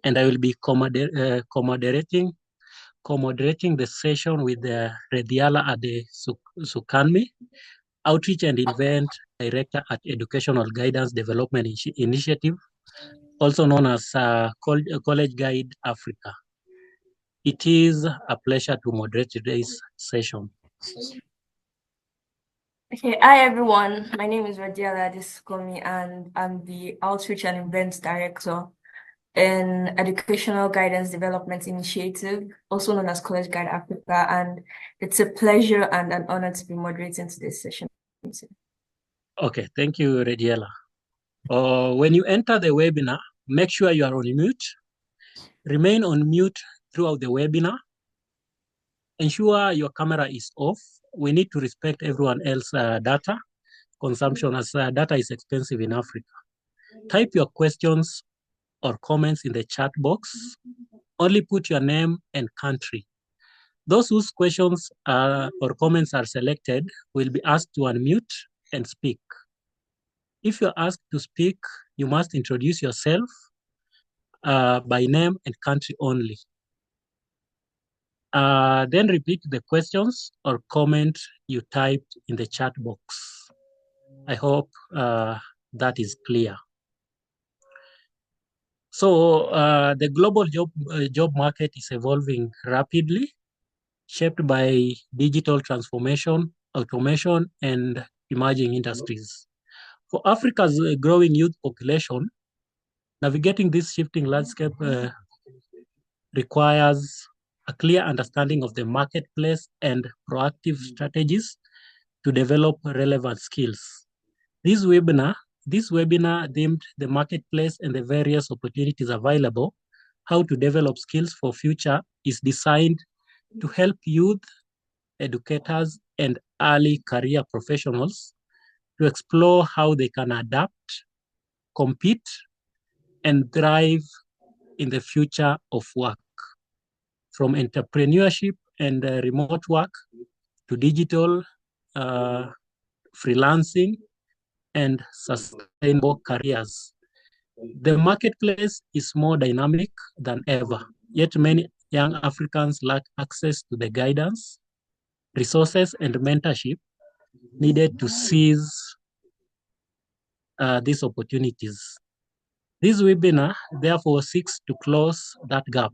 and I will be co-moderating the session with Rediala Ade Sukanmi, Outreach and Event Director at Educational Guidance Development Initiative, also known as College Guide Africa. It is a pleasure to moderate today's session. Okay, hi everyone. My name is Radiala Adiskomi and I'm the Outreach and Events Director in Educational Guidance Development Initiative, also known as College Guide Africa, and it's a pleasure and an honor to be moderating today's session. Okay, thank you, Rediela. When you enter the webinar, make sure you are on mute. Remain on mute throughout the webinar. Ensure your camera is off. We need to respect everyone else's data consumption, as data is expensive in Africa. Type your questions or comments in the chat box. Only put your name and country. Those whose questions or comments are selected will be asked to unmute and speak. If you're asked to speak, you must introduce yourself by name and country only. Then repeat the questions or comment you typed in the chat box. I hope that is clear. So the global job market is evolving rapidly, shaped by digital transformation, automation, and emerging industries. For Africa's growing youth population, navigating this shifting landscape requires a clear understanding of the marketplace and proactive strategies to develop relevant skills. This webinar themed the marketplace and the various opportunities available, how to develop skills for future, is designed to help youth, educators, and early career professionals to explore how they can adapt, compete, and thrive in the future of work. From entrepreneurship and remote work to digital freelancing and sustainable careers. The marketplace is more dynamic than ever, yet many young Africans lack access to the guidance, resources, and mentorship needed to seize these opportunities. This webinar, therefore, seeks to close that gap.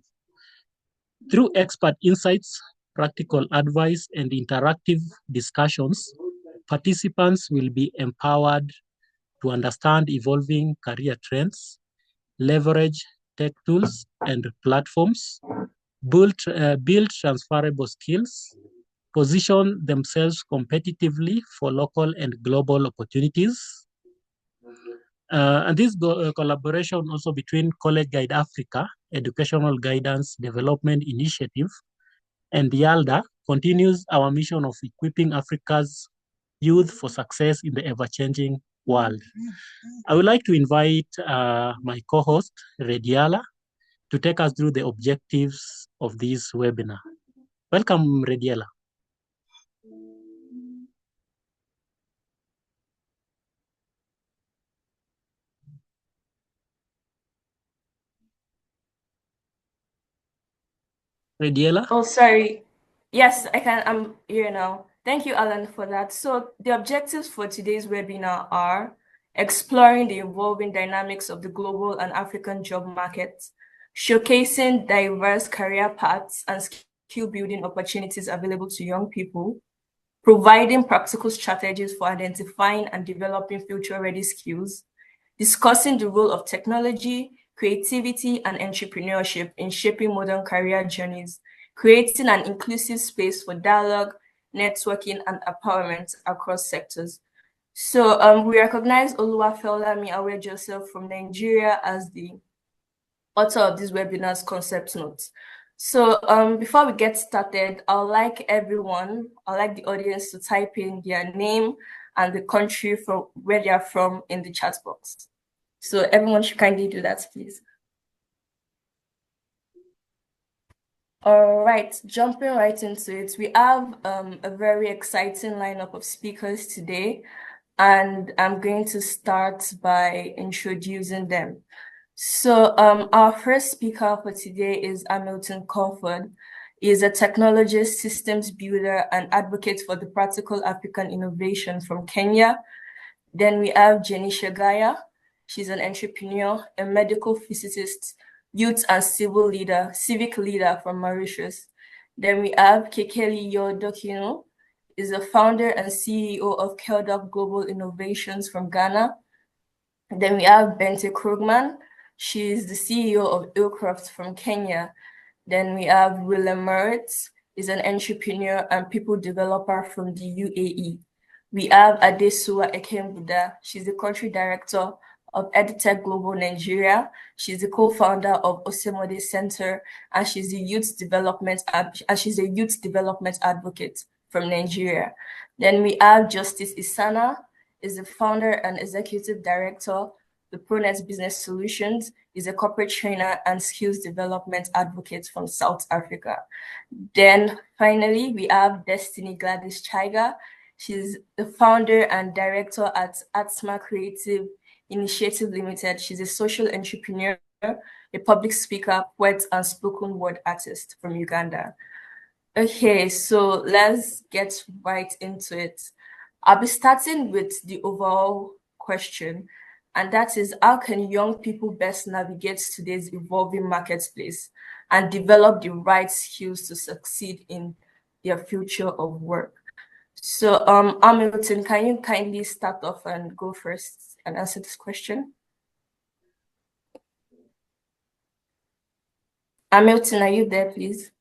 Through expert insights, practical advice, and interactive discussions, participants will be empowered to understand evolving career trends, leverage tech tools and platforms, build transferable skills, position themselves competitively for local and global opportunities. And this collaboration also between College Guide Africa, Educational Guidance Development Initiative, and YALDA continues our mission of equipping Africa's youth for success in the ever-changing world. I would like to invite my co-host, Rediala, to take us through the objectives of this webinar. Welcome, Rediala. Rediala? Oh, sorry. Yes, I'm here now. Thank you, Alan, for that. So the objectives for today's webinar are exploring the evolving dynamics of the global and African job market, showcasing diverse career paths and skill building opportunities available to young people, providing practical strategies for identifying and developing future-ready skills, discussing the role of technology, creativity, and entrepreneurship in shaping modern career journeys, creating an inclusive space for dialogue, networking, and empowerment across sectors. So we recognize Oluwafelami Awe Joseph from Nigeria as the author of this webinar's concept notes. So before we get started, I'd like the audience to type in their name and the country from where they are from in the chat box. So everyone should kindly do that, please. All right, jumping right into it, we have a very exciting lineup of speakers today, and I'm going to start by introducing them. So, our first speaker for today is Hamilton Comfort. He is a technologist, systems builder, and advocate for the practical African innovation from Kenya. Then we have Jenny Shagaya. She's an entrepreneur, a medical physicist, youth and civic leader from Mauritius. Then we have Kekeli Yodokino, is the founder and CEO of Keldup Global Innovations from Ghana. Then we have Bente Krugman. She is the CEO of Ilcraft from Kenya. Then we have Willem Meritz, is an entrepreneur and people developer from the UAE. We have Adesua Ekembuda. She's the country director of EdTech Global Nigeria. She's the co-founder of Osemode Center, and she's a youth development advocate from Nigeria. Then we have Justice Isana, is the founder and executive director. The Pronet Business Solutions is a corporate trainer and skills development advocate from South Africa. Then finally, we have Destiny Gladys Chaiga. She's the founder and director at Atsma Creative Initiative Limited. She's a social entrepreneur, a public speaker, poet, and spoken word artist from Uganda. Okay, so let's get right into it. I'll be starting with the overall question, and that is, how can young people best navigate today's evolving marketplace and develop the right skills to succeed in their future of work? So, Hamilton, can you kindly start off and go first and answer this question? Hamilton, are you there, please?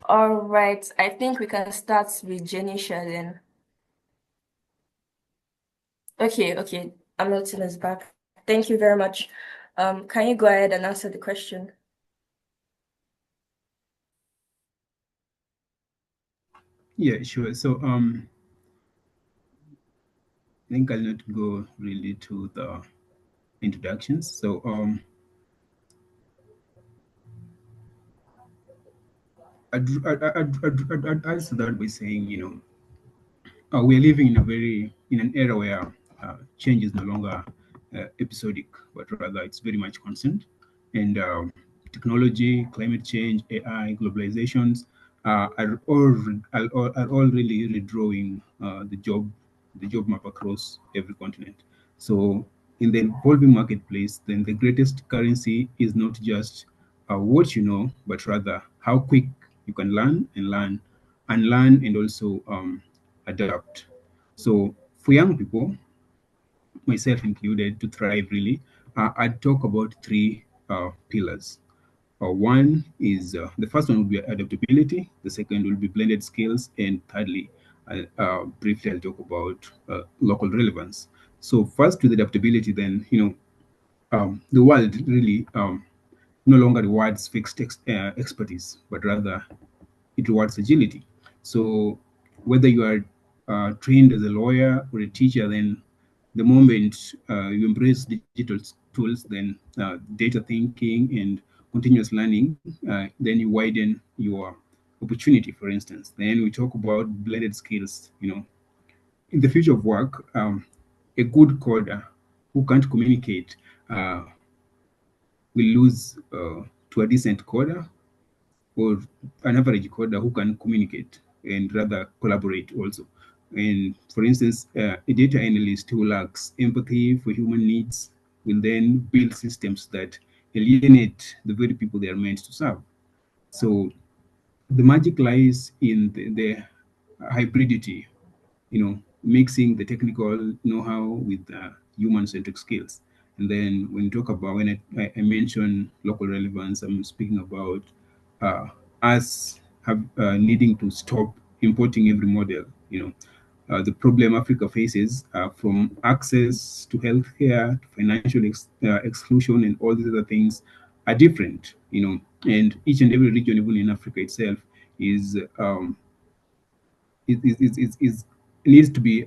All right, I think we can start with Janisha then. Okay, Hamilton is back. Thank you very much. Can you go ahead and answer the question? Yeah, sure. So I think I'll not go really to the introductions. So I'd answer that by saying, we're living in an era where change is no longer episodic, but rather it's very much constant. And technology, climate change, AI, globalizations are all really redrawing the job map across every continent. So in the evolving marketplace, then the greatest currency is not just what you know, but rather how quick you can learn and also adapt. So for young people, myself included, to thrive really, I'd talk about three pillars. One is the first one will be adaptability, the second will be blended skills, and thirdly, briefly, I'll talk about local relevance. So, first with adaptability, then, the world really no longer rewards fixed expertise, but rather it rewards agility. So whether you are trained as a lawyer or a teacher, then the moment you embrace digital tools, then data thinking and continuous learning, then you widen your opportunity. For instance, then we talk about blended skills. In the future of work, a good coder who can't communicate will lose to a decent coder or an average coder who can communicate and rather collaborate also. And for instance, a data analyst who lacks empathy for human needs will then build systems that alienate the very people they are meant to serve. So the magic lies in the hybridity, mixing the technical know-how with human-centric skills. And then when I mention local relevance, I'm speaking about uh, us needing to stop importing every model. The problem Africa faces, from access to healthcare, to financial exclusion, and all these other things, are different. And each and every region, even in Africa itself, is is needs to be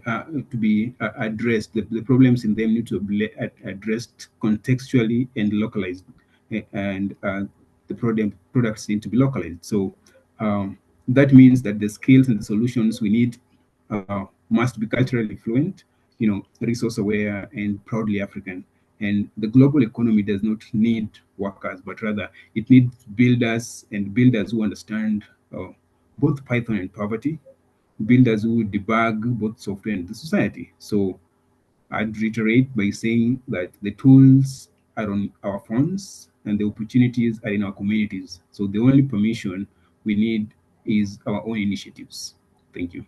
addressed. The problems in them need to be addressed contextually and localized, and the products need to be localized. So that means that the skills and the solutions we need must be culturally fluent, resource aware, and proudly African. And the global economy does not need workers, but rather it needs builders, and builders who understand both Python and poverty, builders who debug both software and the society. So I'd reiterate by saying that the tools are on our phones and the opportunities are in our communities. So the only permission we need is our own initiatives. Thank you.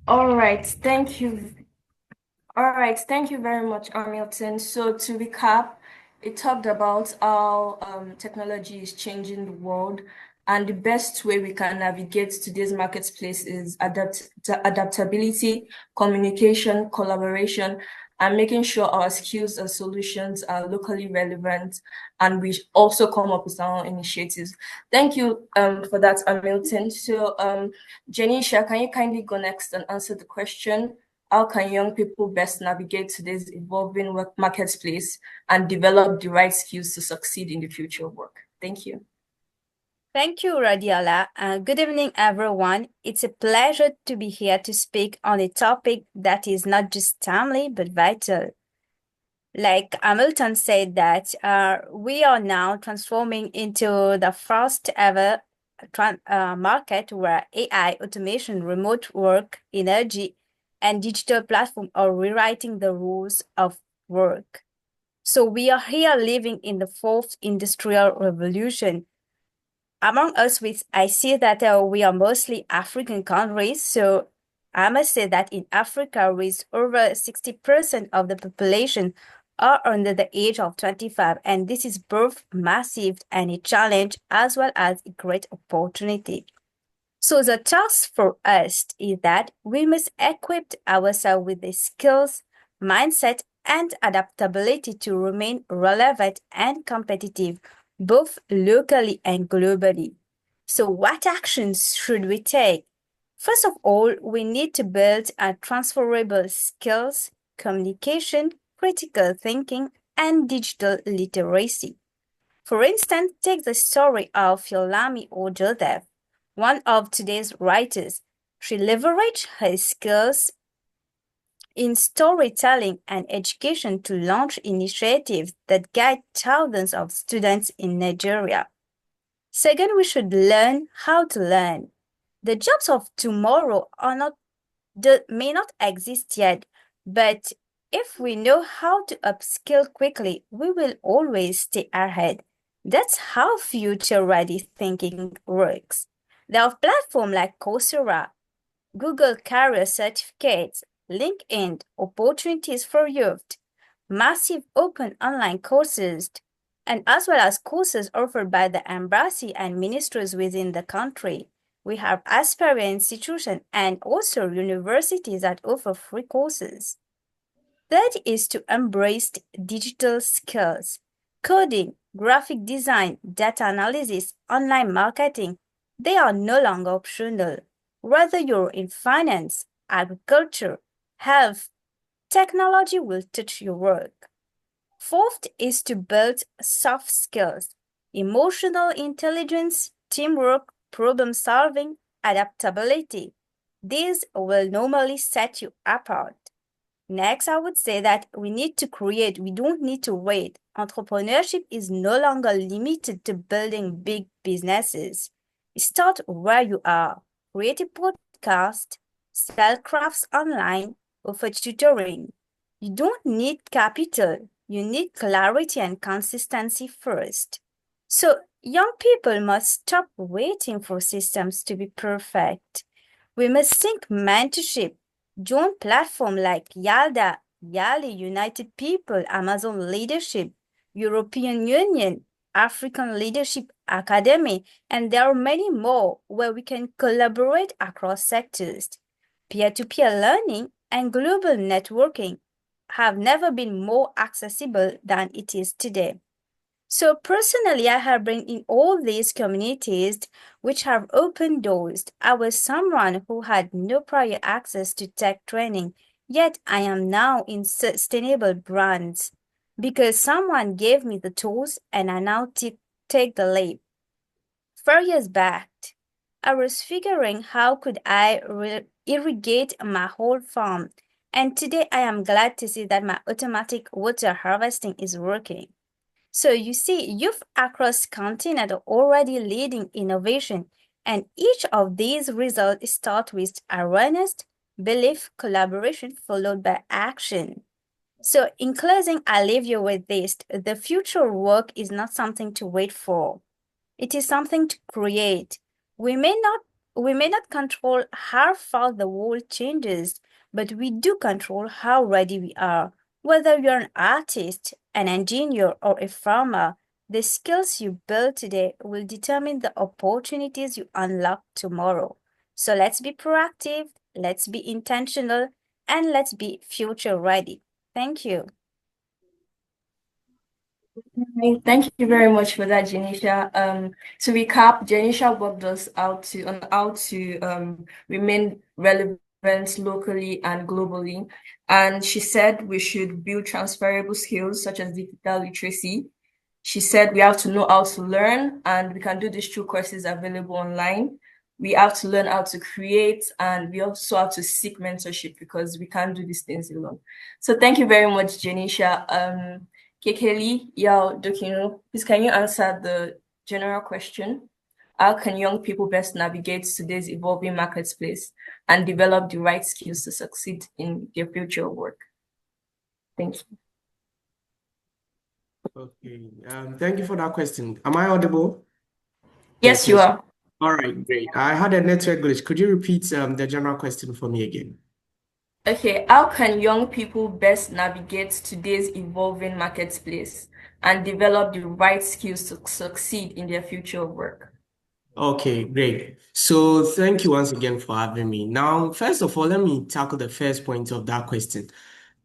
All right, thank you. All right, thank you very much, Hamilton. So to recap, it talked about how technology is changing the world, and the best way we can navigate today's marketplace is adaptability, communication, collaboration, and making sure our skills and solutions are locally relevant, and we also come up with our own initiatives. Thank you for that, Hamilton. So Janisha, can you kindly go next and answer the question? How can young people best navigate today's evolving work marketplace and develop the right skills to succeed in the future of work? Thank you. Thank you, Radiola. Good evening, everyone. It's a pleasure to be here to speak on a topic that is not just timely, but vital. Like Hamilton said that we are now transforming into the first ever market where AI, automation, remote work, energy, and digital platform are rewriting the rules of work. So we are here living in the fourth industrial revolution. Among us, I see that we are mostly African countries. So I must say that in Africa, with over 60% of the population are under the age of 25, and this is both massive and a challenge as well as a great opportunity. So the task for us is that we must equip ourselves with the skills, mindset, and adaptability to remain relevant and competitive, both locally and globally. So what actions should we take? First of all, we need to build transferable skills, communication, critical thinking, and digital literacy. For instance, take the story of Yolami Ojodev, one of today's writers. She leveraged her skills in storytelling and education to launch initiatives that guide thousands of students in Nigeria. Second, we should learn how to learn. The jobs of tomorrow may not exist yet, but if we know how to upskill quickly, we will always stay ahead. That's how future-ready thinking works. There are platforms like Coursera, Google Career Certificates, LinkedIn, opportunities for youth, massive open online courses, and as well as courses offered by the embassy and ministries within the country. We have aspiring institutions and also universities that offer free courses. Third is to embrace digital skills. Coding, graphic design, data analysis, online marketing, they are no longer optional. Whether you're in finance, agriculture, health, technology will touch your work. Fourth is to build soft skills, emotional intelligence, teamwork, problem solving, adaptability. These will normally set you apart. Next, I would say that we don't need to wait. Entrepreneurship is no longer limited to building big businesses. Start where you are. Create a podcast, sell crafts online, offer tutoring. You don't need capital. You need clarity and consistency first. So young people must stop waiting for systems to be perfect. We must think mentorship. Join platforms like YALDA, YALI, United People, Amazon Leadership, European Union, African Leadership Academy, and there are many more where we can collaborate across sectors. Peer-to-peer learning and global networking have never been more accessible than it is today. So personally, I have been in all these communities which have opened doors. I was someone who had no prior access to tech training, yet I am now in sustainable brands because someone gave me the tools and I now take the leap. 4 years back, I was figuring how could I irrigate my whole farm, and today I am glad to see that my automatic water harvesting is working. So you see, youth across continent are already leading innovation, and each of these results start with awareness, belief, collaboration, followed by action. So in closing, I leave you with this. The future work is not something to wait for. It is something to create. We may not we may not control how fast the world changes, but we do control how ready we are. Whether you're an artist, an engineer, or a farmer, the skills you build today will determine the opportunities you unlock tomorrow. So let's be proactive, let's be intentional, and let's be future ready. Thank you. Thank you very much for that, Janisha. To recap, Janisha worked us out to on how to remain relevant locally and globally. And she said we should build transferable skills such as digital literacy. She said we have to know how to learn, and we can do this through courses available online. We have to learn how to create, and we also have to seek mentorship because we can't do these things alone. So thank you very much, Janisha. Kekeli, Yao, Dokino, please can you answer the general question? How can young people best navigate today's evolving marketplace and develop the right skills to succeed in their future work? Thank you. Okay. Thank you for that question. Am I audible? Yes, you are. All right, great. I had a network glitch. Could you repeat the general question for me again? Okay, how can young people best navigate today's evolving marketplace and develop the right skills to succeed in their future work? Okay, great. So thank you once again for having me. Now, first of all, let me tackle the first point of that question.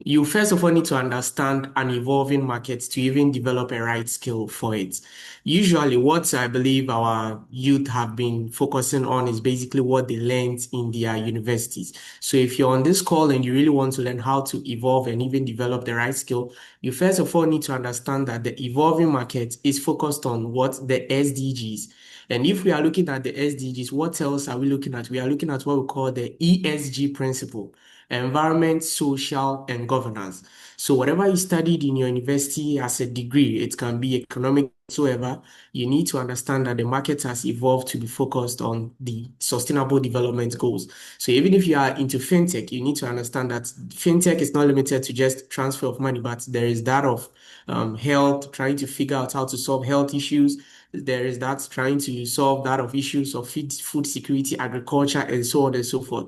You first of all need to understand an evolving market to even develop a right skill for it. Usually, what I believe our youth have been focusing on is basically what they learned in their universities. So if you're on this call and you really want to learn how to evolve and even develop the right skill, you first of all need to understand that the evolving market is focused on what the SDGs. And if we are looking at the SDGs, what else are we looking at? We are looking at what we call the ESG principle: environment, social, and governance. So whatever you studied in your university as a degree, it can be economic whatsoever, you need to understand that the market has evolved to be focused on the sustainable development goals. So even if you are into fintech, you need to understand that fintech is not limited to just transfer of money, but there is that of health, trying to figure out how to solve health issues. There is that trying to solve that of issues of food security, agriculture, and so on and so forth.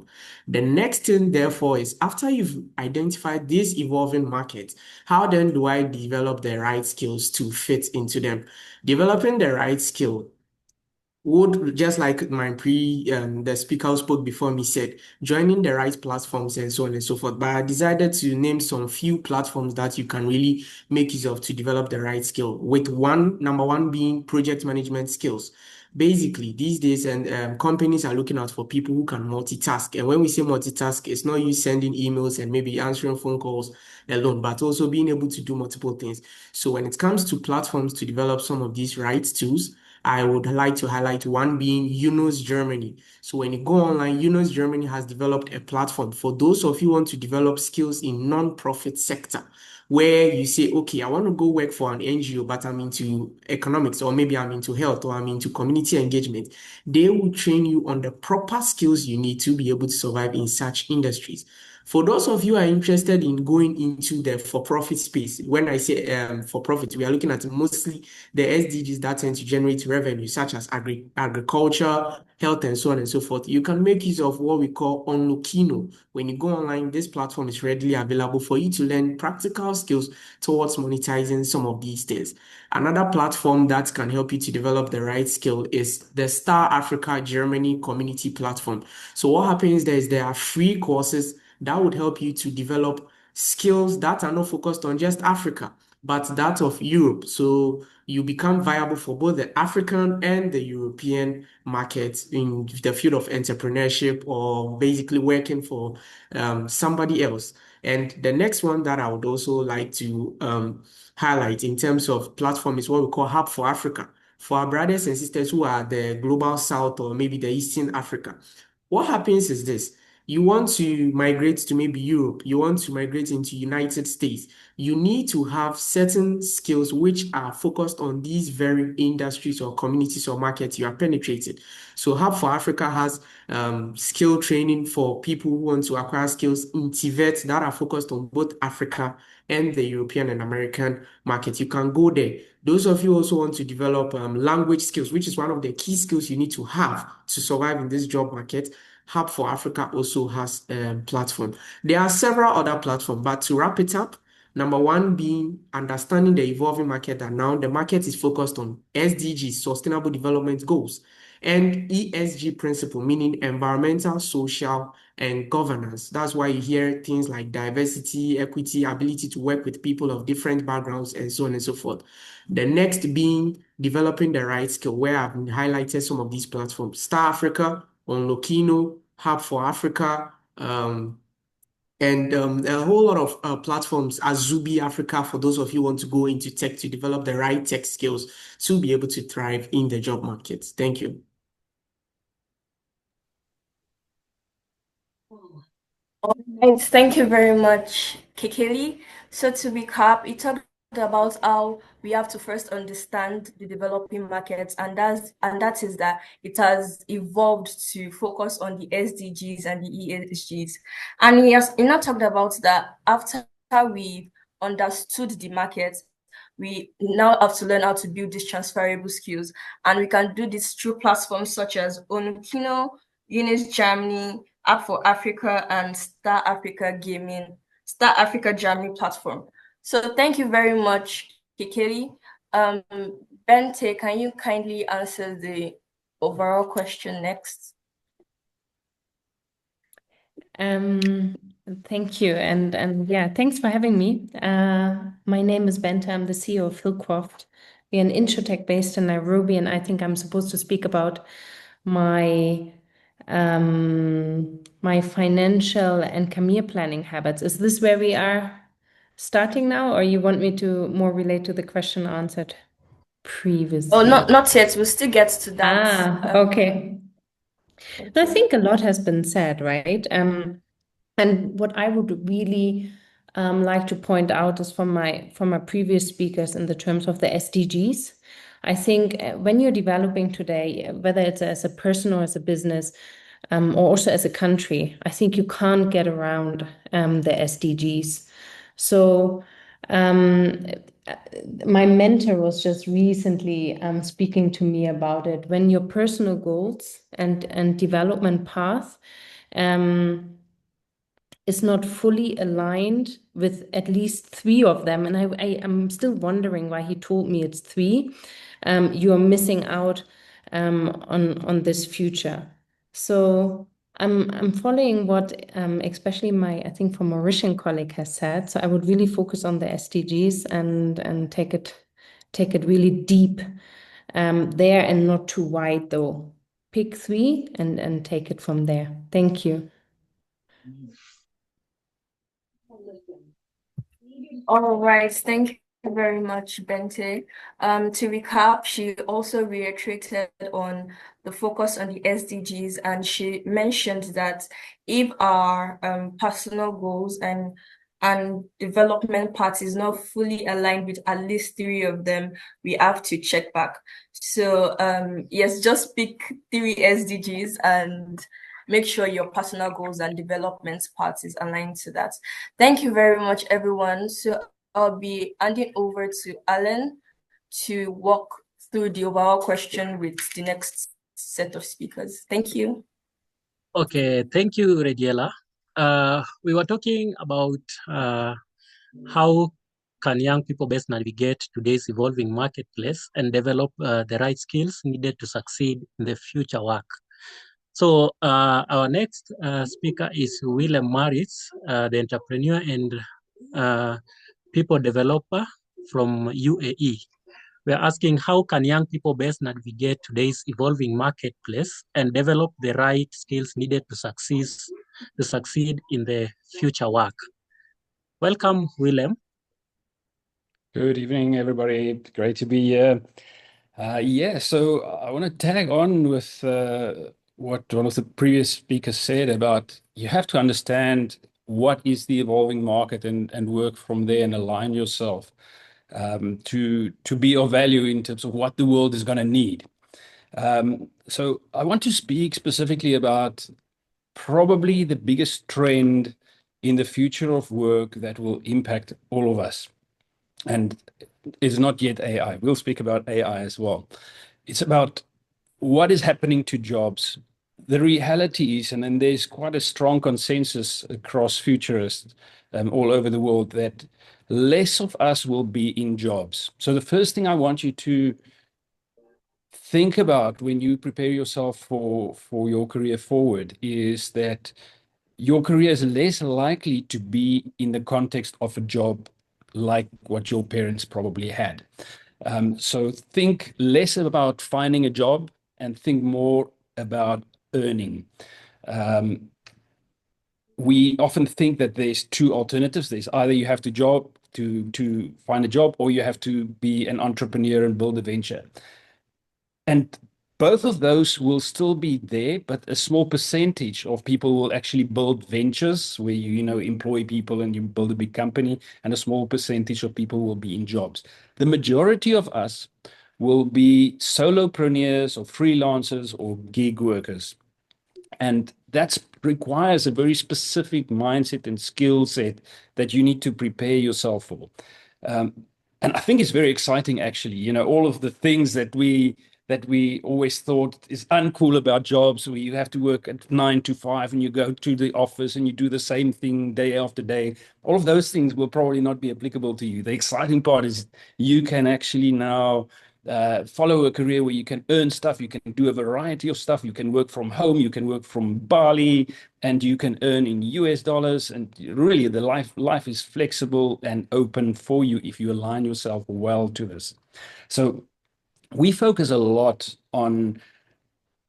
The next thing, therefore, is after you've identified this evolving market, how then do I develop the right skills to fit into them? Developing the right skill would, just like the speaker who spoke before me said, joining the right platforms and so on and so forth. But I decided to name some few platforms that you can really make use of to develop the right skill, with number one being project management skills. Basically, these days, and companies are looking out for people who can multitask. And when we say multitask, it's not you sending emails and maybe answering phone calls alone, but also being able to do multiple things. So when it comes to platforms to develop some of these right tools, I would like to highlight one being Yunus Germany. So when you go online, Yunus Germany has developed a platform for those of you who want to develop skills in non-profit sector, where you say, okay, I want to go work for an NGO, but I'm into economics, or maybe I'm into health, or I'm into community engagement. They will train you on the proper skills you need to be able to survive in such industries. For those of you who are interested in going into the for-profit space, when I say for-profit, we are looking at mostly the SDGs that tend to generate revenue, such as agriculture, health, and so on and so forth. You can make use of what we call Onlokino. When you go online, this platform is readily available for you to learn practical skills towards monetizing some of these things. Another platform that can help you to develop the right skill is the Star Africa Germany community platform. So what happens there is there are free courses that would help you to develop skills that are not focused on just Africa, but that of Europe. So you become viable for both the African and the European markets in the field of entrepreneurship, or basically working for somebody else. And the next one that I would also like to highlight in terms of platform is what we call Hub for Africa. For our brothers and sisters who are the global south or maybe the Eastern Africa, what happens is this. You want to migrate to maybe Europe, you want to migrate into United States, you need to have certain skills which are focused on these very industries or communities or markets you are penetrating. So Hub for Africa has skill training for people who want to acquire skills in TVET that are focused on both Africa and the European and American market. You can go there. Those of you also want to develop language skills, which is one of the key skills you need to have to survive in this job market. Hub for Africa also has a platform. There are several other platforms, but to wrap it up, number one being understanding the evolving market, that now the market is focused on SDGs, Sustainable Development Goals, and ESG principle, meaning environmental, social, and governance. That's why you hear things like diversity, equity, ability to work with people of different backgrounds, and so on and so forth. The next being developing the right skill, where I've highlighted some of these platforms: Star Africa, on Lokino, Hub for Africa, and a whole lot of platforms, Azubi Africa, for those of you who want to go into tech to develop the right tech skills to be able to thrive in the job market. Thank you. All right, thank you very much, Kekeli. So to recap, it talked about how we have to first understand the developing markets, and that is that it has evolved to focus on the SDGs and the ESGs. And he not talked about that after we understood the market, we now have to learn how to build these transferable skills, and we can do this through platforms such as Onukino, Unis Germany, App for Africa, and Star Africa Germany platform. So thank you very much, Kikeli. Bente, can you kindly answer the overall question next? Thank you, and yeah, thanks for having me. My name is Bente. I'm the CEO of Hillcroft. We're an insurtech based in Nairobi, and I think I'm supposed to speak about my my financial and career planning habits. Is this where we are starting now, or you want me to more relate to the question answered previously? Oh, not yet. We'll still get to that. Okay. I think a lot has been said, right? And what I would really like to point out is from my previous speakers in the terms of the SDGs. I think when you're developing today, whether it's as a person or as a business, or also as a country, I think you can't get around the SDGs. So my mentor was just recently speaking to me about it. When your personal goals and development path is not fully aligned with at least 3 of them, and I'm still wondering why he told me it's 3, you are missing out on this future. So I'm following what especially I think from Mauritian colleague has said. So I would really focus on the SDGs and take it really deep there, and not too wide though. Pick 3 and take it from there. Thank you. All right, thank you very much, Bente. To recap, she also reiterated on the focus on the SDGs, and she mentioned that if our personal goals and development path is not fully aligned with at least 3 of them, we have to check back. So yes, just pick 3 SDGs and make sure your personal goals and development path is aligned to that. Thank you very much, everyone. So I'll be handing over to Alan to walk through the overall question with the next set of speakers. Thank you. Okay, thank you, Rediela. We were talking about how can young people best navigate today's evolving marketplace and develop the right skills needed to succeed in the future work. So our next speaker is Willem Maritz, the entrepreneur and people developer from UAE. We're asking how can young people best navigate today's evolving marketplace and develop the right skills needed to succeed in the future work. Welcome, Willem. Good evening, everybody. Great to be here. Yeah, so I want to tag on with what one of the previous speakers said about you have to understand what is the evolving market and work from there and align yourself to be of value in terms of what the world is going to need. So I want to speak specifically about probably the biggest trend in the future of work that will impact all of us. And it's not yet AI. We'll speak about AI as well. It's about what is happening to jobs. The reality is, and then there's quite a strong consensus across futurists all over the world that less of us will be in jobs. So the first thing I want you to think about when you prepare yourself for your career forward is that your career is less likely to be in the context of a job like what your parents probably had. So think less about finding a job and think more about earning. We often think that there's two alternatives. There's either you have to find a job, or you have to be an entrepreneur and build a venture. And both of those will still be there, but a small percentage of people will actually build ventures where you employ people and you build a big company, and a small percentage of people will be in jobs. The majority of us will be solopreneurs or freelancers or gig workers. And that requires a very specific mindset and skill set that you need to prepare yourself for. And I think it's very exciting, actually. All of the things that we always thought is uncool about jobs, where you have to work at 9 to 5 and you go to the office and you do the same thing day after day. All of those things will probably not be applicable to you. The exciting part is you can actually now follow a career where you can earn stuff, you can do a variety of stuff, you can work from home, you can work from Bali, and you can earn in US dollars. And really, the life is flexible and open for you if you align yourself well to this. So we focus a lot on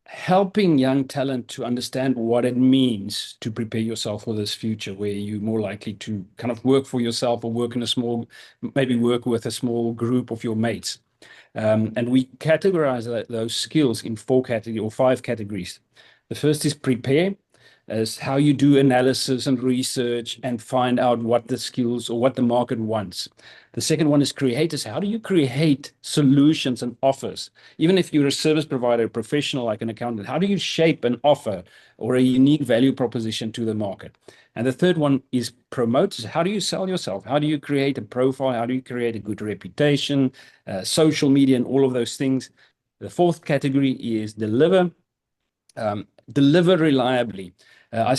helping young talent to understand what it means to prepare yourself for this future, where you're more likely to kind of work for yourself or maybe work with a small group of your mates. And we categorize those skills in 5 categories. The first is prepare, as how you do analysis and research and find out what the skills or what the market wants. The second one is create, is how do you create solutions and offers? Even if you're a service provider, a professional like an accountant, how do you shape an offer or a unique value proposition to the market? And the third one is promote. How do you sell yourself? How do you create a profile? How do you create a good reputation, social media, and all of those things? The fourth category is deliver. Deliver reliably. I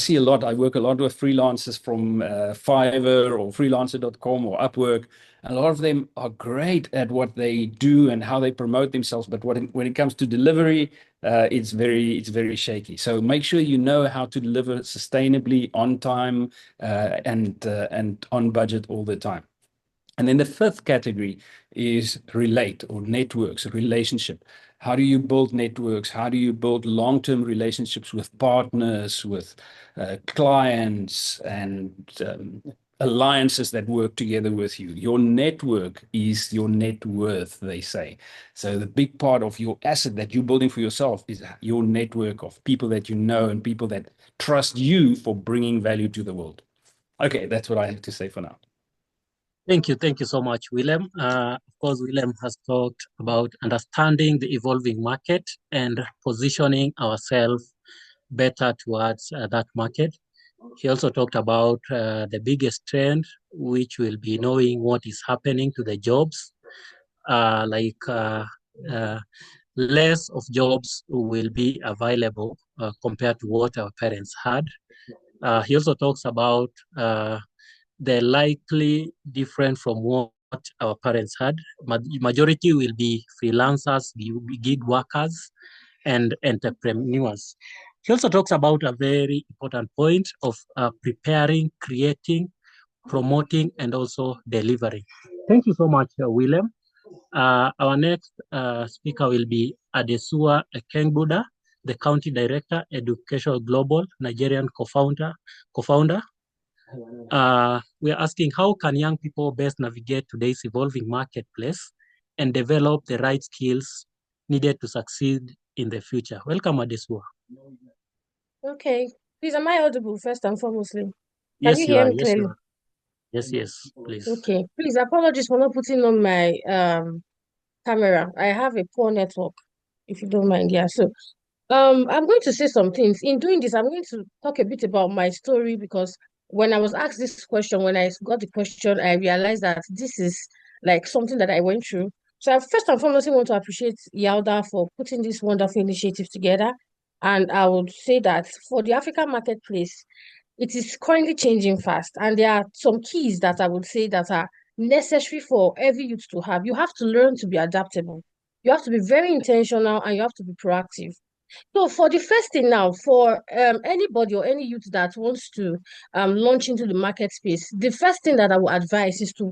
work a lot with freelancers from Fiverr or freelancer.com or Upwork. A lot of them are great at what they do and how they promote themselves, but when it comes to delivery, it's very shaky. So make sure you know how to deliver sustainably, on time, and on budget all the time. And then the fifth category is relate, or networks, relationship. How do you build networks? How do you build long-term relationships with partners, with clients, and alliances that work together with you? Your network is your net worth, they say. So the big part of your asset that you're building for yourself is your network of people that you know and people that trust you for bringing value to the world. Okay, that's what I have to say for now. Thank you so much, Willem. Of course, Willem has talked about understanding the evolving market and positioning ourselves better towards that market. He also talked about the biggest trend, which will be knowing what is happening to the jobs, less of jobs will be available compared to what our parents had. He also talks about the likely different from what our parents had. Majority will be freelancers, gig workers, and entrepreneurs. He also talks about a very important point of preparing, creating, promoting, and also delivering. Thank you so much, Willem. Our next speaker will be Adesua Ekengbuda, the County Director, Education Global, Nigerian co-founder. We are asking, how can young people best navigate today's evolving marketplace and develop the right skills needed to succeed in the future. Welcome, Adesua. Okay. Please, am I audible first and foremostly? Can Yes, you you hear are. me Yes, you clearly? are. Yes, please. Okay. Please, apologies for not putting on my camera. I have a poor network, if you don't mind. Yeah. So I'm going to say some things. In doing this, I'm going to talk a bit about my story because when I was asked this question, when I got the question, I realized that this is like something that I went through. So I first and foremost want to appreciate Yalda for putting this wonderful initiative together. And I would say that for the African marketplace, it is currently changing fast. And there are some keys that I would say that are necessary for every youth to have. You have to learn to be adaptable. You have to be very intentional and you have to be proactive. So for the first thing now, for anybody or any youth that wants to launch into the market space, the first thing that I would advise is to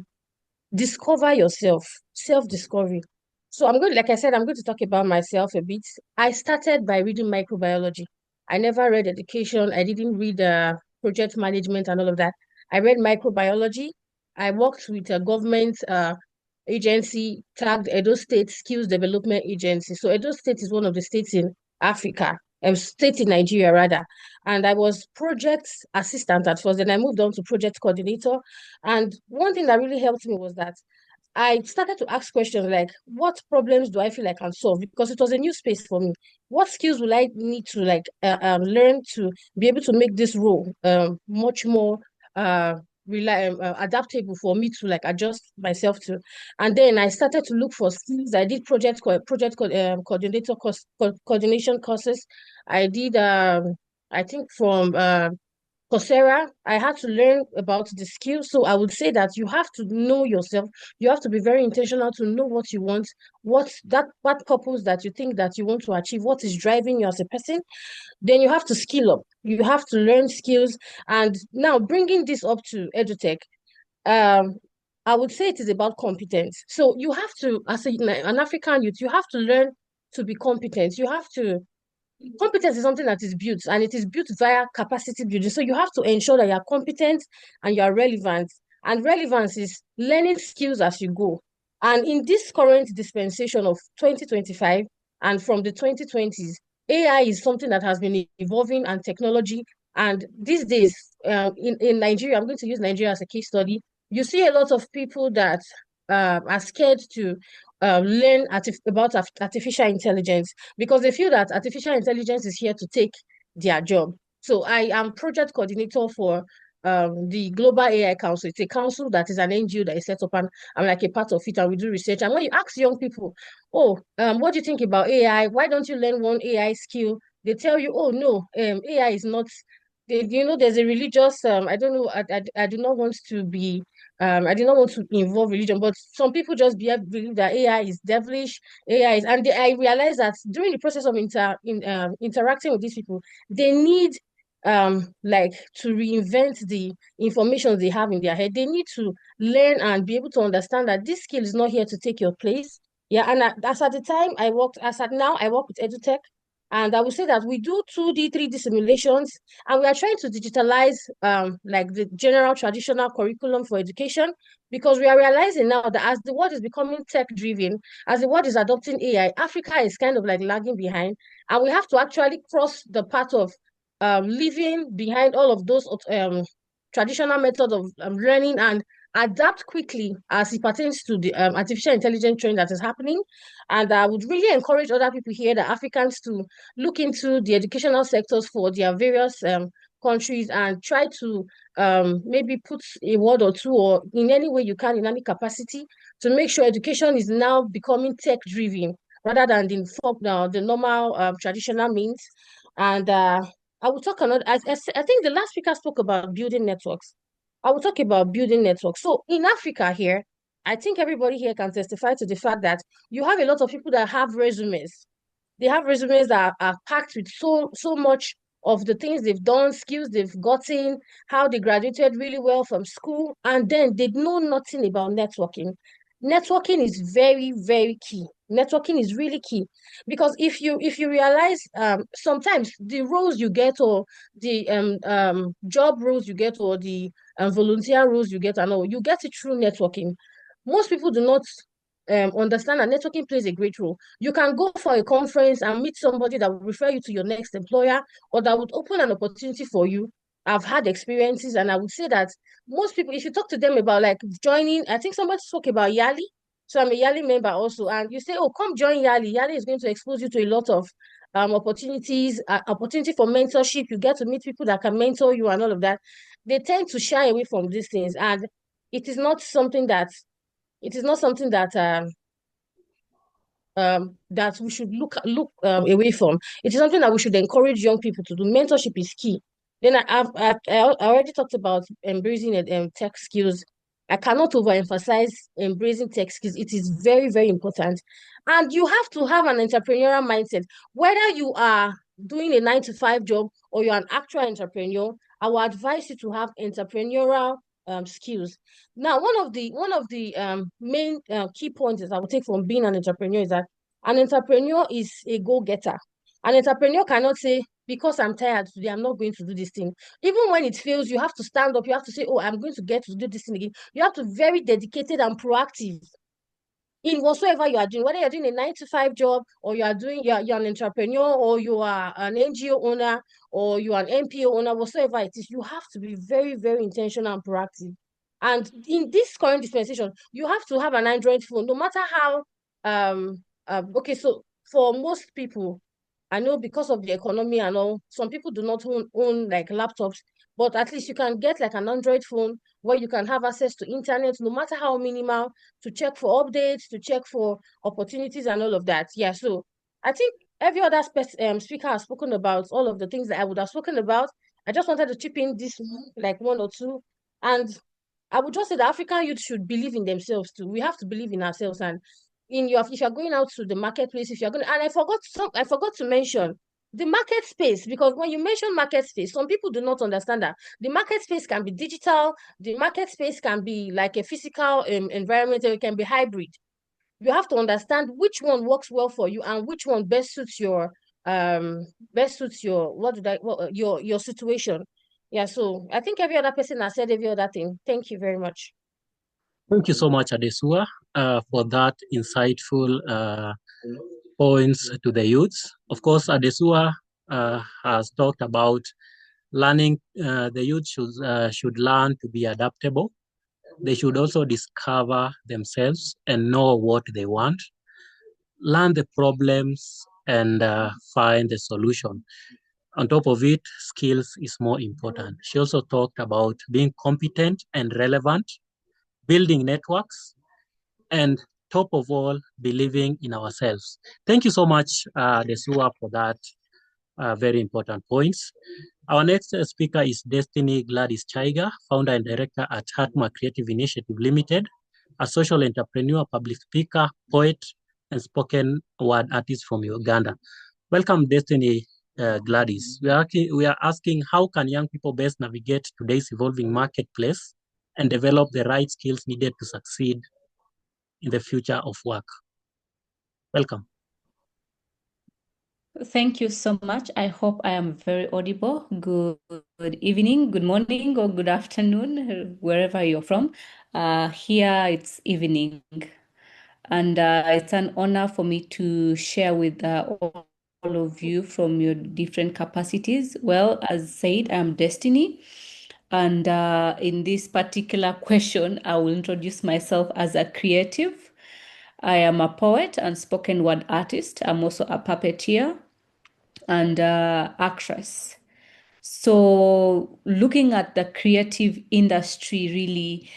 discover yourself, self-discovery. So I'm going, like I said, I'm going to talk about myself a bit. I started by reading microbiology. I never read education. I didn't read project management and all of that. I read microbiology. I worked with a government agency tagged Edo State Skills Development Agency. So Edo State is one of the states in Africa, a state in Nigeria rather. And I was project assistant at first. Then I moved on to project coordinator. And one thing that really helped me was that I started to ask questions like, what problems do I feel I can solve? Because it was a new space for me. What skills will I need to like learn to be able to make this role much more uh, adaptable for me to like adjust myself to? And then I started to look for skills. I did coordinator coordination courses. I did I think from Coursera, I had to learn about the skills. So I would say that you have to know yourself. You have to be very intentional to know what you want, what purpose that you think that you want to achieve, what is driving you as a person. Then you have to skill up. You have to learn skills. And now bringing this up to EduTech, um, I would say it is about competence. So you have to, as an African youth, you have to learn to be competent. You have to competence is something that is built and it is built via capacity building. So you have to ensure that you are competent and you are relevant. And relevance is learning skills as you go. And in this current dispensation of 2025 and from the 2020s, AI is something that has been evolving and technology. And these days, in Nigeria, I'm going to use Nigeria as a case study. You see a lot of people that are scared to learn about artificial intelligence because they feel that artificial intelligence is here to take their job. So I am project coordinator for the Global AI Council. It's a council that is an NGO that is set up, and I'm like a part of it, and we do research. And when you ask young people, oh, what do you think about AI? Why don't you learn one AI skill? They tell you, oh no, AI is not. There's a religious. I don't know. I do not want to be. I did not want to involve religion, but some people just believe that AI is devilish. AI is, and I realized that during the process of interacting with these people, they need like to reinvent the information they have in their head. They need to learn and be able to understand that this skill is not here to take your place. Yeah, and as at the time I worked, as at now I work with EduTech, and I would say that we do 2D, 3D simulations, and we are trying to digitalize like the general traditional curriculum for education because we are realizing now that as the world is becoming tech driven, as the world is adopting AI, Africa is kind of like lagging behind, and we have to actually cross the path of leaving behind all of those traditional methods of learning and adapt quickly as it pertains to the artificial intelligence trend that is happening. And I would really encourage other people here, the Africans, to look into the educational sectors for their various countries and try to maybe put a word or two or in any way you can in any capacity to make sure education is now becoming tech driven rather than the normal traditional means. And I will talk another. I think the last speaker spoke about building networks. I will talk about building networks. So in Africa here, I think everybody here can testify to the fact that you have a lot of people that have resumes. They have resumes that are packed with so much of the things they've done, skills they've gotten, how they graduated really well from school, and then they know nothing about networking. Networking is very, very key. Networking is really key because if you realize sometimes the roles you get or the job roles you get or the volunteer roles you get and all you get it through networking. Most people do not understand that networking plays a great role. You can go for a conference and meet somebody that will refer you to your next employer or that would open an opportunity for you. I've had experiences, and I would say that most people, if you talk to them about like joining, I think somebody spoke about Yali. So I'm a Yali member also, and you say, "Oh, come join Yali." Yali is going to expose you to a lot of opportunities, opportunity for mentorship. You get to meet people that can mentor you and all of that. They tend to shy away from these things, and it is not something that it is not something that that we should look away from. It is something that we should encourage young people to do. Mentorship is key. Then I already talked about embracing tech skills. I cannot overemphasize embracing tech skills. It is very, very important. And you have to have an entrepreneurial mindset. Whether you are doing a 9 to 5 job or you're an actual entrepreneur, I will advise you to have entrepreneurial skills. Now, one of the main key points is I would take from being an entrepreneur is that an entrepreneur is a go-getter. An entrepreneur cannot say, because I'm tired today, I'm not going to do this thing. Even when it fails, you have to stand up. You have to say, oh, I'm going to get to do this thing again. You have to be very dedicated and proactive in whatsoever you are doing, whether you're doing a 9 to 5 job or you're an entrepreneur or you are an NGO owner or you're an NPO owner, whatsoever it is, you have to be very, very intentional and proactive. And in this current dispensation, you have to have an Android phone, no matter how okay, so for most people, I know because of the economy and all, some people do not own like laptops, but at least you can get like an Android phone where you can have access to internet, no matter how minimal, to check for updates, to check for opportunities and all of that. Yeah, so I think every other speaker has spoken about all of the things that I would have spoken about. I just wanted to chip in this like one or two. And I would just say the African youth should believe in themselves too. We have to believe in ourselves. And if you're going out to the marketplace, if you're going and I forgot to mention the market space, because when you mention market space, some people do not understand that the market space can be digital, the market space can be like a physical environment, or it can be hybrid. You have to understand which one works well for you and which one best suits your your situation. Yeah, so I think every other person has said every other thing. Thank you very much. Thank you so much, Adesua, for that insightful points to the youths. Of course, Adesua has talked about learning. The youth should learn to be adaptable. They should also discover themselves and know what they want, learn the problems, and find the solution. On top of it, skills is more important. She also talked about being competent and relevant, building networks, and top of all, believing in ourselves. Thank you so much, Desua, for that very important points. Our next speaker is Destiny Gladys Chaiga, founder and director at Hatma Creative Initiative Limited, a social entrepreneur, public speaker, poet, and spoken word artist from Uganda. Welcome, Destiny Gladys. We are asking how can young people best navigate today's evolving marketplace and develop the right skills needed to succeed in the future of work. Welcome. Thank you so much. I hope I am very audible. Good evening, good morning, or good afternoon, wherever you're from. Here it's evening. And it's an honor for me to share with all of you from your different capacities. Well, as said, I'm Destiny. And in this particular question, I will introduce myself as a creative. I am a poet and spoken word artist. I'm also a puppeteer and actress. So looking at the creative industry really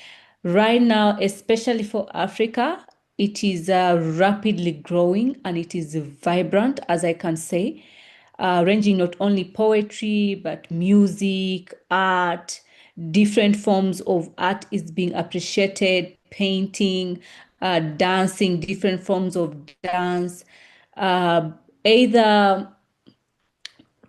right now, especially for Africa, it is rapidly growing and it is vibrant, as I can say, ranging not only poetry, but music, art, different forms of art is being appreciated, painting, dancing, different forms of dance, either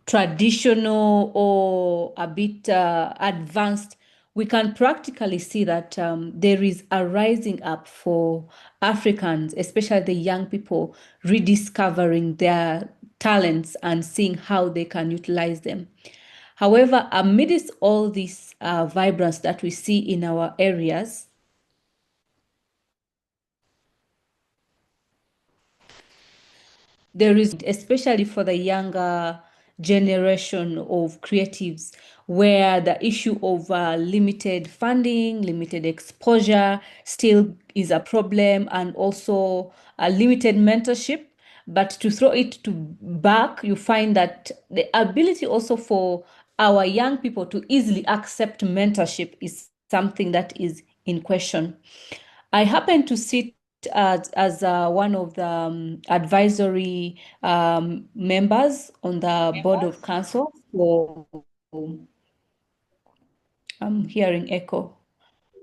traditional or a bit advanced. We can practically see that there is a rising up for Africans, especially the young people, rediscovering their talents and seeing how they can utilize them. However, amidst all this vibrance that we see in our areas, there is, especially for the younger generation of creatives, where the issue of limited funding, limited exposure still is a problem, and also a limited mentorship. But to throw it to back, you find that the ability also for our young people to easily accept mentorship is something that is in question. I happen to sit as one of the advisory members on the board of council for, I'm hearing echo,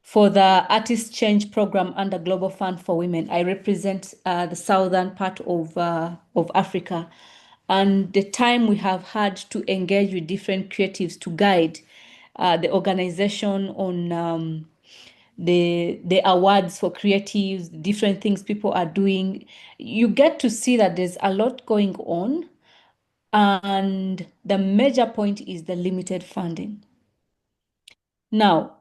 for the Artist Change Program under Global Fund for Women. I represent the southern part of Africa. And the time we have had to engage with different creatives to guide the organization on the awards for creatives, different things people are doing, you get to see that there's a lot going on. And the major point is the limited funding. Now,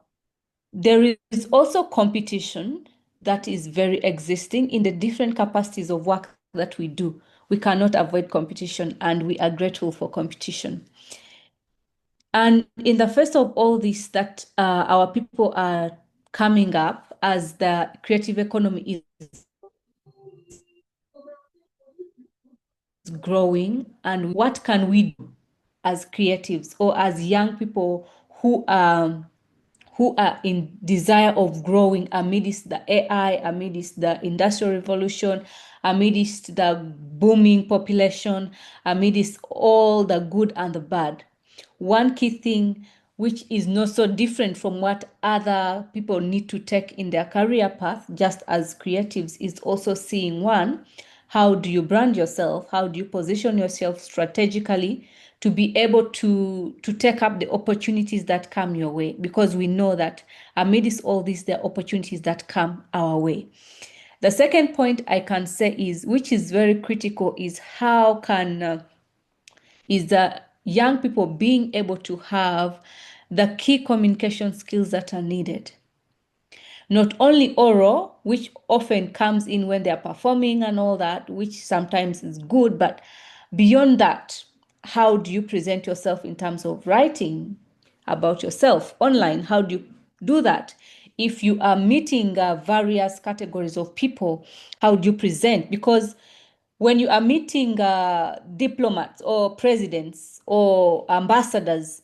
there is also competition that is very existing in the different capacities of work that we do. We cannot avoid competition, and we are grateful for competition. And in the face of all this, that our people are coming up as the creative economy is growing, and what can we do as creatives or as young people who are in desire of growing amidst the AI, amidst the industrial revolution, amidst the booming population, amidst all the good and the bad. One key thing which is not so different from what other people need to take in their career path, just as creatives, is also seeing, one, how do you brand yourself? How do you position yourself strategically to be able to take up the opportunities that come your way? Because we know that amidst all this, there are opportunities that come our way. The second point I can say is, which is very critical, is how can is the young people being able to have the key communication skills that are needed. Not only oral, which often comes in when they're performing and all that, which sometimes is good, but beyond that, how do you present yourself in terms of writing about yourself online? How do you do that? If you are meeting various categories of people, how do you present? Because when you are meeting diplomats or presidents or ambassadors,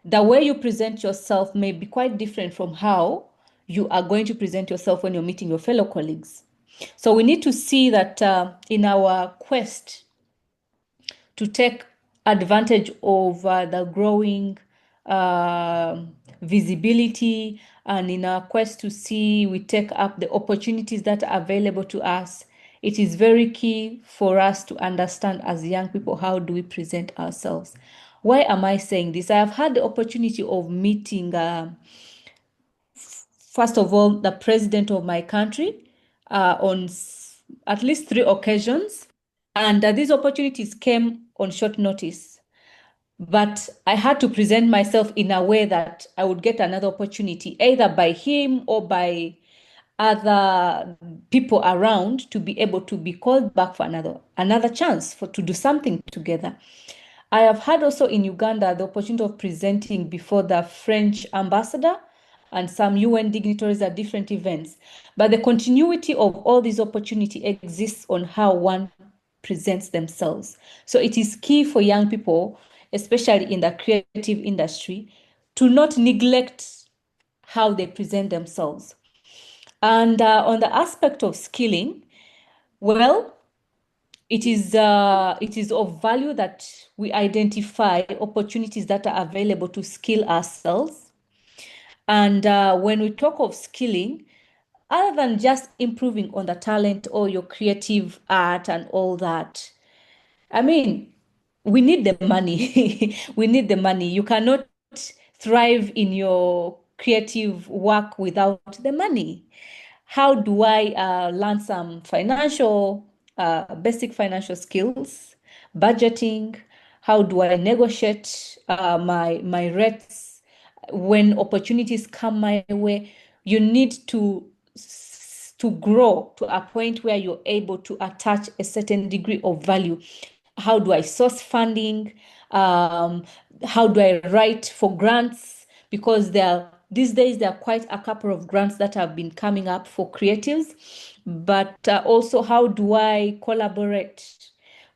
the way you present yourself may be quite different from how you are going to present yourself when you're meeting your fellow colleagues. So we need to see that in our quest to take advantage of the growing visibility, and in our quest to see we take up the opportunities that are available to us, it is very key for us to understand as young people, how do we present ourselves? Why am I saying this? I have had the opportunity of meeting, first of all, the president of my country on at least 3 occasions. And these opportunities came on short notice. But I had to present myself in a way that I would get another opportunity, either by him or by other people around, to be able to be called back for another chance to do something together. I have had also in Uganda the opportunity of presenting before the French ambassador and some UN dignitaries at different events. But the continuity of all these opportunities exists on how one presents themselves. So it is key for young people, especially in the creative industry, to not neglect how they present themselves. And on the aspect of skilling, well, it is of value that we identify opportunities that are available to skill ourselves. And when we talk of skilling, other than just improving on the talent or your creative art and all that, I mean, we need the money. We need the money. You cannot thrive in your creative work without the money. How do I learn some basic financial skills, budgeting? How do I negotiate my rates when opportunities come my way? You need to to grow to a point where you're able to attach a certain degree of value. How do I source funding? How do I write for grants? Because these days there are quite a couple of grants that have been coming up for creatives, but also how do I collaborate?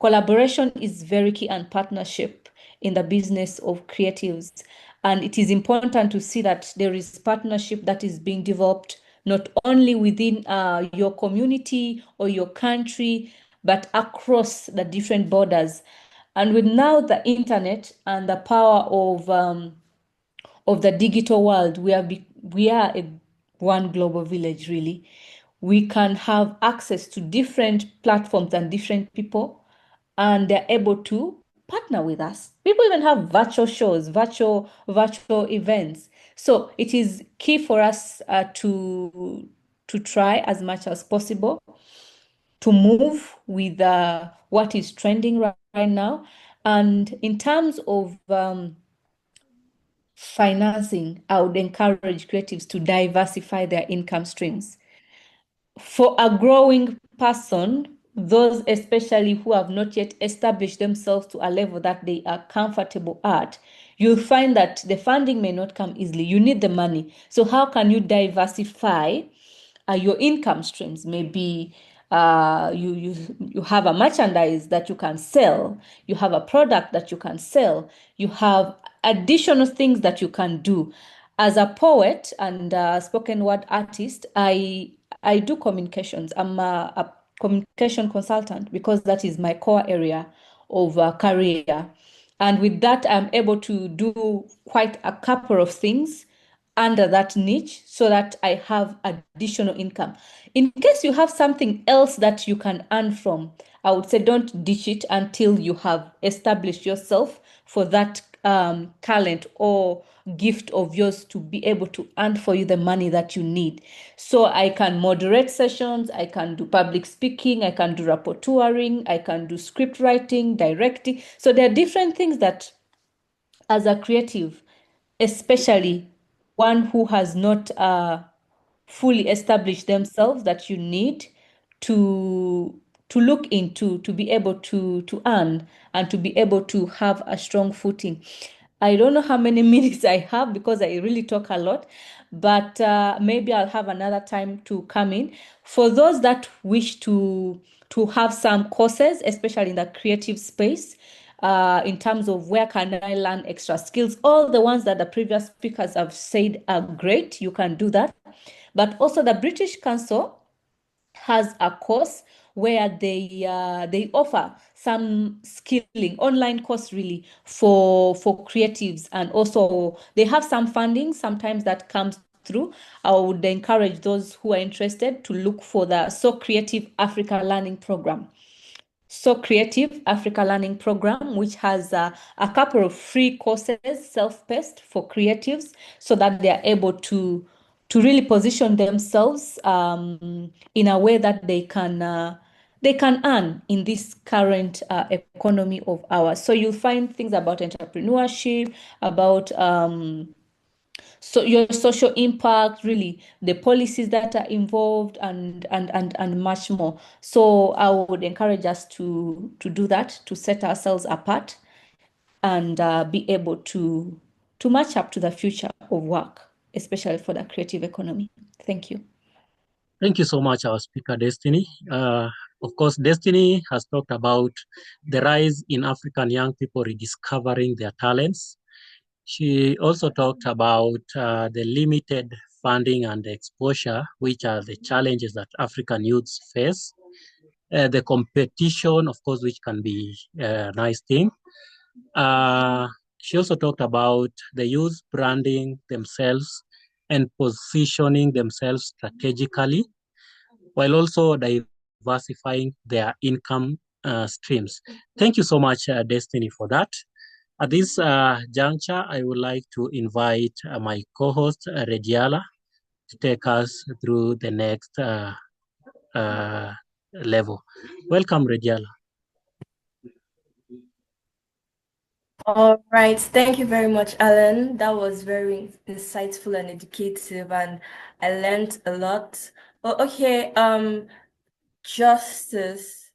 Collaboration is very key, and partnership in the business of creatives. And it is important to see that there is partnership that is being developed not only within your community or your country, but across the different borders. And with now the internet and the power of the digital world, we are one global village, really. We can have access to different platforms and different people, and they're able to partner with us. People even have virtual shows, virtual events. So it is key for us to try as much as possible to move with what is trending right now. And in terms of financing, I would encourage creatives to diversify their income streams. For a growing person, those especially who have not yet established themselves to a level that they are comfortable at, you'll find that the funding may not come easily. You need the money. So how can you diversify your income streams? Maybe you have a merchandise that you can sell, you have a product that you can sell, you have additional things that you can do. As a poet and spoken word artist, I do communications. I'm a communication consultant because that is my core area of career. And with that, I'm able to do quite a couple of things under that niche so that I have additional income. In case you have something else that you can earn from, I would say don't ditch it until you have established yourself for that talent or gift of yours to be able to earn for you the money that you need. So I can moderate sessions, I can do public speaking, I can do rapporteuring, I can do script writing, directing. So there are different things that as a creative, especially one who has not fully established themselves, that you need to look into to be able to earn and to be able to have a strong footing. I don't know how many minutes I have because I really talk a lot, but maybe I'll have another time to come in. For those that wish to have some courses, especially in the creative space, in terms of where can I learn extra skills, all the ones that the previous speakers have said are great. You can do that. But also the British Council has a course where they offer some skilling online course really for creatives, and also they have some funding sometimes that comes through. I would encourage those who are interested to look for the So Creative Africa Learning Program. So Creative Africa Learning Program, which has a couple of free courses, self-paced for creatives, so that they are able to really position themselves in a way that they can earn in this current economy of ours. So you'll find things about entrepreneurship, about so your social impact, really the policies that are involved, and much more. So I would encourage us to do that, to set ourselves apart and be able to match up to the future of work, especially for the creative economy. Thank you. Thank you so much, our speaker, Destiny. Of course, Destiny has talked about the rise in African young people rediscovering their talents. She also talked about the limited funding and exposure, which are the challenges that African youths face. The competition, of course, which can be a nice thing. She also talked about the youth branding themselves and positioning themselves strategically, while also diversifying their income streams. Thank you so much, Destiny, for that. At this juncture, I would like to invite my co-host, Rediala, to take us through the next level. Welcome, Rediala. All right. Thank you very much, Alan. That was very insightful and educative, and I learned a lot. Oh, okay. Justice.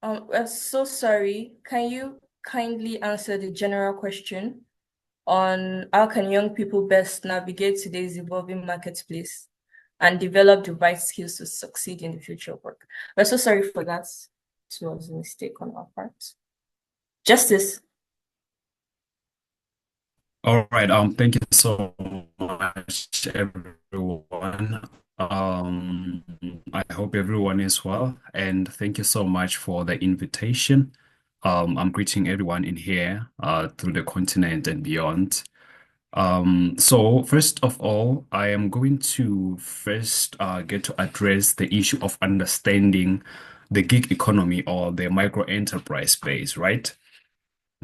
I'm so sorry. Can you kindly answer the general question on how can young people best navigate today's evolving marketplace and develop the right skills to succeed in the future of work? We're so sorry for that. It was a mistake on our part. Justice. All right. Thank you so much, everyone. Um, I hope everyone is well, and thank you so much for the invitation. I'm greeting everyone in here, through the continent and beyond. So first of all, I am going to first get to address the issue of understanding the gig economy or the micro enterprise space, right?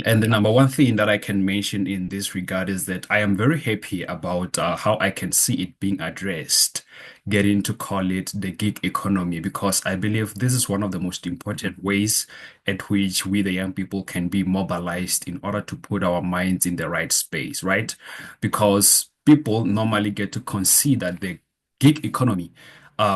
And the number one thing that I can mention in this regard is that I am very happy about how I can see it being addressed, getting to call it the gig economy, because I believe this is one of the most important ways at which we, the young people, can be mobilized in order to put our minds in the right space, right? Because people normally get to consider the gig economy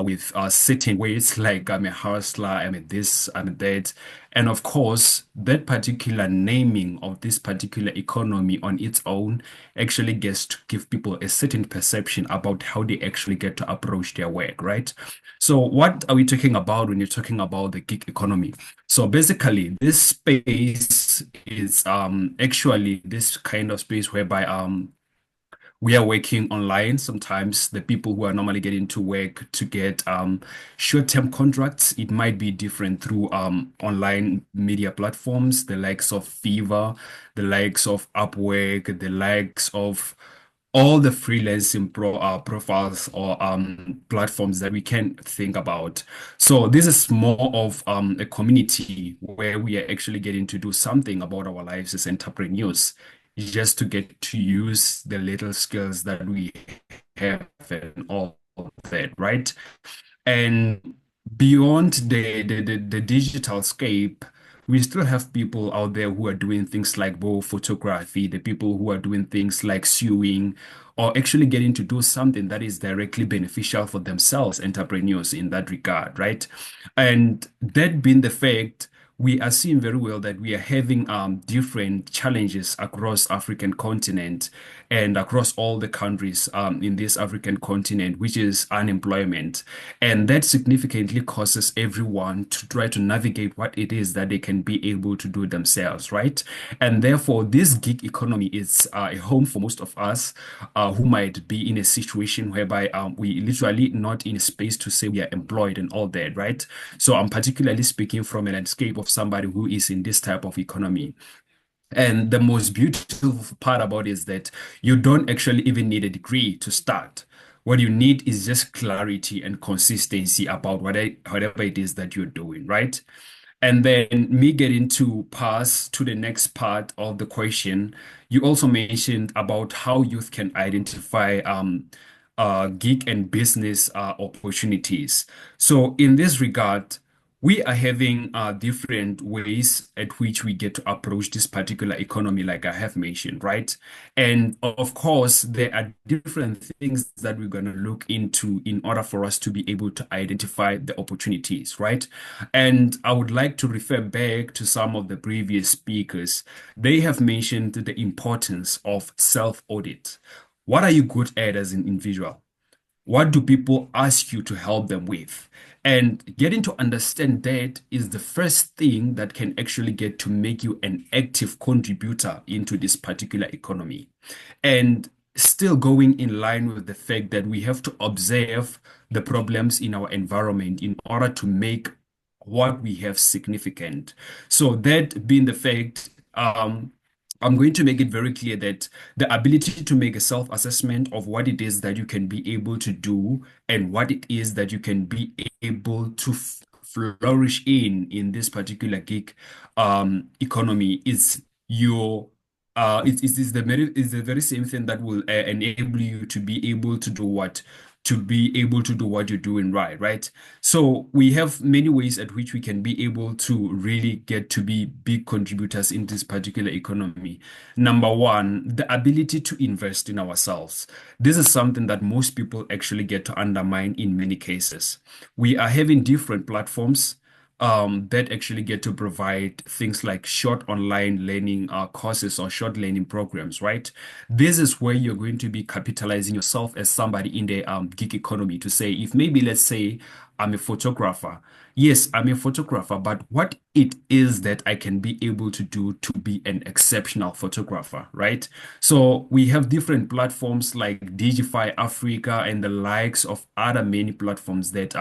with certain ways like I'm a hustler, I'm a this, I'm a that. And of course, that particular naming of this particular economy on its own actually gets to give people a certain perception about how they actually get to approach their work, right? So, what are we talking about when you're talking about the gig economy? So, basically, this space is actually this kind of space whereby we are working online. Sometimes the people who are normally getting to work to get short-term contracts, it might be different through online media platforms, the likes of Fiverr, the likes of Upwork, the likes of all the freelancing profiles or platforms that we can think about. So this is more of a community where we are actually getting to do something about our lives as entrepreneurs, just to get to use the little skills that we have and all of that, right? And beyond the digital scape, we still have people out there who are doing things like bow photography, the people who are doing things like sewing, or actually getting to do something that is directly beneficial for themselves, entrepreneurs in that regard, right? And that being the fact, we are seeing very well that we are having different challenges across African continent and across all the countries in this African continent, which is unemployment. And that significantly causes everyone to try to navigate what it is that they can be able to do themselves, right? And therefore, this gig economy is a home for most of us who might be in a situation whereby we literally not in a space to say we are employed and all that, right? So I'm particularly speaking from a landscape of somebody who is in this type of economy. And the most beautiful part about it is that you don't actually even need a degree to start. What you need is just clarity and consistency about whatever it is that you're doing, right? And then me getting to pass to the next part of the question, you also mentioned about how youth can identify gig and business opportunities. So in this regard, we are having different ways at which we get to approach this particular economy, like I have mentioned, right? And of course, there are different things that we're going to look into in order for us to be able to identify the opportunities, right? And I would like to refer back to some of the previous speakers. They have mentioned the importance of self-audit. What are you good at as an individual? What do people ask you to help them with? And getting to understand that is the first thing that can actually get to make you an active contributor into this particular economy. And still going in line with the fact that we have to observe the problems in our environment in order to make what we have significant. So that being the fact, I'm going to make it very clear that the ability to make a self-assessment of what it is that you can be able to do and what it is that you can be able to flourish in this particular gig economy is your it's the very same thing that will enable you to be able to do what you're doing right. So we have many ways at which we can be able to really get to be big contributors in this particular economy. Number one, the ability to invest in ourselves. This is something that most people actually get to undermine in many cases. We are having different platforms that actually get to provide things like short online learning courses or short learning programs, right? This is where you're going to be capitalizing yourself as somebody in the gig economy to say, if maybe let's say I'm a photographer. Yes, I'm a photographer, but what it is that I can be able to do to be an exceptional photographer, right? So we have different platforms like Digify Africa and the likes of other many platforms that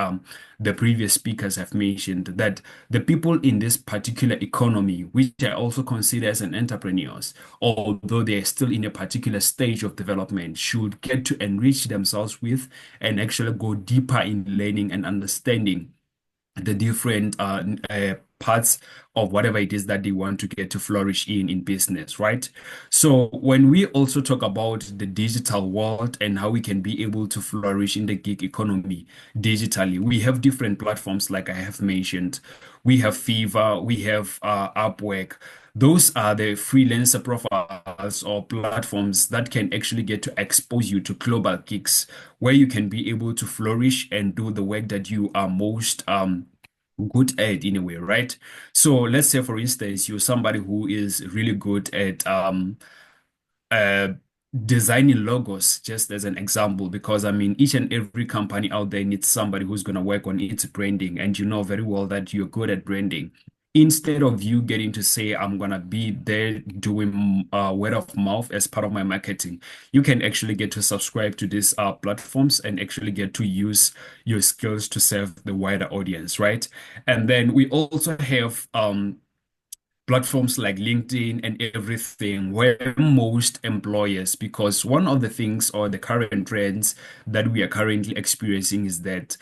the previous speakers have mentioned, that the people in this particular economy, which I also consider as an entrepreneurs, although they're still in a particular stage of development, should get to enrich themselves with and actually go deeper in learning and understanding the different parts of whatever it is that they want to get to flourish in business, right? So when we also talk about the digital world and how we can be able to flourish in the gig economy digitally, we have different platforms like I have mentioned. We have Fiverr, we have Upwork. Those are the freelancer profiles or platforms that can actually get to expose you to global gigs where you can be able to flourish and do the work that you are most good at in a way, right? So let's say, for instance, you're somebody who is really good at uh, designing logos, just as an example, because I mean, each and every company out there needs somebody who's going to work on its branding, and you know very well that you're good at branding. Instead of you getting to say, I'm going to be there doing word of mouth as part of my marketing, you can actually get to subscribe to these platforms and actually get to use your skills to serve the wider audience, right? And then we also have platforms like LinkedIn and everything, where most employers, because one of the things or the current trends that we are currently experiencing is that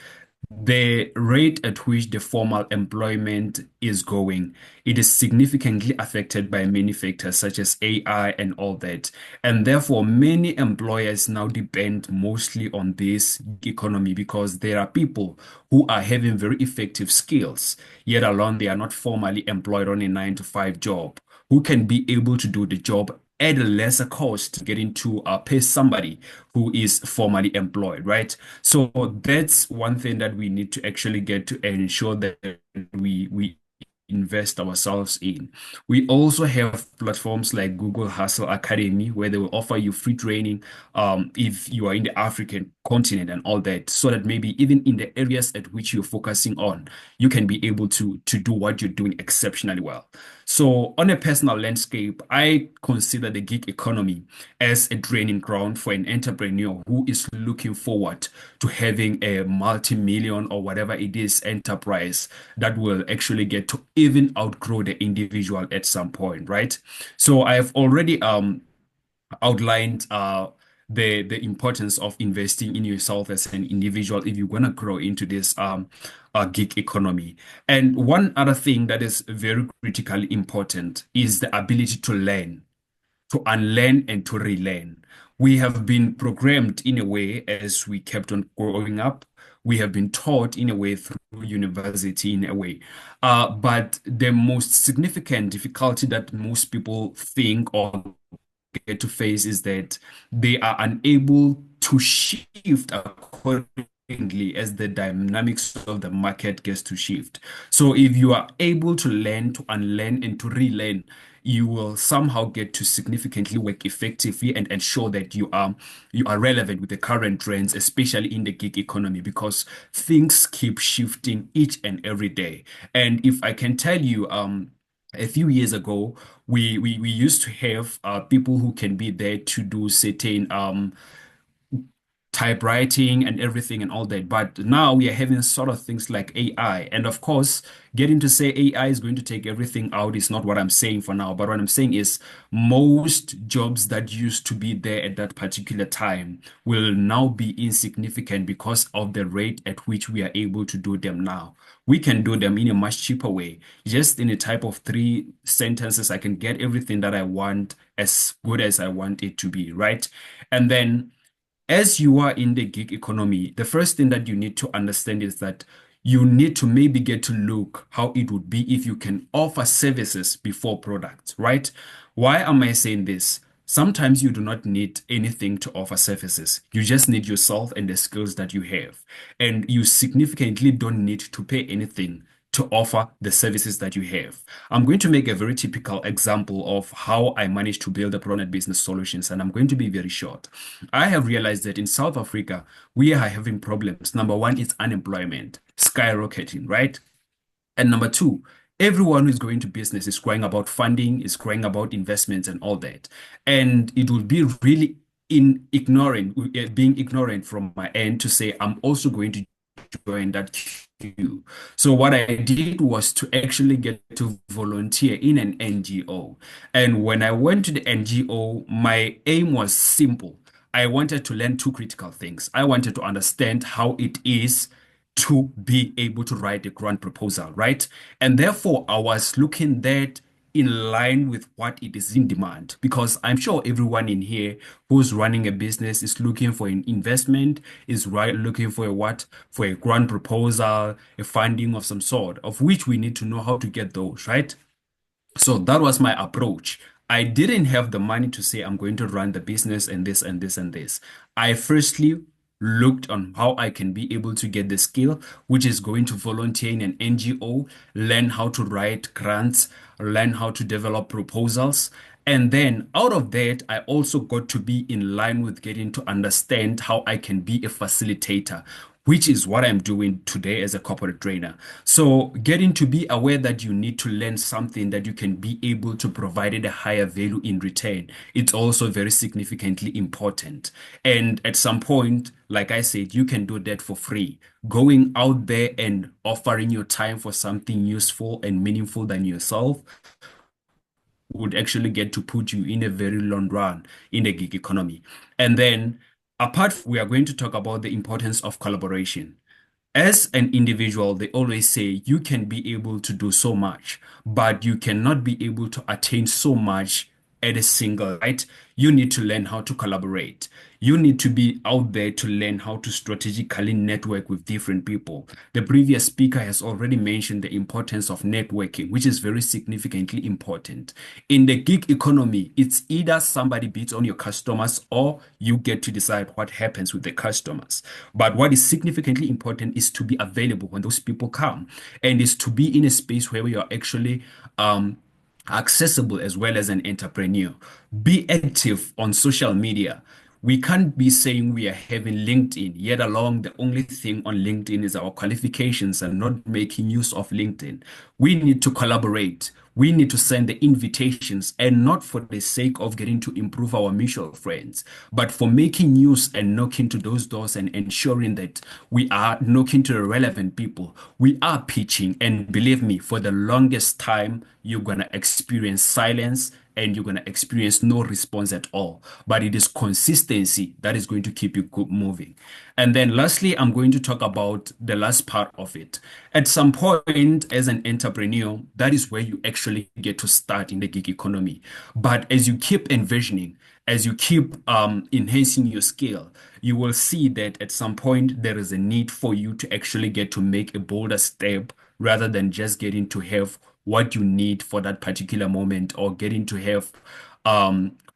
the rate at which the formal employment is going, it is significantly affected by many factors such as AI and all that. And therefore, many employers now depend mostly on this economy because there are people who are having very effective skills, yet alone they are not formally employed on a 9 to 5 job, who can be able to do the job at a lesser cost, getting to pay somebody who is formally employed, right? So that's one thing that we need to actually get to ensure that we invest ourselves in. We also have platforms like Google Hustle Academy where they will offer you free training if you are in the African continent and all that, so that maybe even in the areas at which you're focusing on, you can be able to do what you're doing exceptionally well. So on a personal landscape, I consider the gig economy as a training ground for an entrepreneur who is looking forward to having a multi-million or whatever it is enterprise that will actually get to even outgrow the individual at some point, right? So I have already outlined the importance of investing in yourself as an individual if you're gonna grow into this gig economy. And one other thing that is very critically important is the ability to learn, to unlearn and to relearn. We have been programmed in a way as we kept on growing up. We have been taught in a way through university in a way. But the most significant difficulty that most people think or get to face is that they are unable to shift accordingly as the dynamics of the market gets to shift. So if you are able to learn, to unlearn, and to relearn, you will somehow get to significantly work effectively and ensure that you are relevant with the current trends, especially in the gig economy, because things keep shifting each and every day. And if I can tell you, a few years ago, we used to have people who can be there to do certain typewriting and everything and all that. But now we are having sort of things like AI. And of course, getting to say AI is going to take everything out is not what I'm saying for now. But what I'm saying is most jobs that used to be there at that particular time will now be insignificant because of the rate at which we are able to do them now. We can do them in a much cheaper way. Just in a type of 3 sentences, I can get everything that I want as good as I want it to be, right? And then as you are in the gig economy, the first thing that you need to understand is that you need to maybe get to look how it would be if you can offer services before products, right? Why am I saying this? Sometimes you do not need anything to offer services. You just need yourself and the skills that you have. And you significantly don't need to pay anything to offer the services that you have. I'm going to make a very typical example of how I managed to build a Pronet Business Solutions, and I'm going to be very short. I have realized that in South Africa, we are having problems. Number one is unemployment skyrocketing, right? And number two, everyone who is going to business is crying about funding, is crying about investments and all that. And it will be really being ignorant from my end to say I'm also going to join that queue. So what I did was to actually get to volunteer in an NGO. And when I went to the NGO, my aim was simple. I wanted to learn two critical things. I wanted to understand how it is to be able to write a grant proposal, right? And therefore, I was looking that in line with what it is in demand, because I'm sure everyone in here who's running a business is looking for an investment, is right looking for a what? For a grant proposal, a funding of some sort, of which we need to know how to get those, right? So that was my approach. I didn't have the money to say I'm going to run the business and this and this and this. I firstly looked on how I can be able to get the skill, which is going to volunteer in an NGO, learn how to write grants, learn how to develop proposals. And then out of that, I also got to be in line with getting to understand how I can be a facilitator, which is what I'm doing today as a corporate trainer. So getting to be aware that you need to learn something that you can be able to provide at a higher value in return. It's also very significantly important. And at some point, like I said, you can do that for free. Going out there and offering your time for something useful and meaningful than yourself would actually get to put you in a very long run in the gig economy. And then we are going to talk about the importance of collaboration. As an individual, they always say you can be able to do so much, but you cannot be able to attain so much at a single, right? You need to learn how to collaborate. You need to be out there to learn how to strategically network with different people. The previous speaker has already mentioned the importance of networking, which is very significantly important. In the gig economy, it's either somebody beats on your customers or you get to decide what happens with the customers. But what is significantly important is to be available when those people come, and is to be in a space where you are actually accessible as well as an entrepreneur. Be active on social media. We can't be saying we are having LinkedIn, yet along the only thing on LinkedIn is our qualifications and not making use of LinkedIn. We need to collaborate. We need to send the invitations, and not for the sake of getting to improve our mutual friends, but for making use and knocking to those doors and ensuring that we are knocking to the relevant people. We are pitching, and believe me, for the longest time, you're going to experience silence and you're going to experience no response at all. But it is consistency that is going to keep you moving. And then lastly, I'm going to talk about the last part of it. At some point, as an entrepreneur, that is where you actually get to start in the gig economy. But as you keep envisioning, as you keep enhancing your skill, you will see that at some point there is a need for you to actually get to make a bolder step rather than just getting to have what you need for that particular moment or getting to have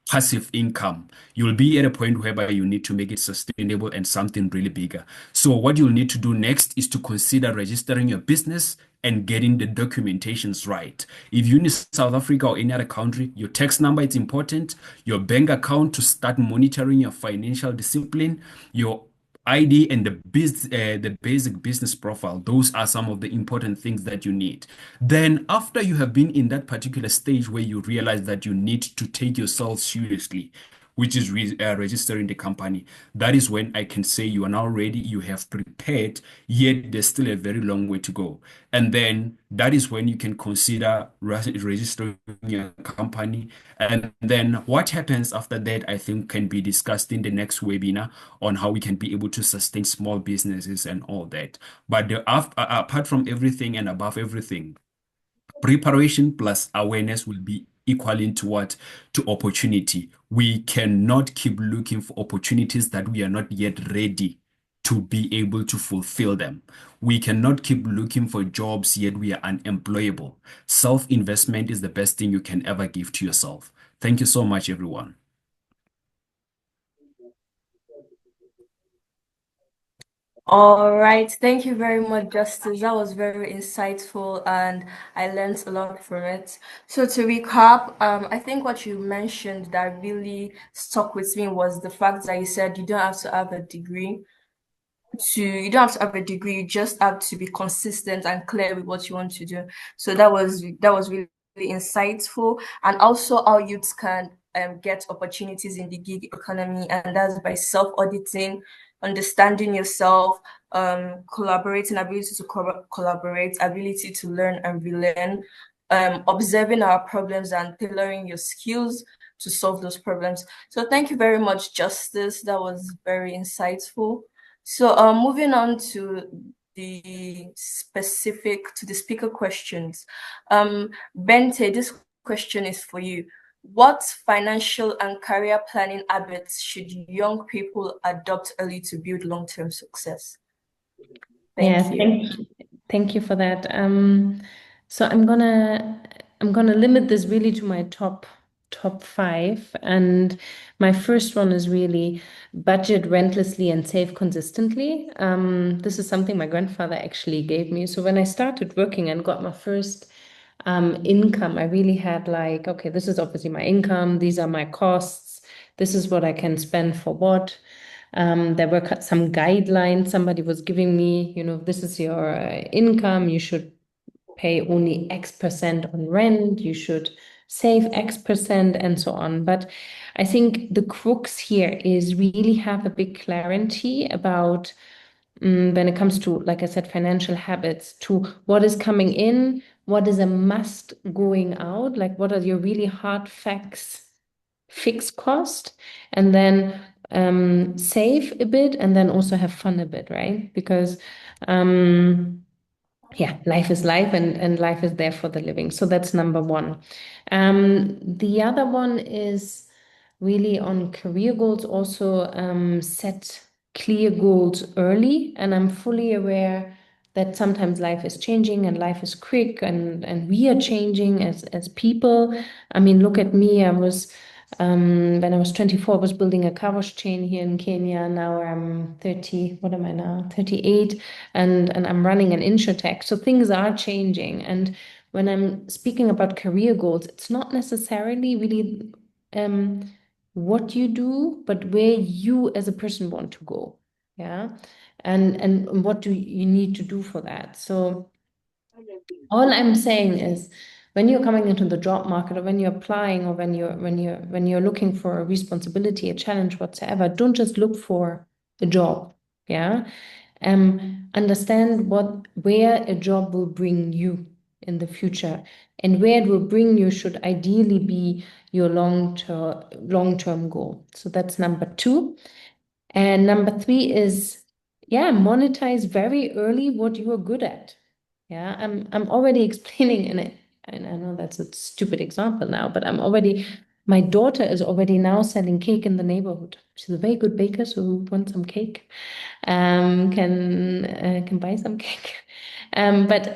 passive income. You'll be at a point whereby you need to make it sustainable and something really bigger. So what you'll need to do next is to consider registering your business and getting the documentations right. If you're in South Africa or any other country, your tax number is important, your bank account to start monitoring your financial discipline, your ID and the basic business profile. Those are some of the important things that you need. Then after you have been in that particular stage where you realize that you need to take yourself seriously, which is registering the company. That is when I can say you are now ready, you have prepared, yet there's still a very long way to go. And then that is when you can consider registering your company. And then what happens after that, I think, can be discussed in the next webinar on how we can be able to sustain small businesses and all that. But apart from everything and above everything, preparation plus awareness will be equaling to what? To opportunity. We cannot keep looking for opportunities that we are not yet ready to be able to fulfill them. We cannot keep looking for jobs yet we are unemployable. Self-investment is the best thing you can ever give to yourself. Thank you so much, everyone. All right, thank you very much, Justice. That was very insightful, and I learned a lot from it. So to recap, I think what you mentioned that really stuck with me was the fact that you said you don't have to have a degree you don't have to have a degree, you just have to be consistent and clear with what you want to do. So that was really insightful, and also how youths can get opportunities in the gig economy, and that's by self-auditing, understanding yourself, collaborating, ability to collaborate, ability to learn and relearn, observing our problems and tailoring your skills to solve those problems. So thank you very much, Justice. That was very insightful. So moving on to the speaker questions. Bente, this question is for you. What financial and career planning habits should young people adopt early to build long-term success? Thank you. Thank you for that. So I'm gonna limit this really to my top 5, and my first one is really budget rentlessly and save consistently. This is something my grandfather actually gave me. So when I started working and got my first income, I really had like, okay, this is obviously my income, these are my costs, this is what I can spend for what. There were some guidelines somebody was giving me, this is your income, you should pay only X% on rent, you should save X%, and so on. But I think the crux here is really have a big clarity about when it comes to, like I said, financial habits, to what is coming in, what is a must going out, like what are your really hard facts, fixed cost, and then save a bit, and then also have fun a bit, right? Because yeah, life is life, and life is there for the living. So that's number one. The other one is really on career goals, also set clear goals early. And I'm fully aware that sometimes life is changing and life is quick, and we are changing as people. I mean, look at me. I was when I was 24, I was building a car wash chain here in Kenya. Now I'm 30. What am I now? 38, and I'm running an insurtech. So things are changing. And when I'm speaking about career goals, it's not necessarily really what you do, but where you as a person want to go. Yeah. And what do you need to do for that? So all I'm saying is when you're coming into the job market, or when you're applying, or when you're looking for a responsibility, a challenge whatsoever, don't just look for a job. Yeah. Understand where a job will bring you in the future, and where it will bring you should ideally be your long-term goal. So that's number 2. And number 3 is, monetize very early what you are good at. Yeah, I'm already explaining in it, and I know that's a stupid example now, but my daughter is already now selling cake in the neighborhood. She's a very good baker, so who wants some cake can buy some cake. But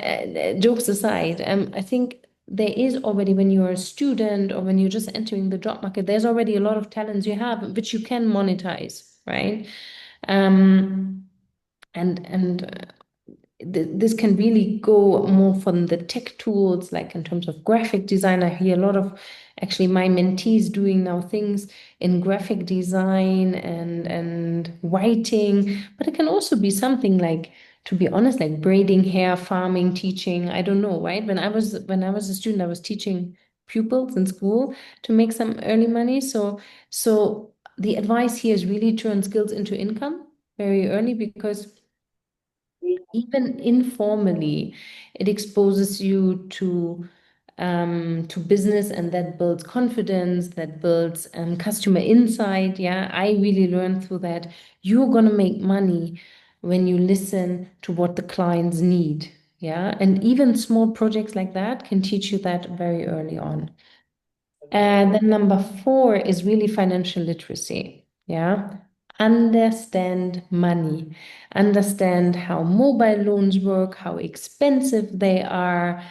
jokes aside, I think there is already, when you're a student or when you're just entering the job market, there's already a lot of talents you have which you can monetize, right? This can really go more from the tech tools, like in terms of graphic design. I hear a lot of actually my mentees doing now things in graphic design and writing, but it can also be something like, to be honest, like braiding hair, farming, teaching. I don't know, right? When I was a student, I was teaching pupils in school to make some early money. So the advice here is really turn skills into income very early, because even informally, it exposes you to business, and that builds confidence, that builds customer insight. Yeah, I really learned through that you're gonna make money when you listen to what the clients need. Yeah, and even small projects like that can teach you that very early on. And then number 4 is really financial literacy. Yeah. Understand money, understand how mobile loans work, how expensive they are,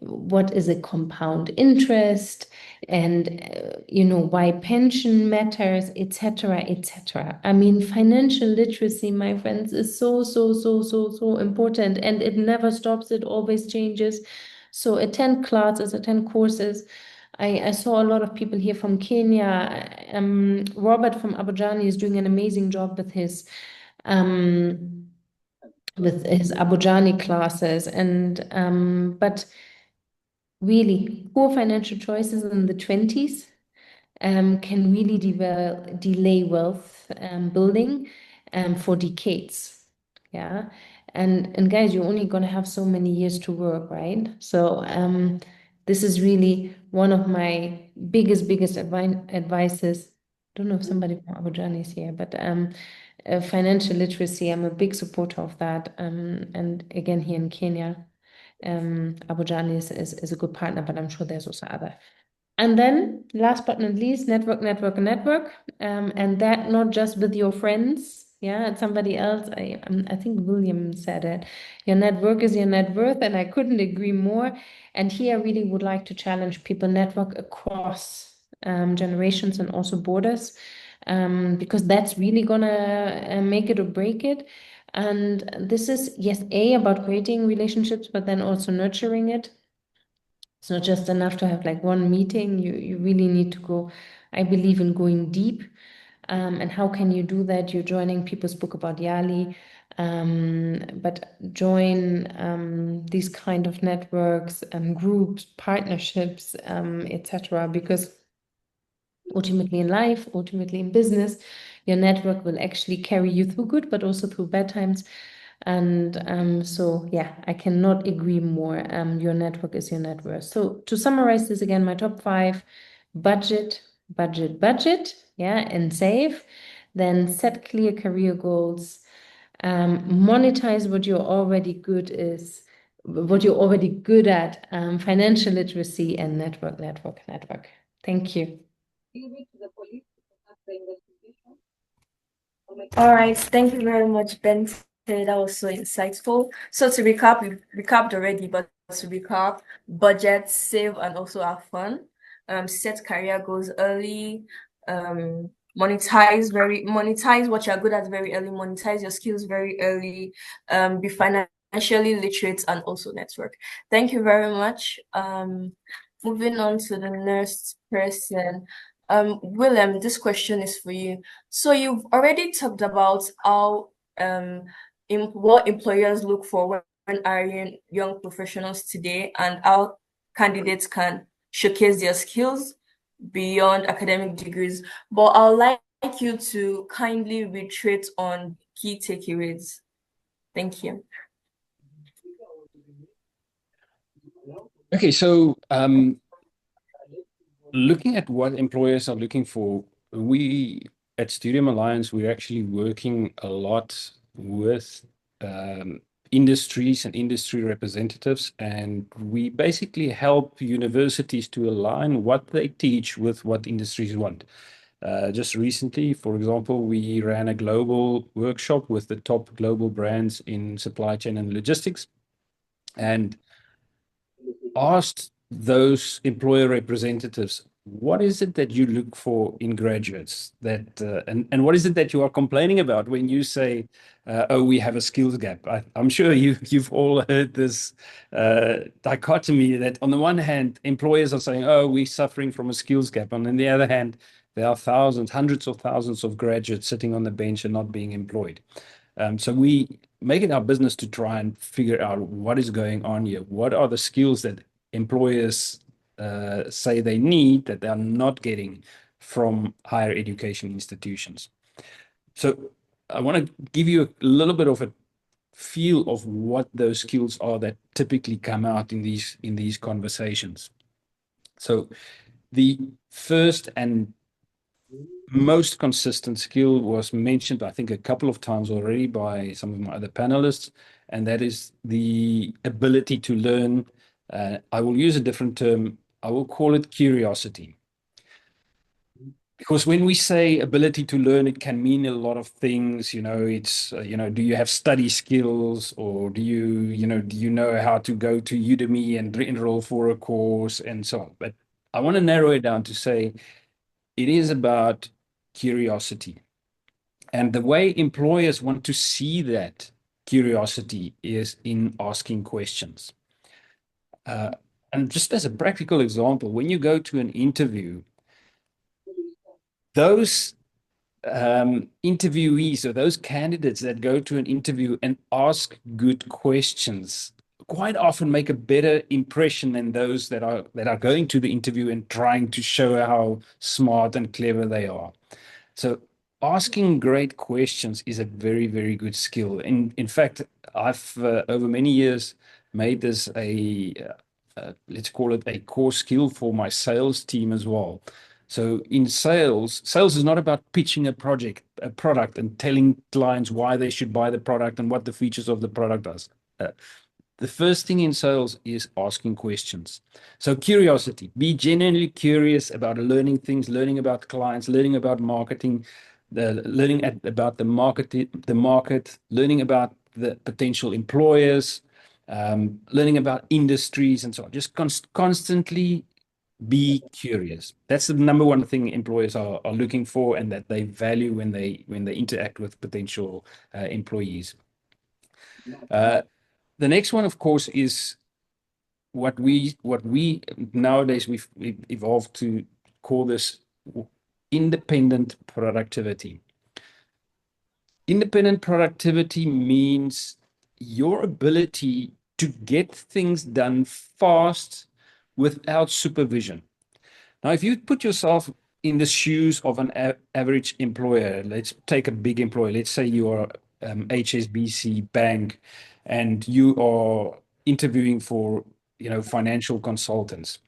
what is a compound interest, and why pension matters, etc., etc. I mean, financial literacy, my friends, is so, so, so, so, so important, and it never stops. It always changes. So attend classes, attend courses. I saw a lot of people here from Kenya. Robert from Abu Dhabi is doing an amazing job with his Abu Dhabi classes, and but really poor financial choices in the 20s can really delay wealth building for decades. Yeah. And guys, you're only going to have so many years to work, right? So this is really one of my biggest advices. I don't know if somebody from Abu Dhabi is here, but financial literacy, I'm a big supporter of that. And again, here in Kenya, Abu Dhabi is a good partner, but I'm sure there's also other. And then last but not least, network. And that not just with your friends. Yeah, it's somebody else. I think William said it. Your network is your net worth, and I couldn't agree more. And here I really would like to challenge people, network across generations and also borders, because that's really gonna make it or break it. And this is, yes, about creating relationships, but then also nurturing it. It's not just enough to have like one meeting. You really need to go. I believe in going deep. And how can you do that? You're joining people spoke about Yali, but join these kind of networks, groups, partnerships, etc. Because ultimately in life, ultimately in business, your network will actually carry you through good, but also through bad times. And so, yeah, I cannot agree more. Your network is your net worth. So to summarize this again, my top 5: budget, yeah, and save. Then set clear career goals. Monetize what you're already good at. Financial literacy and network. Thank you. All right, thank you very much, Ben. That was so insightful. So to recap, we've recapped already, but to recap, budget, save, and also have fun. Set career goals early. Monetize what you're good at very early. Monetize your skills very early. Be financially literate and also network. Thank you very much. Moving on to the next person. Willem, this question is for you. So you've already talked about how what employers look for when hiring young professionals today, and how candidates can showcase their skills beyond academic degrees. But I'd like you to kindly reiterate on key takeaways. Thank you. Okay, so looking at what employers are looking for, we at Studium Alliance, we're actually working a lot with industries and industry representatives, and we basically help universities to align what they teach with what industries want. Just recently, for example, we ran a global workshop with the top global brands in supply chain and logistics, and asked those employer representatives, what is it that you look for in graduates, that and what is it that you are complaining about when you say, oh, we have a skills gap? I'm sure you've all heard this dichotomy that on the one hand, employers are saying, oh, we're suffering from a skills gap. And on the other hand, there are thousands, hundreds of thousands of graduates sitting on the bench and not being employed. So we make it our business to try and figure out what is going on here. What are the skills that employers say they need that they are not getting from higher education institutions. So I want to give you a little bit of a feel of what those skills are that typically come out in these conversations. So the first and most consistent skill was mentioned, I think, a couple of times already by some of my other panelists, and that is the ability to learn. I will use a different term. I will call it curiosity. Because when we say ability to learn, it can mean a lot of things. It's, do you have study skills, or do you know how to go to Udemy and enroll for a course and so on? But I want to narrow it down to say it is about curiosity. And the way employers want to see that curiosity is in asking questions. And just as a practical example, when you go to an interview, those interviewees or those candidates that go to an interview and ask good questions quite often make a better impression than those that are going to the interview and trying to show how smart and clever they are. So asking great questions is a very, very good skill. In fact, I've over many years made this let's call it a core skill for my sales team as well. So in sales is not about pitching a product and telling clients why they should buy the product and what the features of the product does. The first thing in sales is asking questions. So curiosity, be genuinely curious about learning things, learning about clients, learning about marketing, learning about the market, learning about the potential employers, learning about industries and so on. Just constantly be curious. That's the number one thing employers are looking for and that they value when they interact with potential employees. The next one, of course, is what we nowadays we've evolved to call this independent productivity. Independent productivity means your ability to get things done fast without supervision. Now, if you put yourself in the shoes of an average employer, let's take a big employer. Let's say you are HSBC Bank, and you are interviewing for financial consultants.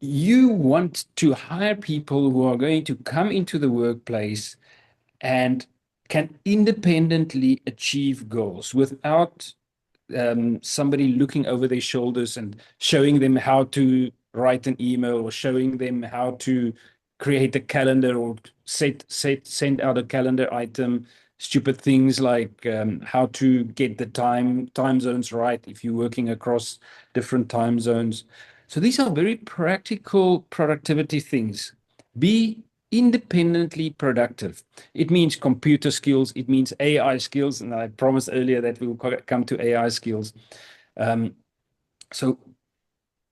You want to hire people who are going to come into the workplace and can independently achieve goals without somebody looking over their shoulders and showing them how to write an email or showing them how to create a calendar or send out a calendar item. Stupid things like how to get the time zones right if you're working across different time zones. So these are very practical productivity things. Be independently productive. It means computer skills, it means AI skills, and I promised earlier that we will come to AI skills. So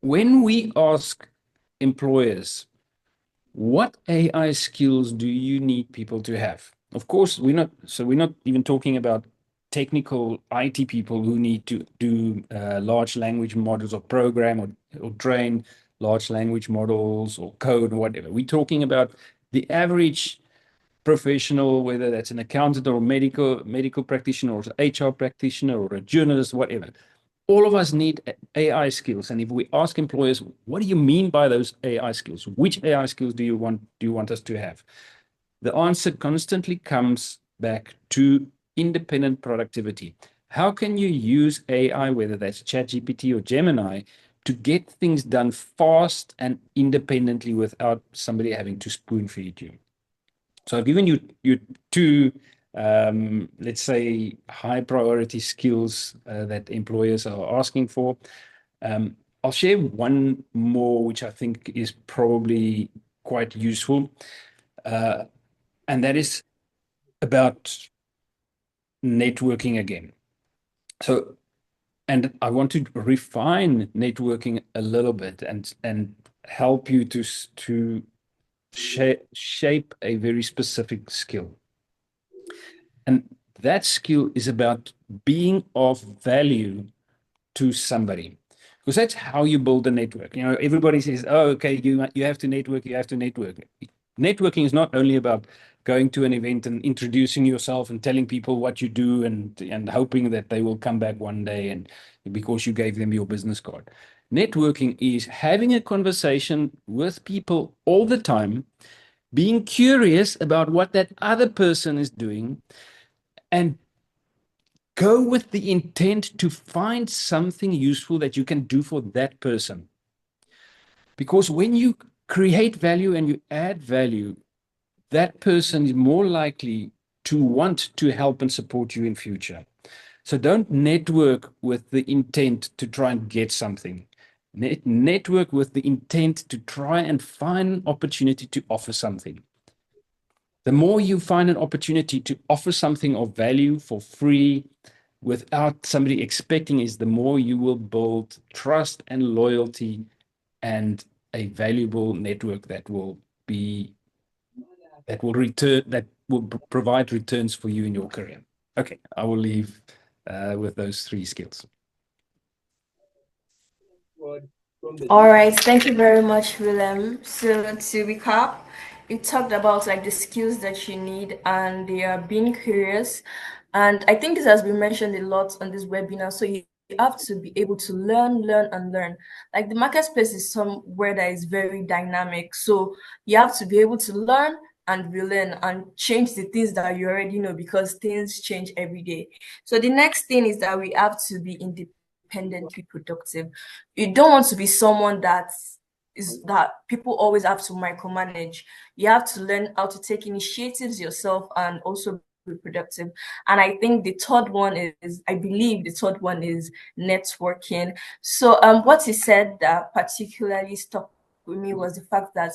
when we ask employers, what AI skills do you need people to have? Of course, we're not even talking about technical IT people who need to do large language models or program or train large language models or code or whatever. We're talking about the average professional, whether that's an accountant or a medical practitioner or an HR practitioner or a journalist, whatever. All of us need AI skills. And if we ask employers, what do you mean by those AI skills? Which AI skills do you want us to have? The answer constantly comes back to independent productivity. How can you use AI, whether that's ChatGPT or Gemini, to get things done fast and independently without somebody having to spoon feed you? So I've given you two, let's say, high priority skills that employers are asking for. I'll share one more, which I think is probably quite useful, and that is about networking again. So, and I want to refine networking a little bit and help you to shape a very specific skill. And that skill is about being of value to somebody. because that's how you build a network. Everybody says, "Oh, okay, you have to network, you have to network." Networking is not only about going to an event and introducing yourself and telling people what you do and hoping that they will come back one day and because you gave them your business card. Networking is having a conversation with people all the time, being curious about what that other person is doing, and go with the intent to find something useful that you can do for that person. Because when you create value and you add value, that person is more likely to want to help and support you in future. So don't network with the intent to try and get something. Network with the intent to try and find an opportunity to offer something. The more you find an opportunity to offer something of value for free without somebody expecting is the more you will build trust and loyalty and a valuable network that will provide returns for you in your career. Okay, I will leave with those 3 skills. All right, thank you very much, Willem. So to recap, you talked about like the skills that you need and they are being curious. And I think this has been mentioned a lot on this webinar. So you have to be able to learn. Like the marketplace is somewhere that is very dynamic. So you have to be able to learn and relearn and change the things that you already know because things change every day. So the next thing is that we have to be independently productive. You don't want to be someone that people always have to micromanage. You have to learn how to take initiatives yourself and also be productive. And I believe the third one is networking. So what he said that particularly stuck with me was the fact that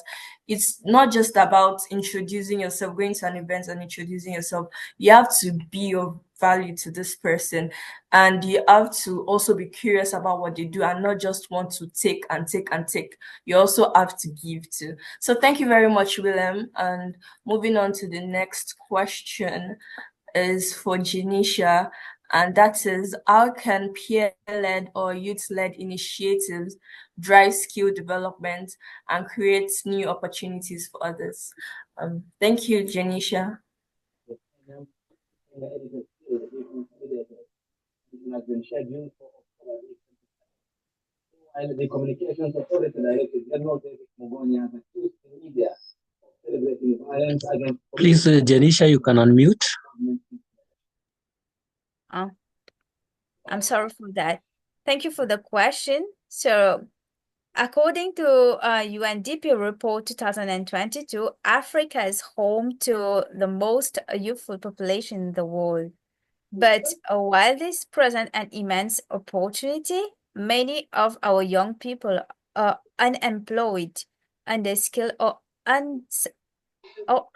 it's not just about introducing yourself, going to an event and introducing yourself. You have to be of value to this person, and you have to also be curious about what they do and not just want to take and take and take. You also have to give too. So thank you very much, Willem. And moving on to the next question is for Janisha, and that is, how can peer-led or youth-led initiatives drive skill development and create new opportunities for others? Thank you, Janisha. Has been scheduled for while the Communications Authority Director General David Mugonya has accused the media of celebrating violence against. Please, Janisha, you can unmute. Oh, I'm sorry for that. Thank you for the question. So, according to UNDP report 2022, Africa is home to the most youthful population in the world. But while this presents an immense opportunity, many of our young people are unemployed, underskilled, or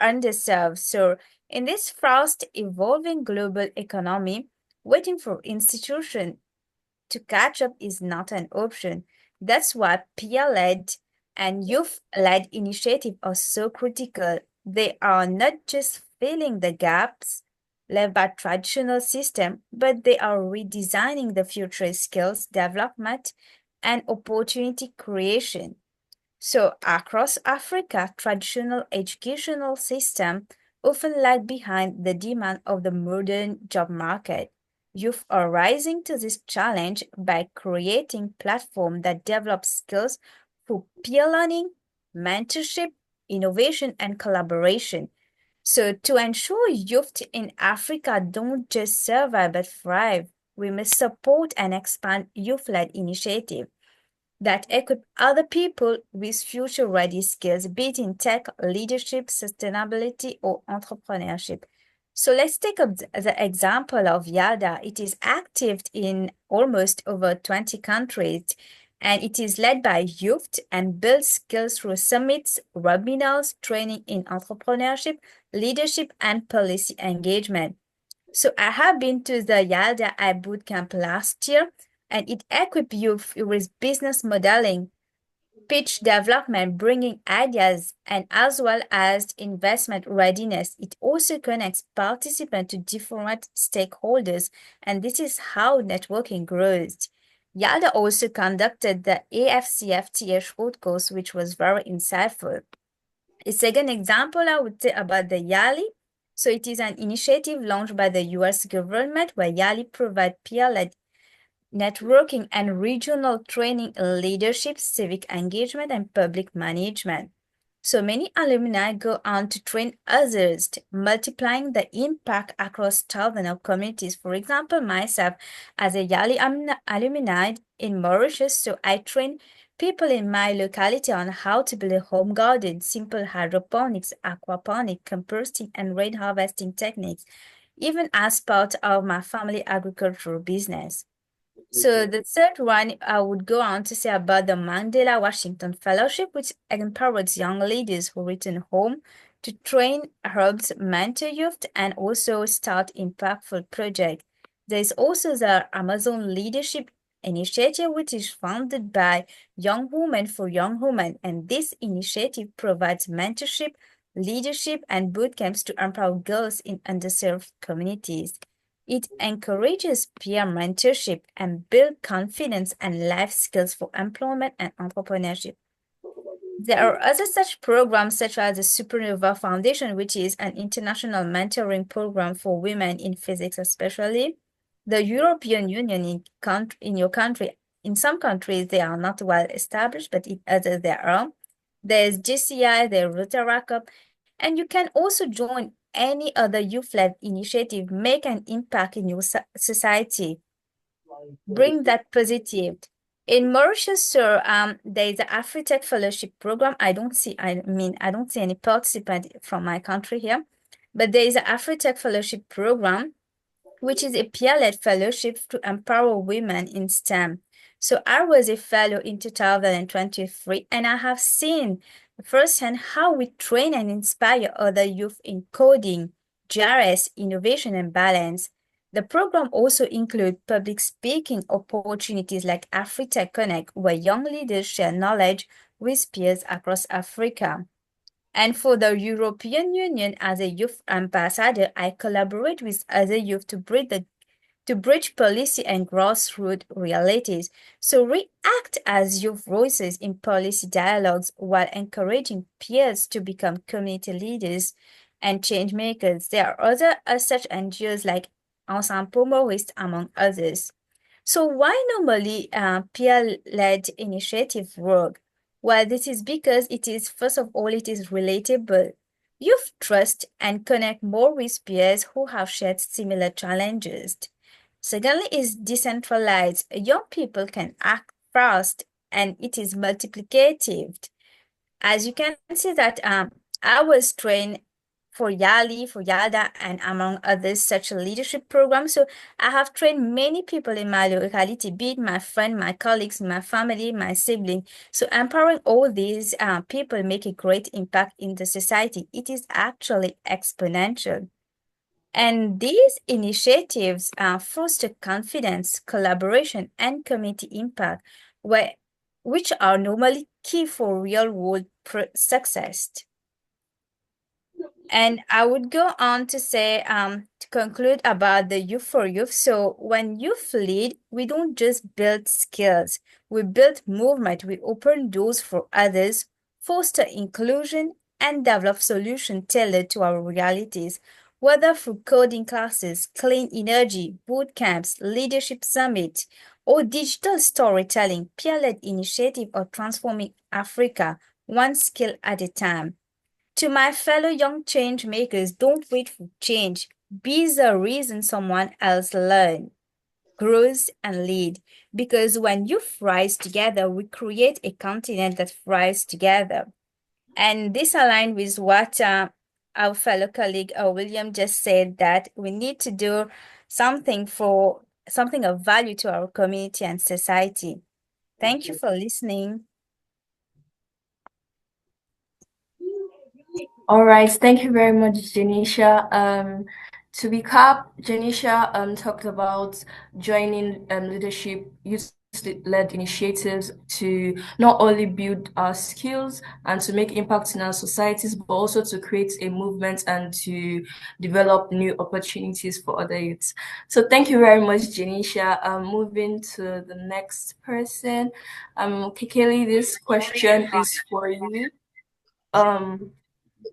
underserved. So, in this fast evolving global economy, waiting for institutions to catch up is not an option. That's why peer-led and youth-led initiatives are so critical. They are not just filling the gaps left by traditional system, but they are redesigning the future skills development and opportunity creation. So across Africa, traditional educational system often lag behind the demand of the modern job market. Youth are rising to this challenge by creating platforms that develop skills through peer learning, mentorship, innovation, and collaboration. So to ensure youth in Africa don't just survive but thrive, we must support and expand youth-led initiatives that equip other people with future-ready skills, be it in tech, leadership, sustainability, or entrepreneurship. So let's take up the example of YALDA. It is active in almost over 20 countries, and it is led by youth and builds skills through summits, webinars, training in entrepreneurship, leadership, and policy engagement. So I have been to the YALDA I Bootcamp last year, and it equips you with business modeling, pitch development, bringing ideas, and as well as investment readiness. It also connects participants to different stakeholders, and this is how networking grows. Yalda also conducted the AFCFTH root course, which was very insightful. A second example I would say about the YALI. So it is an initiative launched by the US government where YALI provide peer-led networking and regional training in leadership, civic engagement, and public management. So many alumni go on to train others, multiplying the impact across thousands of communities. For example, myself, as a YALI alumni in Mauritius, so I train people in my locality on how to build a home garden, simple hydroponics, aquaponic, composting, and rain harvesting techniques, even as part of my family agricultural business. So the third one, I would go on to say about the Mandela Washington Fellowship, which empowers young leaders who return home to train, helps mentor youth, and also start impactful projects. There's also the Amazon Leadership Initiative, which is funded by Young Women for Young Women, and this initiative provides mentorship, leadership, and boot camps to empower girls in underserved communities. It encourages peer mentorship and build confidence and life skills for employment and entrepreneurship. There are other such programs such as the Supernova Foundation, which is an international mentoring program for women in physics especially. The European Union in your country, in some countries they are not well established, but in others there are. There's GCI, there's Rotaract, and you can also join any other youth-led initiative, make an impact in your society, bring that positive. In Mauritius, sir, there is the AfriTech Fellowship Program. I don't see any participant from my country here, but there is the AfriTech Fellowship Program, which is a peer-led fellowship to empower women in STEM. So I was a fellow in 2023, and I have seen firsthand how we train and inspire other youth in coding, GRS, innovation, and balance. The program also includes public speaking opportunities like AfriTech Connect, where young leaders share knowledge with peers across Africa. And for the European Union, as a youth ambassador, I collaborate with other youth to bridge policy and grassroots realities. So we act as youth voices in policy dialogues while encouraging peers to become community leaders and change makers. There are other such NGOs like Ensemble pour Maurice, among others. So why normally peer-led initiative work? Well, this is because it is, first of all, it is relatable. Youth trust and connect more with peers who have shared similar challenges. Secondly, is decentralized. Young people can act fast and it is multiplicative. As you can see that I was trained for YALI, for YALDA, and among others, such a leadership program. So I have trained many people in my locality, be it my friend, my colleagues, my family, my sibling. So empowering all these people make a great impact in the society. It is actually exponential. And these initiatives foster confidence, collaboration, and community impact, which are normally key for real-world success. And I would go on to say, to conclude about the Youth for Youth. So when youth lead, we don't just build skills, we build movement, we open doors for others, foster inclusion, and develop solutions tailored to our realities. Whether through coding classes, clean energy, boot camps, leadership summit, or digital storytelling, peer-led initiative, or transforming Africa one skill at a time. To my fellow young change makers, don't wait for change. Be the reason someone else learns, grows, and lead. Because when you rise together, we create a continent that thrives together. And this aligns with what our fellow colleague William just said, that we need to do something of value to our community and society. Thank you for listening. All right, thank you very much, Janisha. To recap, Janisha talked about joining leadership, youth led initiatives to not only build our skills and to make impact in our societies, but also to create a movement and to develop new opportunities for other youths. So thank you very much, Janisha. Moving to the next person. Kikeli, this question is for you.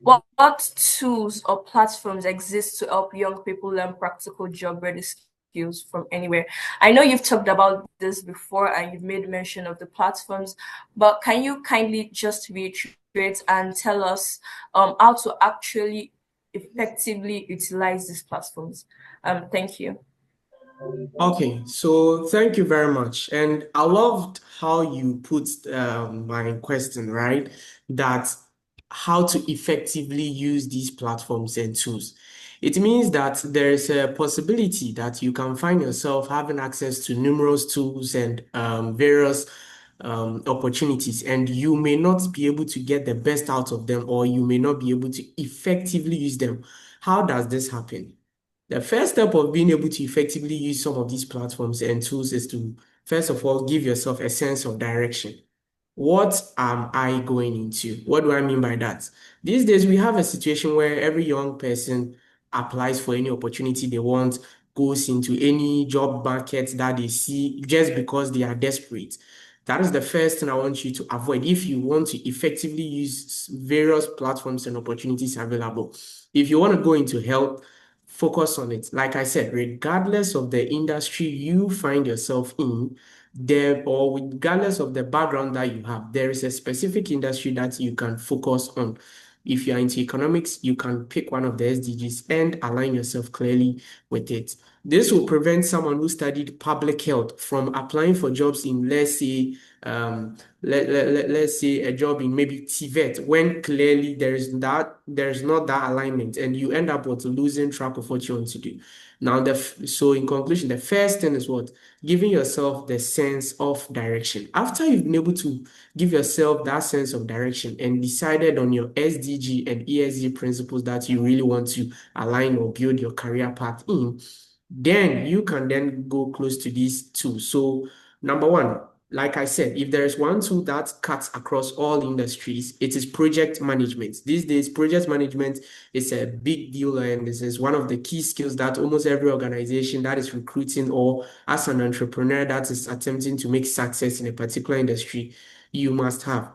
What tools or platforms exist to help young people learn practical job-ready skills from anywhere? I know you've talked about this before and you've made mention of the platforms, but can you kindly just reiterate and tell us how to actually effectively utilize these platforms? Thank you. Okay, so thank you very much. And I loved how you put my question, right? That how to effectively use these platforms and tools. It means that there is a possibility that you can find yourself having access to numerous tools and various opportunities, and you may not be able to get the best out of them, or you may not be able to effectively use them. How does this happen? The first step of being able to effectively use some of these platforms and tools is to, first of all, give yourself a sense of direction. What am I going into? What do I mean by that? These days, we have a situation where every young person applies for any opportunity they want, goes into any job market that they see just because they are desperate. That is the first thing I want you to avoid if you want to effectively use various platforms and opportunities available. If you want to go into health, focus on it. Like I said, regardless of the industry you find yourself in, there or regardless of the background that you have, there is a specific industry that you can focus on. If you are into economics, you can pick one of the SDGs and align yourself clearly with it. This will prevent someone who studied public health from applying for jobs in, let's say, let's say a job in maybe TVET, when clearly there's not that alignment, and you end up with losing track of what you want to do. Now, so in conclusion, the first thing is what? Giving yourself the sense of direction. After you've been able to give yourself that sense of direction and decided on your SDG and ESG principles that you really want to align or build your career path in, then you can then go close to these tools. So, number one, like I said, if there is one tool that cuts across all industries, it is project management. These days, project management is a big deal, and this is one of the key skills that almost every organization that is recruiting, or as an entrepreneur that is attempting to make success in a particular industry, you must have.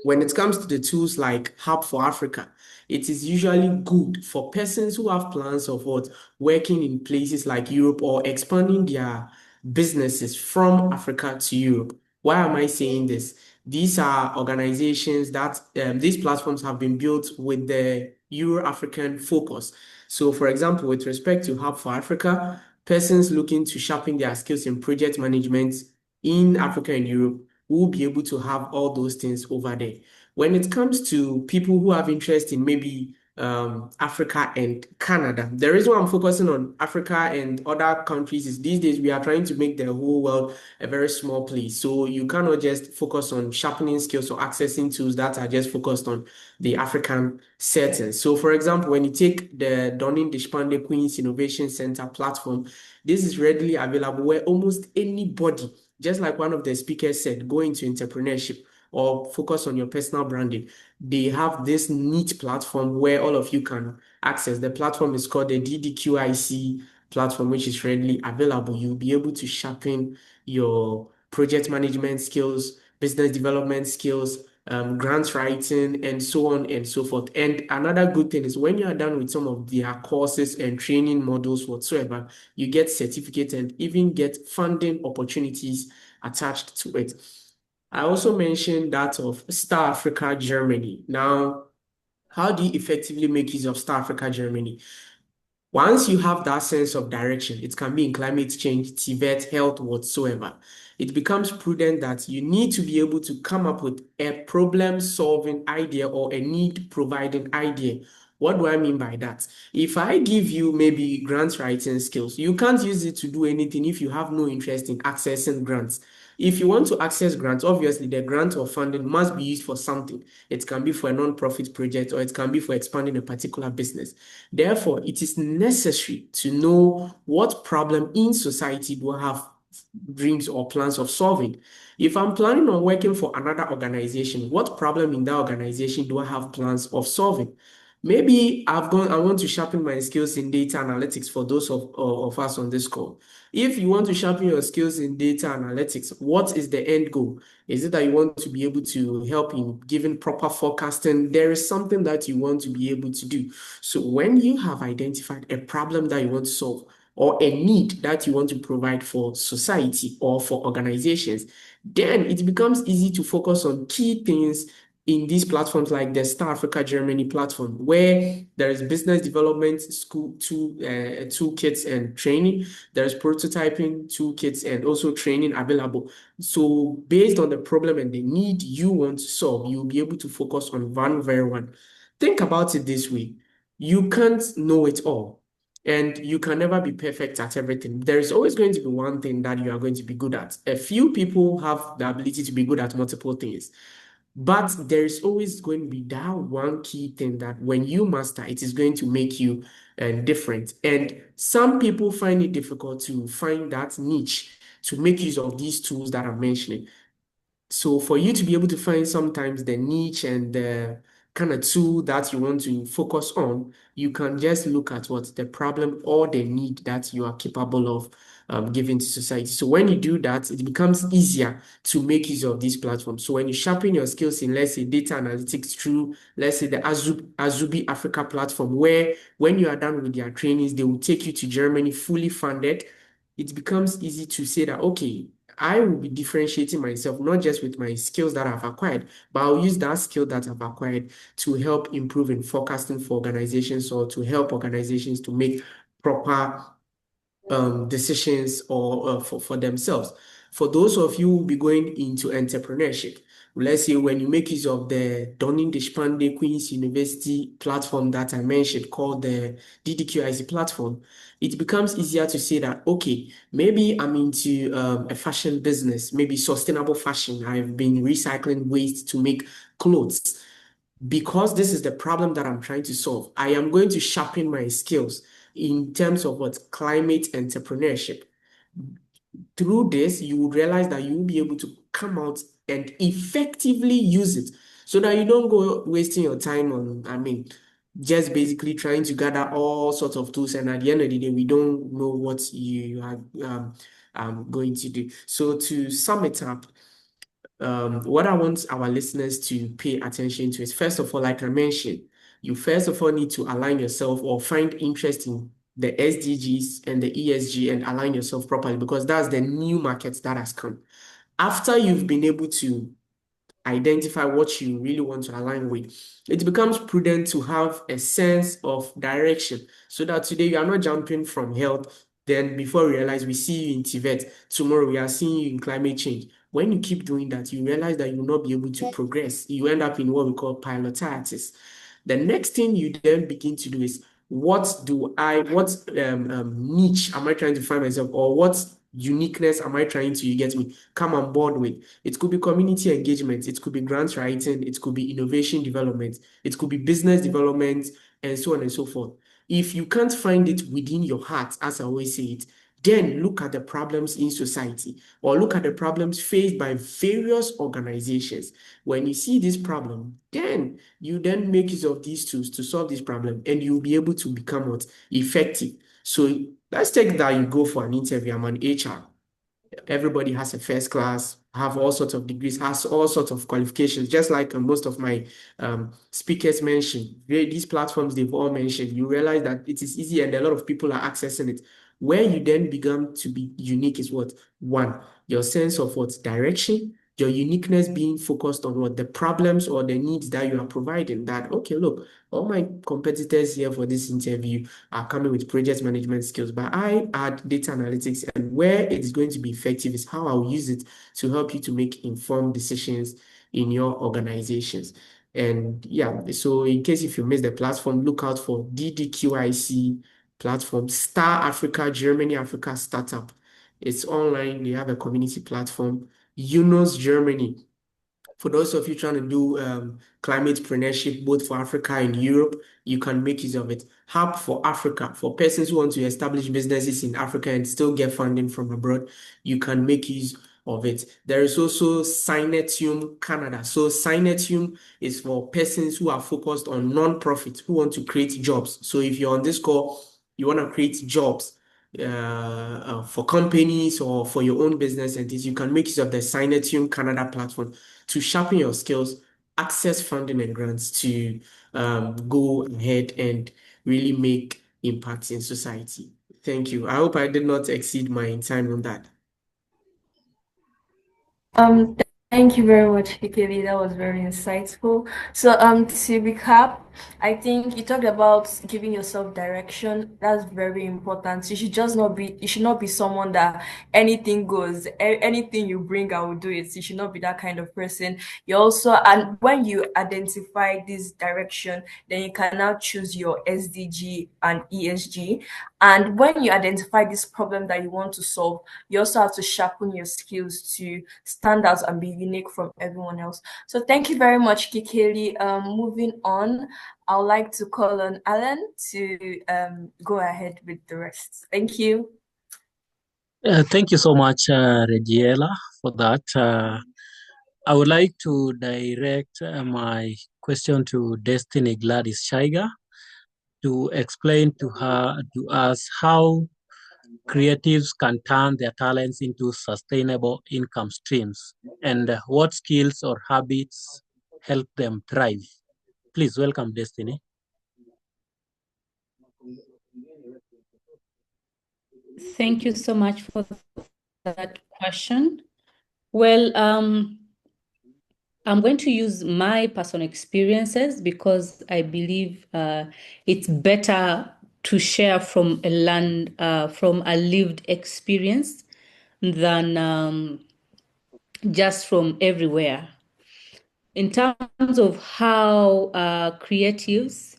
When it comes to the tools like Hub for Africa, it is usually good for persons who have plans of what working in places like Europe or expanding their businesses from Africa to Europe. Why am I saying this? These are organizations that these platforms have been built with the Euro-African focus. So, for example, with respect to Hub for Africa, persons looking to sharpen their skills in project management in Africa and Europe will be able to have all those things over there. When it comes to people who have interest in maybe Africa and Canada, the reason why I'm focusing on Africa and other countries is these days we are trying to make the whole world a very small place. So you cannot just focus on sharpening skills or accessing tools that are just focused on the African setting. So, for example, when you take the Dunning-Dishpande Queen's Innovation Center platform, this is readily available where almost anybody, just like one of the speakers said, go into entrepreneurship or focus on your personal branding. They have this neat platform where all of you can access. The platform is called the DDQIC platform, which is readily available. You'll be able to sharpen your project management skills, business development skills, grant writing, and so on and so forth. And another good thing is when you are done with some of their courses and training modules whatsoever, you get certificate and even get funding opportunities attached to it. I also mentioned that of Star Africa Germany. Now, how do you effectively make use of Star Africa Germany? Once you have that sense of direction, it can be in climate change, Tibet, health, whatsoever, it becomes prudent that you need to be able to come up with a problem-solving idea or a need-providing idea. What do I mean by that? If I give you maybe grant writing skills, you can't use it to do anything if you have no interest in accessing grants. If you want to access grants, obviously the grant or funding must be used for something. It can be for a non-profit project, or it can be for expanding a particular business. Therefore, it is necessary to know what problem in society will have dreams or plans of solving. If I'm planning on working for another organization, what problem in that organization do I have plans of solving? Maybe I want to sharpen my skills in data analytics for those of us on this call. If you want to sharpen your skills in data analytics, what is the end goal? Is it that you want to be able to help in giving proper forecasting? There is something that you want to be able to do. So when you have identified a problem that you want to solve, or a need that you want to provide for society or for organizations, then it becomes easy to focus on key things in these platforms like the Star Africa Germany platform, where there is business development toolkits and training. There's prototyping toolkits and also training available. So based on the problem and the need you want to solve, you'll be able to focus on one very one. Think about it this way. You can't know it all. And you can never be perfect at everything. There is always going to be one thing that you are going to be good at. A few people have the ability to be good at multiple things, but there is always going to be that one key thing that when you master, it is going to make you different. And some people find it difficult to find that niche to make use of these tools that I'm mentioning. So for you to be able to find sometimes the niche and the kind of tool that you want to focus on, you can just look at what the problem or the need that you are capable of giving to society. So when you do that, it becomes easier to make use of these platforms. So when you sharpen your skills in, let's say, data analytics through, let's say, the Azubi Africa platform, where when you are done with their trainings, they will take you to Germany fully funded. It becomes easy to say that, okay, I will be differentiating myself not just with my skills that I've acquired, but I'll use that skill that I've acquired to help improve in forecasting for organizations or to help organizations to make proper decisions or for themselves. For those of you who will be going into entrepreneurship, let's say when you make use of the Donning Deshpande Queen's University platform that I mentioned called the DDQIC platform, it becomes easier to say that, okay, maybe I'm into a fashion business, maybe sustainable fashion. I've been recycling waste to make clothes. Because this is the problem that I'm trying to solve, I am going to sharpen my skills in terms of what climate entrepreneurship. Through this, you will realize that you will be able to come out and effectively use it so that you don't go wasting your time on, just basically trying to gather all sorts of tools. And at the end of the day, we don't know what you are going to do. So to sum it up, what I want our listeners to pay attention to is, first of all, like I mentioned, you first of all need to align yourself or find interest in the SDGs and the ESG and align yourself properly, because that's the new market that has come. After you've been able to identify what you really want to align with, it becomes prudent to have a sense of direction so that today you are not jumping from health. Then before we realize we see you in Tibet, tomorrow we are seeing you in climate change. When you keep doing that, you realize that you will not be able to progress. You end up in what we call pilotitis. The next thing you then begin to do is, what niche am I trying to find myself, or what uniqueness am I trying to, you get me, come on board with? It could be community engagement, it could be grant writing, it could be innovation development, it could be business development, and so on and so forth. If you can't find it within your heart, as I always say it, then look at the problems in society or look at the problems faced by various organizations. When you see this problem, then you then make use of these tools to solve this problem, and you'll be able to become what? Effective. So let's take that you go for an interview. I'm an HR. Everybody has a first class, have all sorts of degrees, has all sorts of qualifications, just like most of my speakers mentioned. These platforms they've all mentioned, you realize that it is easy and a lot of people are accessing it. Where you then become to be unique is what? One, your sense of what? Direction, your uniqueness being focused on what? The problems or the needs that you are providing. That, okay, look, all my competitors here for this interview are coming with project management skills, but I add data analytics, and where it's going to be effective is how I'll use it to help you to make informed decisions in your organizations. And yeah, so in case if you miss the platform, look out for DDQIC platform, Star Africa, Germany, Africa Startup. It's online. They have a community platform. Yunus Germany For those of you trying to do climatepreneurship, both for Africa and Europe, you can make use of it. Hub for Africa, for persons who want to establish businesses in Africa and still get funding from abroad, you can make use of it. There is also Synetium Canada. So Synetium is for persons who are focused on non-profit, who want to create jobs. So if you're on this call, you want to create jobs for companies or for your own business entities, you can make use of the Synetium Canada platform to sharpen your skills, access funding and grants to go ahead and really make impacts in society. Thank you. I hope I did not exceed my time on that. Thank you very much, Kikeli. That was very insightful. So, to recap, I think you talked about giving yourself direction. That's very important. You should not be someone that anything goes, anything you bring, I will do it. You should not be that kind of person. And when you identify this direction, then you can now choose your SDG and ESG. And when you identify this problem that you want to solve, you also have to sharpen your skills to stand out and be unique from everyone else. So thank you very much, Kikeli. Moving on, I would like to call on Alan to go ahead with the rest. Thank you. Thank you so much, Regiela, for that. I would like to direct my question to Destiny Gladys Shiger to explain to us how creatives can turn their talents into sustainable income streams and what skills or habits help them thrive. Please welcome Destiny. Thank you so much for that question. Well, I'm going to use my personal experiences because I believe it's better to share from a lived experience than just from everywhere. In terms of how creatives,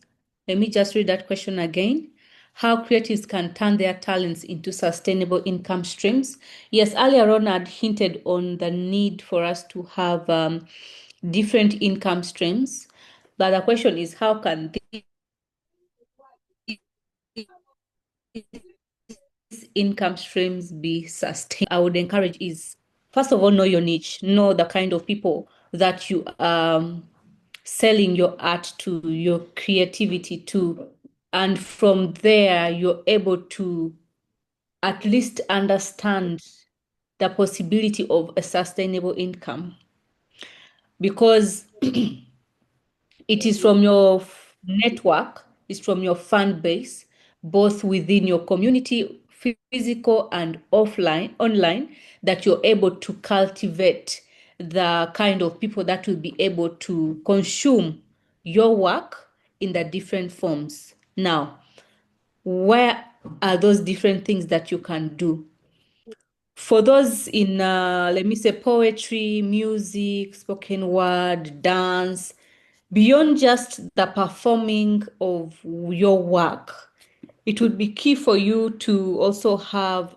let me just read that question again. How creatives can turn their talents into sustainable income streams. Yes, earlier on I'd hinted on the need for us to have different income streams. But the question is, how can these income streams be sustained? I would encourage is, first of all, know your niche, know the kind of people that you selling your art to, your creativity to, and from there you're able to at least understand the possibility of a sustainable income, because it is from your network, it's from your fan base, both within your community, physical and online, that you're able to cultivate the kind of people that will be able to consume your work in the different forms. Now, where are those different things that you can do? For those in, let me say, poetry, music, spoken word, dance, beyond just the performing of your work, it would be key for you to also have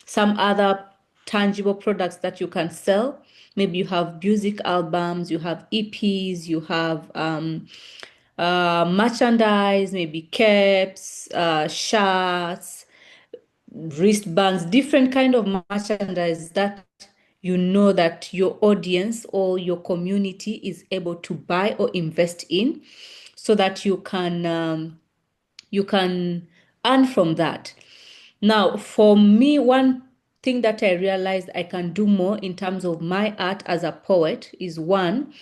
some other tangible products that you can sell. Maybe you have music albums, you have EPs, you have merchandise, maybe caps, shirts, wristbands, different kind of merchandise that you know that your audience or your community is able to buy or invest in, so that you can earn from that. Now, for me, one thing that I realized I can do more in terms of my art as a poet is, one,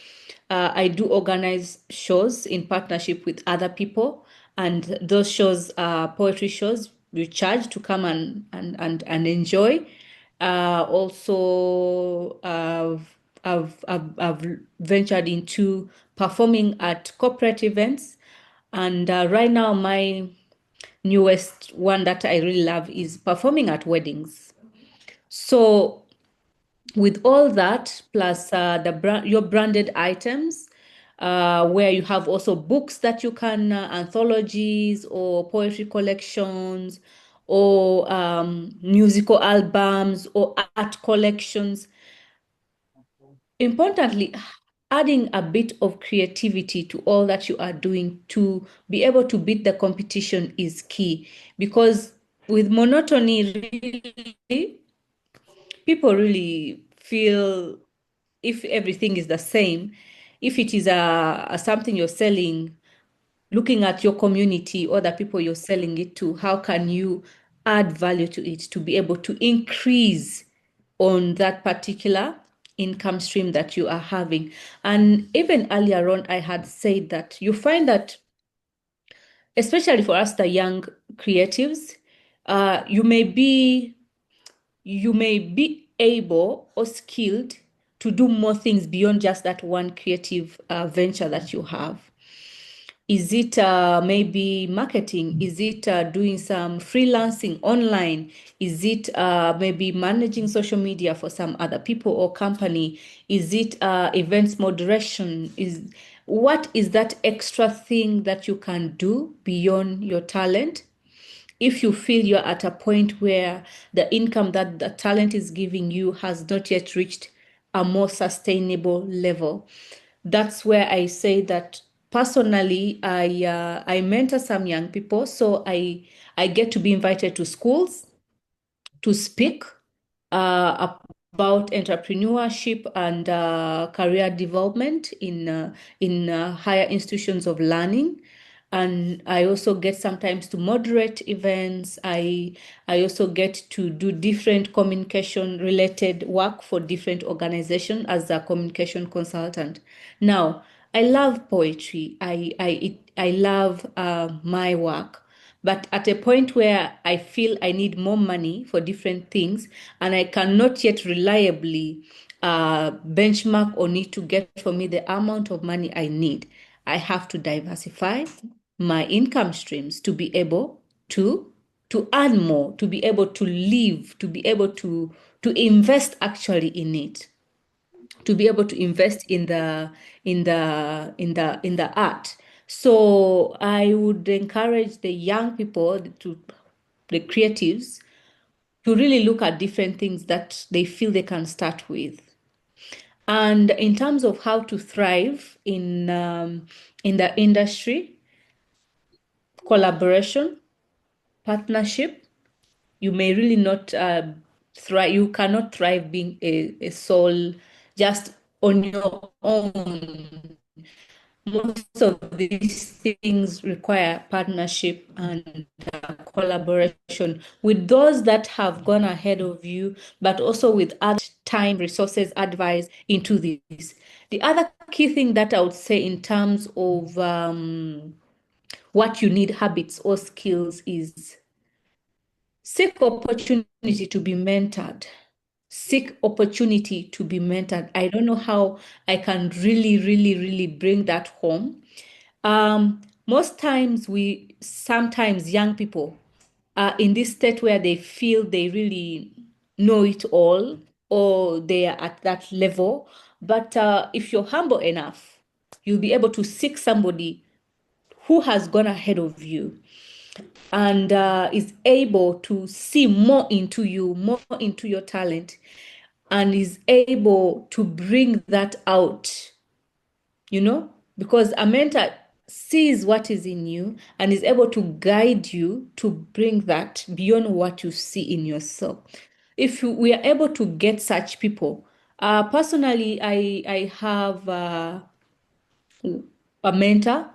I do organize shows in partnership with other people, and those shows are poetry shows. We charge to come and enjoy. Also, I've ventured into performing at corporate events, and right now my newest one that I really love is performing at weddings. So with all that, plus your branded items, where you have also books that you can, anthologies or poetry collections, or musical albums or art collections, importantly, adding a bit of creativity to all that you are doing to be able to beat the competition is key, because with monotony, really, people really feel if everything is the same, if it is a something you're selling, looking at your community or the people you're selling it to, how can you add value to it to be able to increase on that particular income stream that you are having? And even earlier on, I had said that you find that, especially for us, the young creatives, you may be able or skilled to do more things beyond just that one creative venture that you have. Is it maybe marketing? Is it doing some freelancing online? Is it maybe managing social media for some other people or company? Is it events moderation? What is that extra thing that you can do beyond your talent? If you feel you're at a point where the income that the talent is giving you has not yet reached a more sustainable level, that's where I say that personally, I mentor some young people, so I get to be invited to schools to speak about entrepreneurship and career development in higher institutions of learning. And I also get sometimes to moderate events. I also get to do different communication related work for different organizations as a communication consultant. Now, I love poetry. I love my work. But at a point where I feel I need more money for different things and I cannot yet reliably benchmark or need to get for me the amount of money I need, I have to diversify my income streams to be able to earn more, to be able to live, to be able to invest actually in it, to be able to invest in the art. So I would encourage the young people, the creatives, to really look at different things that they feel they can start with. And in terms of how to thrive in the industry, collaboration, partnership, you may really not thrive. You cannot thrive being a sole, just on your own. Most of these things require partnership and collaboration with those that have gone ahead of you, but also with other time, resources, advice into this. The other key thing that I would say in terms of what you need, habits or skills, is seek opportunity to be mentored. Seek opportunity to be mentored. I don't know how I can really, really, really bring that home. Most times sometimes young people are in this state where they feel they really know it all or they are at that level. But if you're humble enough, you'll be able to seek somebody who has gone ahead of you and is able to see more into you, more into your talent, and is able to bring that out, because a mentor sees what is in you and is able to guide you to bring that beyond what you see in yourself. If we are able to get such people, personally, I have a mentor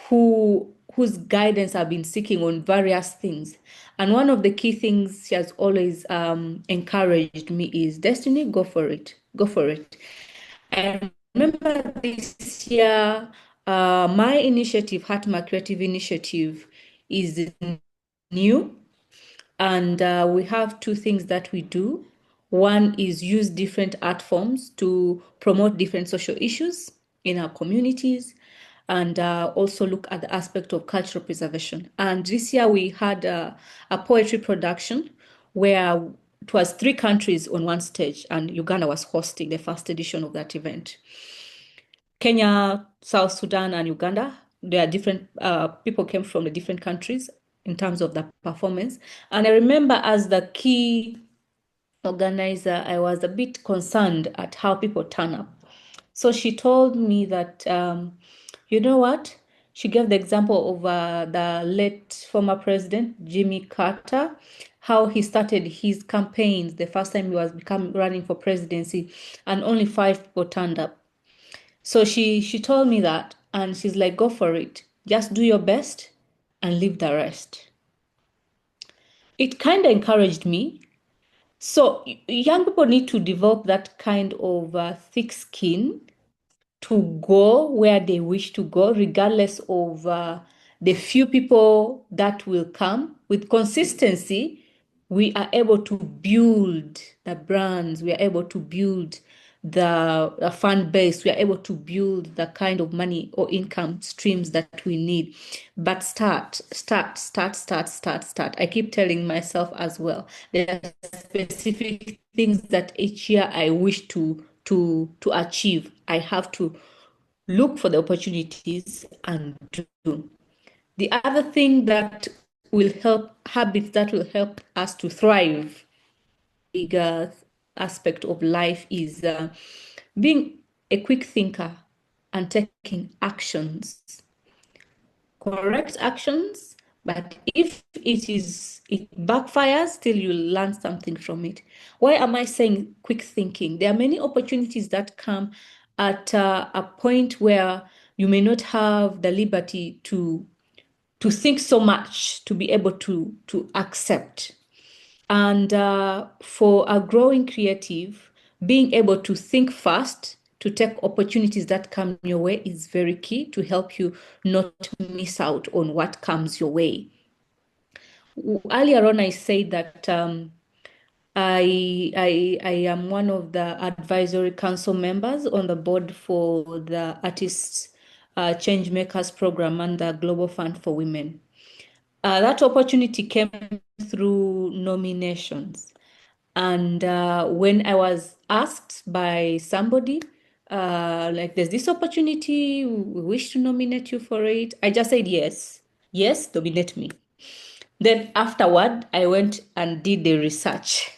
whose guidance I've been seeking on various things. And one of the key things she has always encouraged me is, Destiny, go for it. Go for it. I remember this year, my initiative, Hatma Creative Initiative, is new. And we have two things that we do. One is use different art forms to promote different social issues in our communities, and also look at the aspect of cultural preservation. And this year we had a poetry production where it was 3 countries on one stage, and Uganda was hosting the first edition of that event. Kenya, South Sudan, and Uganda, there are different people came from the different countries in terms of the performance. And I remember as the key organizer, I was a bit concerned at how people turn up. So she told me that, you know what? She gave the example of the late former president, Jimmy Carter, how he started his campaigns the first time he was running for presidency, and only 5 people turned up. So she told me that, and she's like, go for it. Just do your best and leave the rest. It kind of encouraged me. So young people need to develop that kind of thick skin to go where they wish to go, regardless of the few people that will come. With consistency, we are able to build the brands, we are able to build the fan base, we are able to build the kind of money or income streams that we need. But start. I keep telling myself as well, there are specific things that each year I wish to achieve. I have to look for the opportunities and do. The other thing that will help, habits that will help us to thrive, bigger aspect of life is being a quick thinker and taking actions, correct actions. But if it backfires, still you learn something from it. Why am I saying quick thinking? There are many opportunities that come at a point where you may not have the liberty to think so much to be able to accept. And for a growing creative, being able to think fast, to take opportunities that come your way is very key to help you not miss out on what comes your way. Earlier on, I said that I am one of the advisory council members on the board for the Artists Change Makers program and the Global Fund for Women. That opportunity came through nominations. And when I was asked by somebody, like, there's this opportunity, we wish to nominate you for it, I just said yes. Yes, nominate me. Then afterward, I went and did the research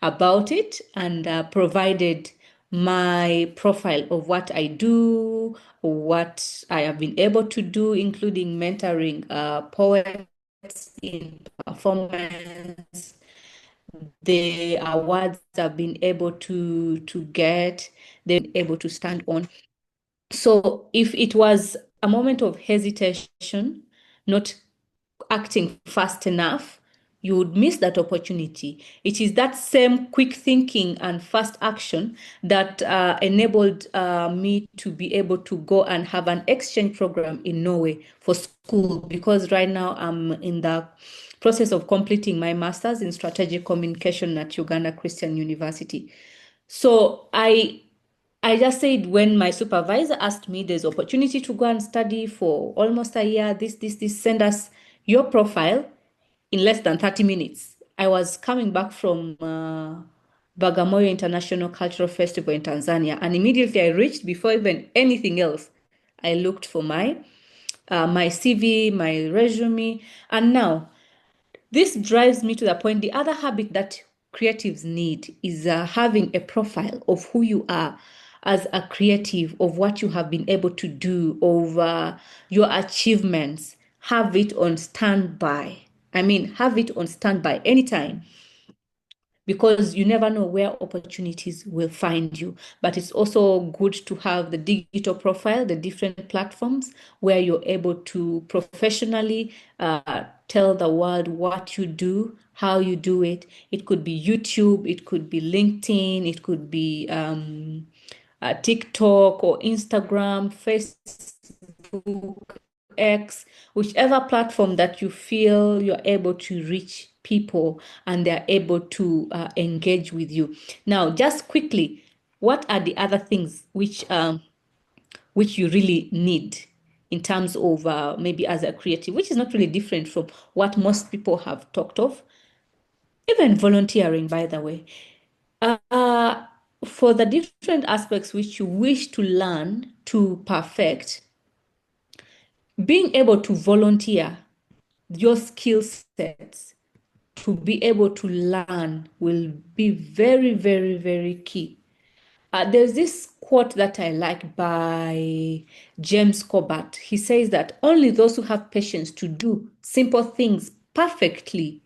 about it and provided my profile of what I do, what I have been able to do, including mentoring poets in performance, the awards I've been able to get, they've been able to stand on. So if it was a moment of hesitation, not acting fast enough, you would miss that opportunity. It is that same quick thinking and fast action that enabled me to be able to go and have an exchange program in Norway for school, because right now I'm in the process of completing my master's in strategic communication at Uganda Christian University. So I just said, when my supervisor asked me, there's opportunity to go and study for almost a year, this, send us your profile in less than 30 minutes. I was coming back from Bagamoyo International Cultural Festival in Tanzania, and immediately I reached, before even anything else, I looked for my CV, my resume, and now this drives me to the point. The other habit that creatives need is having a profile of who you are as a creative, of what you have been able to do, of your achievements. Have it on standby. I mean, have it on standby anytime, because you never know where opportunities will find you. But it's also good to have the digital profile, the different platforms where you're able to professionally tell the world what you do, how you do it. It could be YouTube, it could be LinkedIn, it could be TikTok or Instagram, Facebook, X, whichever platform that you feel you're able to reach people and they're able to engage with you. Now, just quickly, what are the other things which you really need in terms of maybe as a creative, which is not really different from what most people have talked of? Even volunteering, by the way. For the different aspects which you wish to learn to perfect, being able to volunteer your skill sets to be able to learn will be very, very, very key. There's this quote that I like by James Corbett. He says that only those who have patience to do simple things perfectly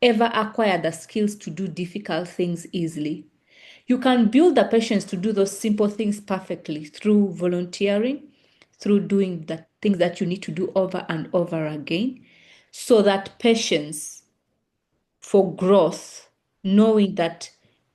ever acquire the skills to do difficult things easily. You can build the patience to do those simple things perfectly through volunteering, through doing the things that you need to do over and over again, so that patience for growth, knowing that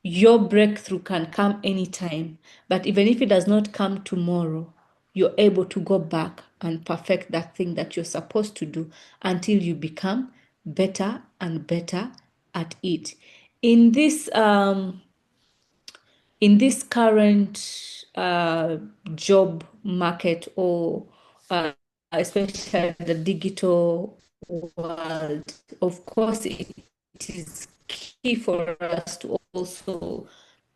your breakthrough can come anytime, but even if it does not come tomorrow, you're able to go back and perfect that thing that you're supposed to do until you become better and better at it. In this current job market, or especially the digital world, of course, it is key for us to also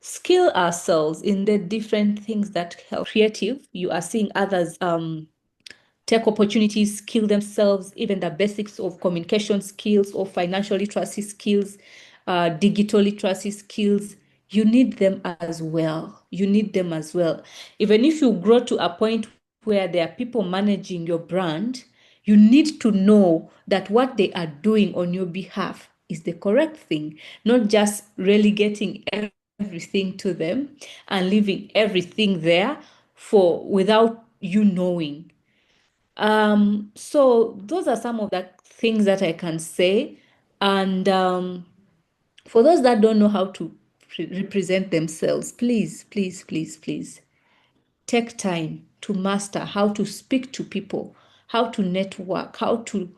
skill ourselves in the different things that help creative. You are seeing others take opportunities, skill themselves, even the basics of communication skills or financial literacy skills, digital literacy skills. You need them as well. You need them as well. Even if you grow to a point where there are people managing your brand, you need to know that what they are doing on your behalf is the correct thing, not just relegating everything to them and leaving everything there for without you knowing. So those are some of the things that I can say. And for those that don't know how to represent themselves, please, please, please, please take time to master how to speak to people, how to network, how to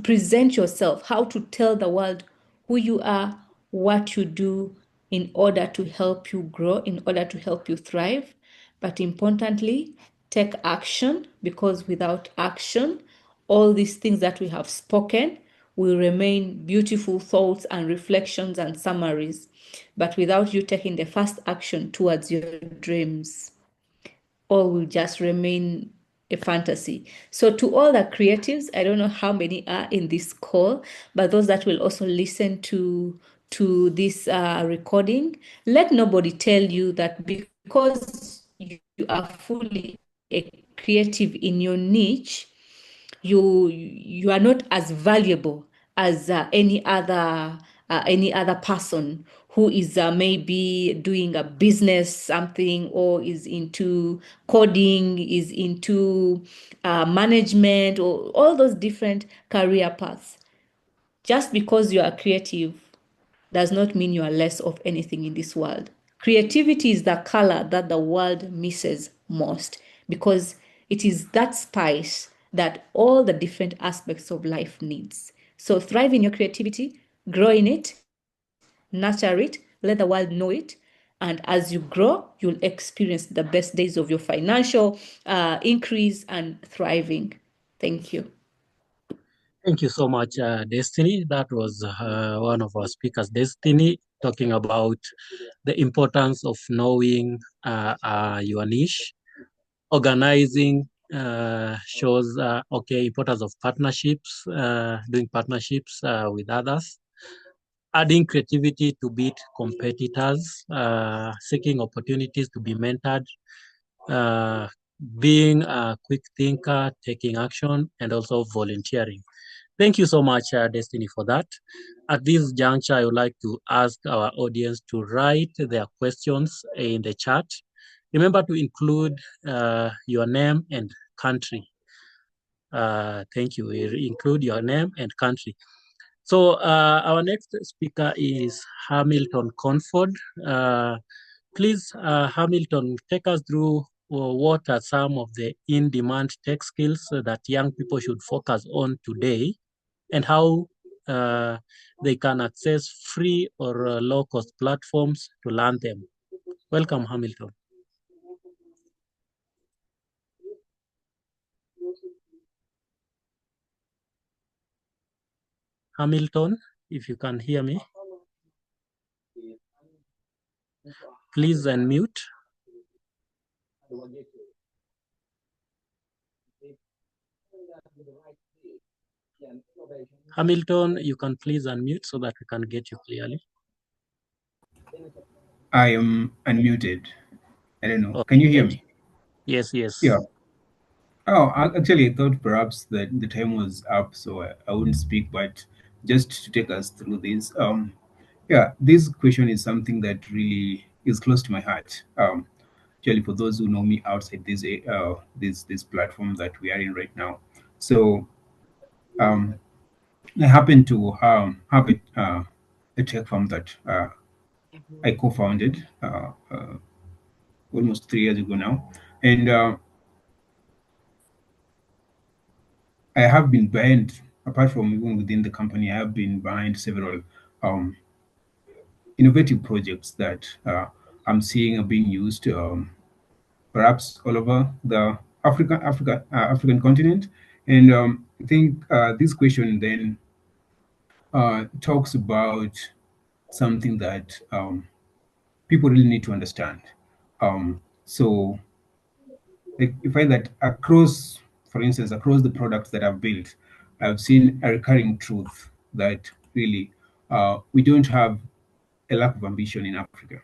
present yourself, how to tell the world who you are, what you do in order to help you grow, in order to help you thrive. But importantly, take action, because without action, all these things that we have spoken will remain beautiful thoughts and reflections and summaries. But without you taking the first action towards your dreams, all will just remain a fantasy. So to all the creatives, I don't know how many are in this call, but those that will also listen to this recording, let nobody tell you that because you are fully a creative in your niche, you are not as valuable as any other person who is maybe doing a business something, or is into coding, is into management, or all those different career paths. Just because you are creative does not mean you are less of anything in this world. Creativity is the color that the world misses most, because it is that spice that all the different aspects of life needs. So thrive in your creativity, grow in it, nurture it, let the world know it. And as you grow, you'll experience the best days of your financial increase and thriving. Thank you. Thank you so much, Destiny. That was one of our speakers, Destiny, talking about the importance of knowing your niche. Organizing shows, importance of partnerships, doing partnerships with others. Adding creativity to beat competitors, seeking opportunities to be mentored, uh, being a quick thinker, taking action, and also volunteering. Thank you so much, Destiny, for that. At this juncture, I would like to ask our audience to write their questions in the chat. Remember to include your name and country. Thank you. Include your name and country. So our next speaker is Hamilton Conford. Please, Hamilton, take us through what are some of the in-demand tech skills that young people should focus on today, and how they can access free or low-cost platforms to learn them. Welcome, Hamilton. Hamilton, if you can hear me, please unmute. Hamilton, you can please unmute so that we can get you clearly. I am unmuted. I don't know. Can Okay, you hear thank you. me? Yes, yes. Yeah. Oh, actually, I thought perhaps that the time was up, so I wouldn't speak. But just to take us through this, yeah, this question is something that really is close to my heart. Actually, for those who know me outside this platform that we are in right now, so um, I happen to have a tech firm that I co-founded almost 3 years ago now, and I have been behind, apart from even within the company, I have been behind several um, innovative projects that I'm seeing are being used perhaps all over the African continent. And I think this question then talks about something that people really need to understand. So like you find that across, for instance, across the products that I've built, I've seen a recurring truth that really we don't have a lack of ambition in Africa.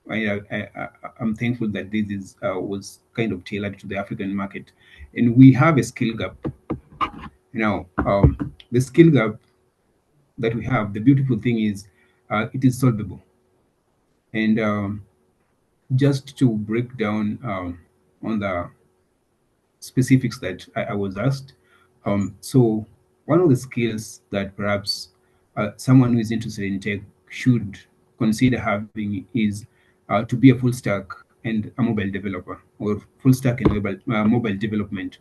I'm thankful that this is was kind of tailored to the African market, and we have a skill gap. Now, the skill gap that we have, the beautiful thing is, it is solvable. And just to break down on the specifics that I was asked. So one of the skills that perhaps someone who is interested in tech should consider having is to be a full stack and a mobile developer, or full stack and mobile development.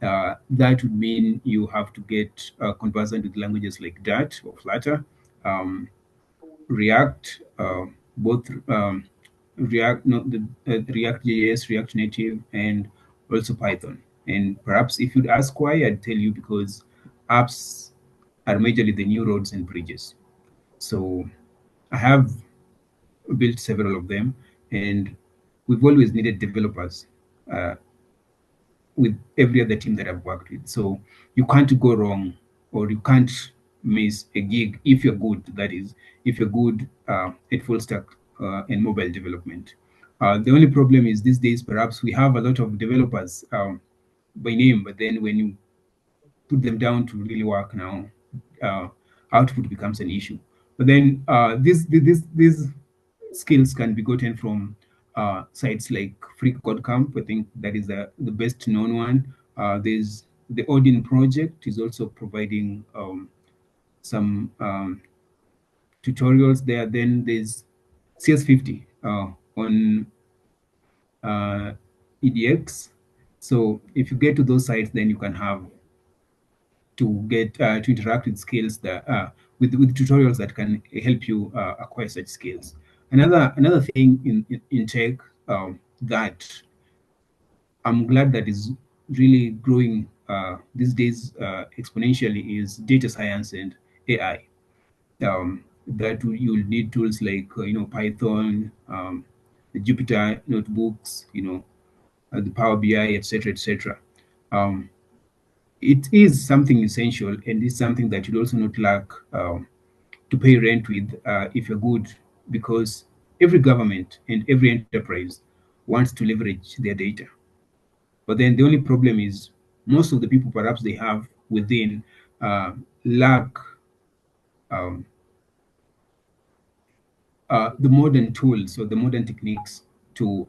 That would mean you have to get conversant with languages like Dart or Flutter, um, React, both React, no, the React JS, React Native, and also Python. And perhaps if you'd ask why, I'd tell you because apps are majorly the new roads and bridges. So I have built several of them, and we've always needed developers. Uh, with every other team that I've worked with. So you can't go wrong, or you can't miss a gig if you're good. That is, if you're good at full stack and mobile development. The only problem is these days, perhaps we have a lot of developers by name, but then when you put them down to really work now, uh, output becomes an issue. But then these skills can be gotten from sites like Free Code Camp. I think that is the best known one. There's the Odin project is also providing some tutorials there. Then there's CS50 on EDX. So if you get to those sites, then you can have to get to interact with skills that with tutorials that can help you acquire such skills. Another thing in tech that I'm glad that is really growing these days exponentially is data science and AI. That you'll need tools like Python, the Jupyter notebooks, the Power BI, etc., etc. Um, it is something essential, and it's something that you'd also not lack to pay rent with if you're good, because every government and every enterprise wants to leverage their data. But then the only problem is most of the people perhaps they have within lack um, the modern tools or the modern techniques to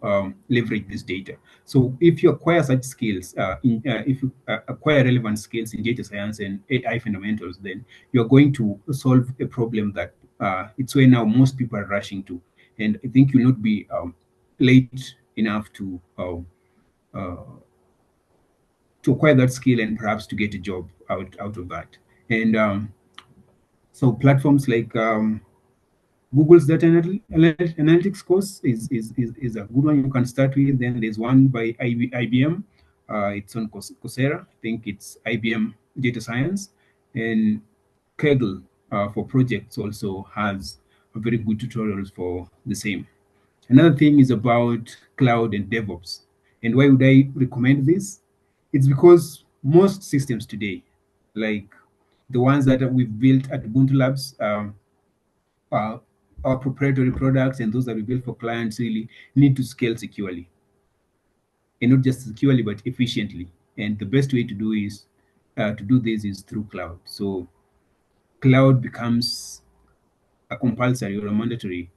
leverage this data. So if you acquire such skills, if you acquire relevant skills in data science and AI fundamentals, then you're going to solve a problem that it's where now most people are rushing to. And I think you'll not be late enough uh, to acquire that skill and perhaps to get a job out of that. And so platforms like Google's data analytics course is a good one you can start with. Then there's one by IBM. It's on Coursera. I think it's IBM Data Science. And Kaggle for projects also has a very good tutorials for the same. Another thing is about cloud and DevOps. And why would I recommend this? It's because most systems today, like the ones that we've built at Ubuntu Labs, uh, our proprietary products and those that we build for clients really need to scale securely, and not just securely but efficiently. And the best way to do this is through cloud. So cloud becomes a compulsory or a mandatory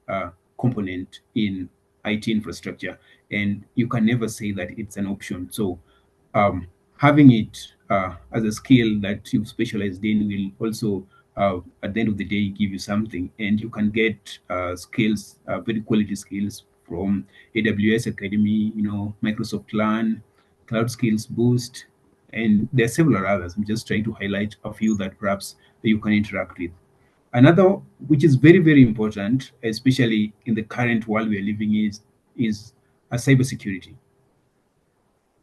component in IT infrastructure, and you can never say that it's an option. So, having it as a skill that you've specialized in will also, at the end of the day, give you something, and you can get skills, very quality skills from AWS Academy, Microsoft Learn, Cloud Skills Boost, and there are several others. I'm just trying to highlight a few that perhaps you can interact with. Another, which is very, very important, especially in the current world we are living, is a cybersecurity.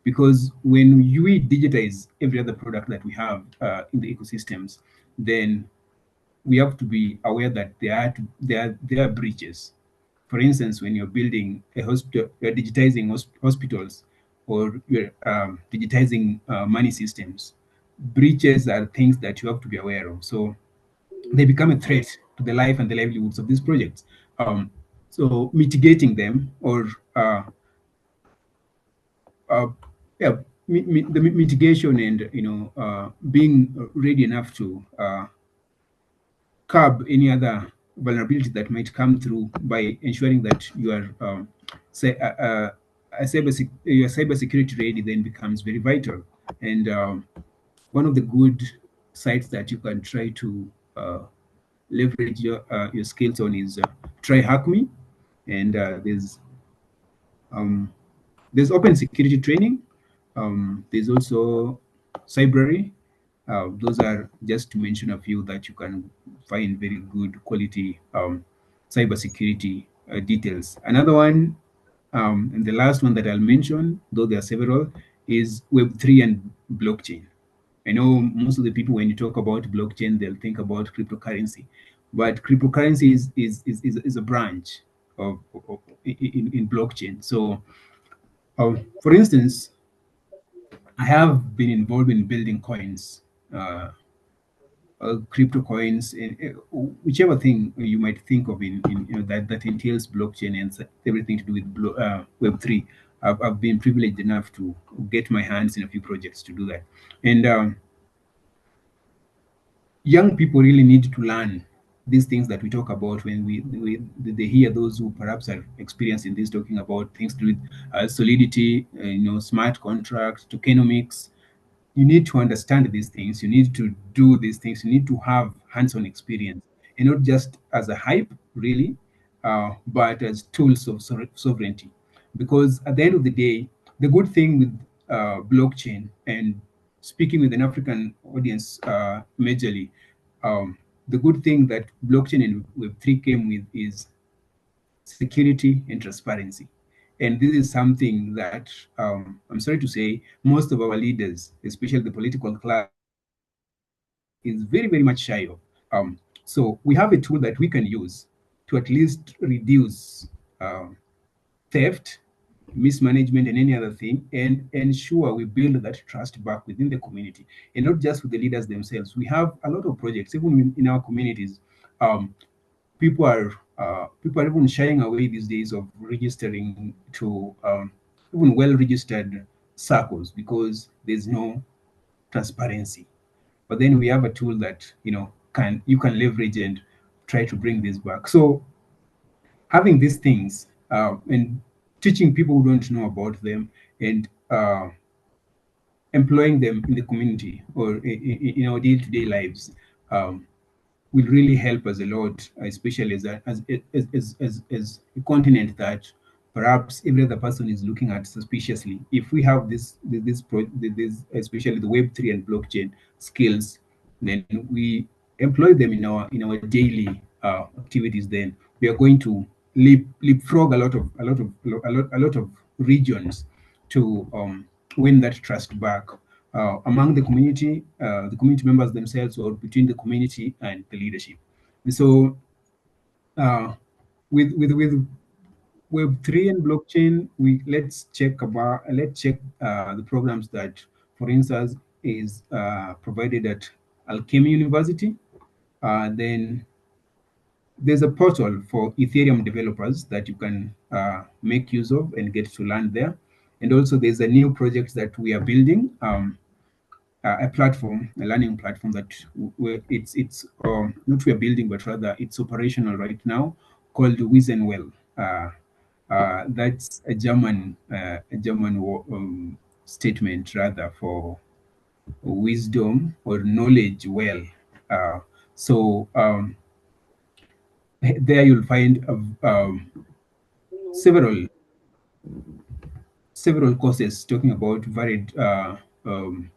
Because when we digitize every other product that we have in the ecosystems, then we have to be aware that there are breaches. For instance, when you're building a hospital, you're digitizing hospitals, or you're digitizing money systems. Breaches are things that you have to be aware of. So they become a threat to the life and the livelihoods of these projects. So mitigating them, or uh, yeah, the mitigation, and being ready enough to curb any other vulnerability that might come through by ensuring that you are say, your cybersecurity ready, then becomes very vital. And one of the good sites that you can try to leverage your skills on is try hack me. And um, there's open security training. There's also cybrary. Those are just to mention a few that you can find very good quality cybersecurity details. Another one, and the last one that I'll mention, though there are several, is Web3 and blockchain. I know most of the people, when you talk about blockchain, they'll think about cryptocurrency, but cryptocurrency is a branch in blockchain. So, for instance, I have been involved in building coins, crypto coins, and whichever thing you might think of in that entails blockchain and everything to do with Web3. I've been privileged enough to get my hands in a few projects to do that, and young people really need to learn these things that we talk about when they hear those who perhaps are experienced in this, talking about things to do with solidity, smart contracts, tokenomics. You need to understand these things. You need to do these things. You need to have hands-on experience, and not just as a hype, really, but as tools of sovereignty. Because at the end of the day, the good thing with blockchain, and speaking with an African audience majorly, the good thing that blockchain and Web3 came with is security and transparency. And this is something that, I'm sorry to say, most of our leaders, especially the political class, is very, very much shy of. So we have a tool that we can use to at least reduce theft, mismanagement, and any other thing, and ensure we build that trust back within the community, and not just with the leaders themselves. We have a lot of projects, even in our communities. Um, people are even shying away these days of registering to even well-registered circles, because there's no transparency. But then we have a tool that you can leverage and try to bring this back. So having these things, and teaching people who don't know about them, and employing them in the community, or in our day-to-day lives, um, will really help us a lot, especially as a continent that perhaps every other person is looking at suspiciously. If we have this, especially the Web3 and blockchain skills, then we employ them in our daily activities. Then we are going to leapfrog a lot of regions to win that trust back among the community members themselves, or between the community and the leadership. And so, with Web3 and blockchain, let's check the programs that, for instance, is provided at Alchemy University. Then there's a portal for Ethereum developers that you can make use of and get to learn there. And also, there's a new project that we are building, a platform, a learning platform that it's not we are building, but rather it's operational right now, called Wizenwell. That's a German statement rather for wisdom or knowledge well. Uh, so there you'll find several several courses talking about um,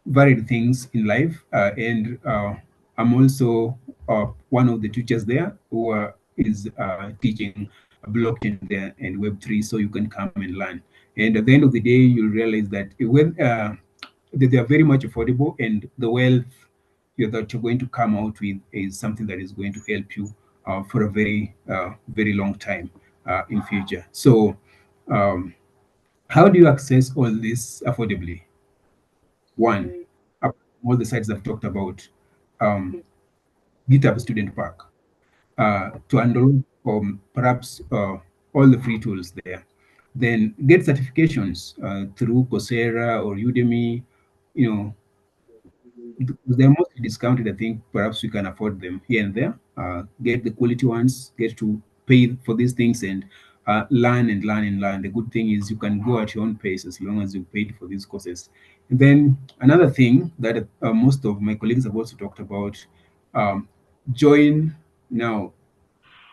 varied things in life, and I'm also one of the teachers there who is teaching blockchain there and Web3, so you can come and learn. And at the end of the day, you'll realize that they are very much affordable, and the wealth that you're going to come out with is something that is going to help you for a very long time in future. So, how do you access all this affordably? One, all the sites I've talked about, um, GitHub Student Pack, to enroll perhaps all the free tools there. Then get certifications through Coursera or Udemy. You know, they're mostly discounted. I think perhaps we can afford them here and there. Get the quality ones, get to pay for these things and learn and learn and learn. The good thing is you can go at your own pace as long as you paid for these courses. And then another thing that most of my colleagues have also talked about, um, join now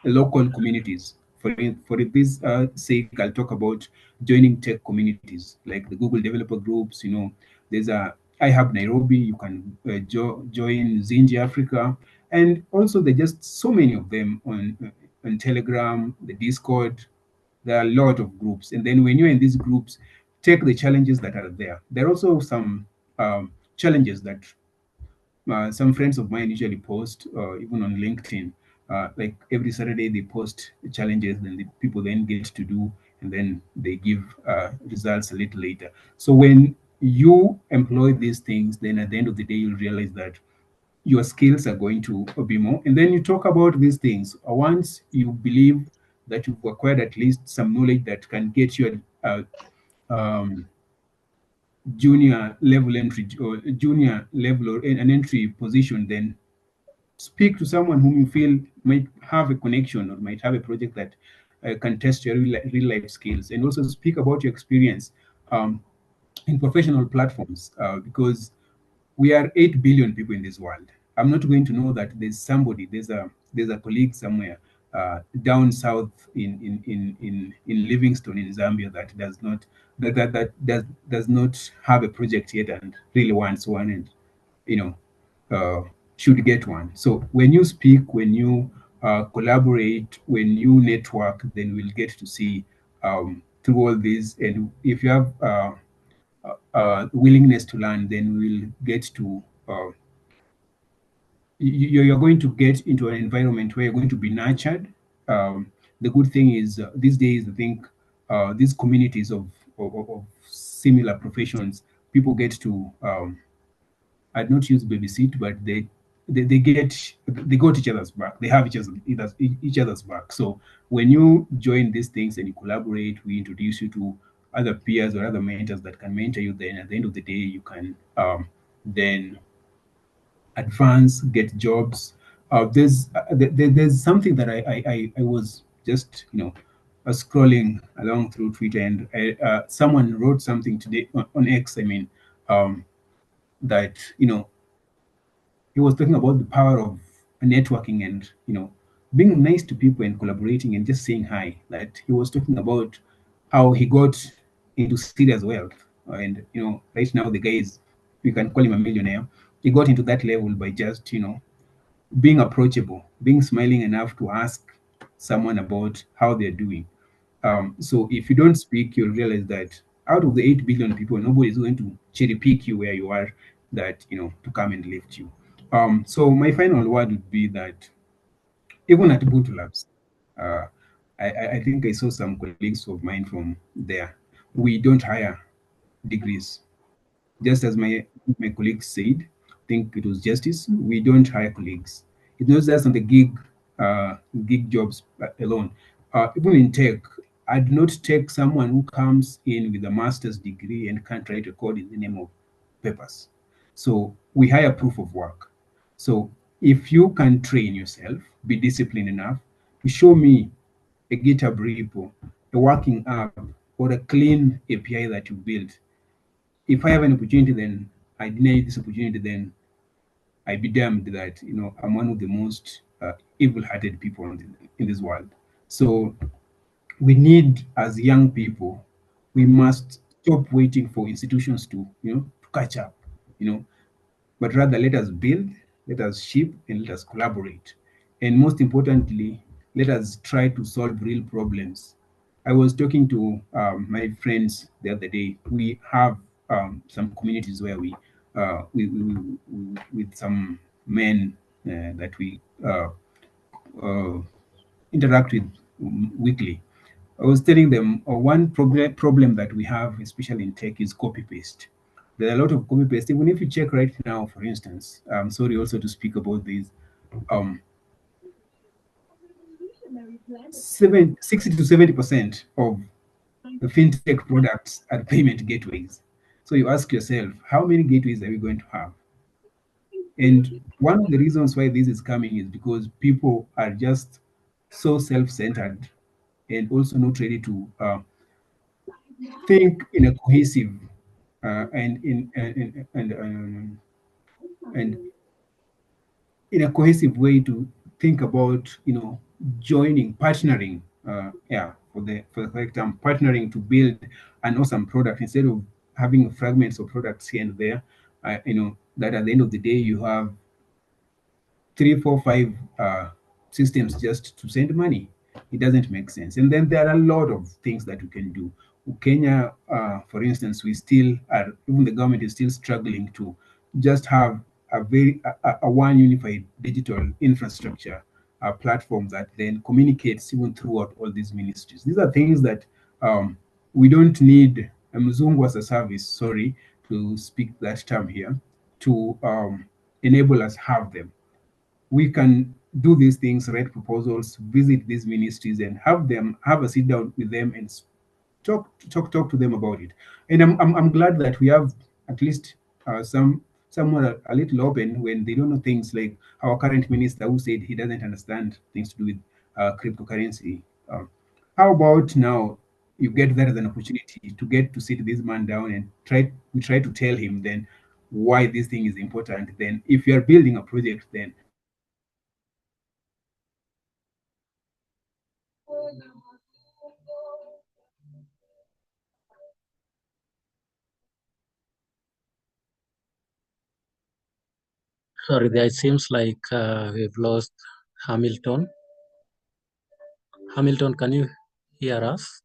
local communities. For this sake, I'll talk about joining tech communities like the Google developer groups. There's a I have Nairobi. You can join Zinji Africa, and also there's just so many of them on Telegram, the Discord. There are a lot of groups, and then when you're in these groups, take the challenges that are there. There are also some challenges that some friends of mine usually post, even on LinkedIn. Like every Saturday, they post challenges, and the people then get to do, and then they give results a little later. So when you employ these things, then at the end of the day, you'll realize that your skills are going to be more. And then you talk about these things. Once you believe that you've acquired at least some knowledge that can get you um, junior level entry or junior level or an entry position, then speak to someone whom you feel might have a connection or might have a project that can test your real life skills, and also speak about your experience um, in professional platforms, because we are 8 billion people in this world. I'm not going to know that there's a colleague somewhere down south in Livingstone in Zambia that does not have a project yet and really wants one, and you know should get one. So when you speak, when you collaborate, when you network, then we'll get to see through all this. And if you have willingness to learn, then we'll get to you're going to get into an environment where you're going to be nurtured. The good thing is these days, I think these communities of similar professions, people get to I'd not use babysit, but they got each other's back. They have each other's back. So when you join these things and you collaborate, we introduce you to other peers or other mentors that can mentor you. Then at the end of the day, you can then advance, get jobs. There's something that I was just scrolling along through Twitter, and someone wrote something today on X. I mean, that he was talking about the power of networking and being nice to people and collaborating and just saying hi. That he was talking about how he got into serious wealth, and right now the guy is, we can call him a millionaire. He got into that level by just being approachable, being smiling enough to ask someone about how they're doing. So if you don't speak, you'll realize that out of the 8 billion people, nobody is going to cherry pick you where you are, that to come and lift you. So my final word would be that even at Ubuntu Labs, uh, I think I saw some colleagues of mine from there. We don't hire degrees, just as my colleagues said. I think it was justice. We don't hire colleagues. It's not just on the gig gig jobs alone. Even in tech, I do not take someone who comes in with a master's degree and can't write a code in the name of papers. So we hire proof of work. So if you can train yourself, be disciplined enough to show me a GitHub repo, a working app, or a clean API that you built, if I have an opportunity, then I deny this opportunity, then I be damned that I'm one of the most evil-hearted people in this world. So we need, as young people, we must stop waiting for institutions to catch up. You know, but rather let us build, let us ship, and let us collaborate. And most importantly, let us try to solve real problems. I was talking to my friends the other day. We have some communities where we with some men that we uh, interact with weekly. I was telling them one problem that we have, especially in tech, is copy paste. There are a lot of copy paste. Even if you check right now, for instance, I'm sorry also to speak about this, um, 60 to 70% of the fintech products are payment gateways. So you ask yourself, how many gateways are we going to have? And one of the reasons why this is coming is because people are just so self-centered and also not ready to think in a cohesive and and in a cohesive way to think about joining, partnering, yeah, for the correct term, partnering to build an awesome product instead of having fragments of products here and there. That at the end of the day you have three, four, five systems just to send money. It doesn't make sense. And then there are a lot of things that we can do. Kenya, for instance, we still are, even the government is still struggling to just have a one unified digital infrastructure platform that then communicates even throughout all these ministries. These are things that we don't need a Mzungu as a service, sorry to speak that term here, to enable us have them. We can do these things, write proposals, visit these ministries, and have a sit down with them and talk to them about it. And I'm glad that we have at least someone a little open when they don't know things, like our current minister who said he doesn't understand things to do with cryptocurrency. How about now you get that as an opportunity to get to sit this man down and try to tell him then why this thing is important. Then if you are building a project, then Sorry, there it seems like we've lost Hamilton. Hamilton, can you hear us?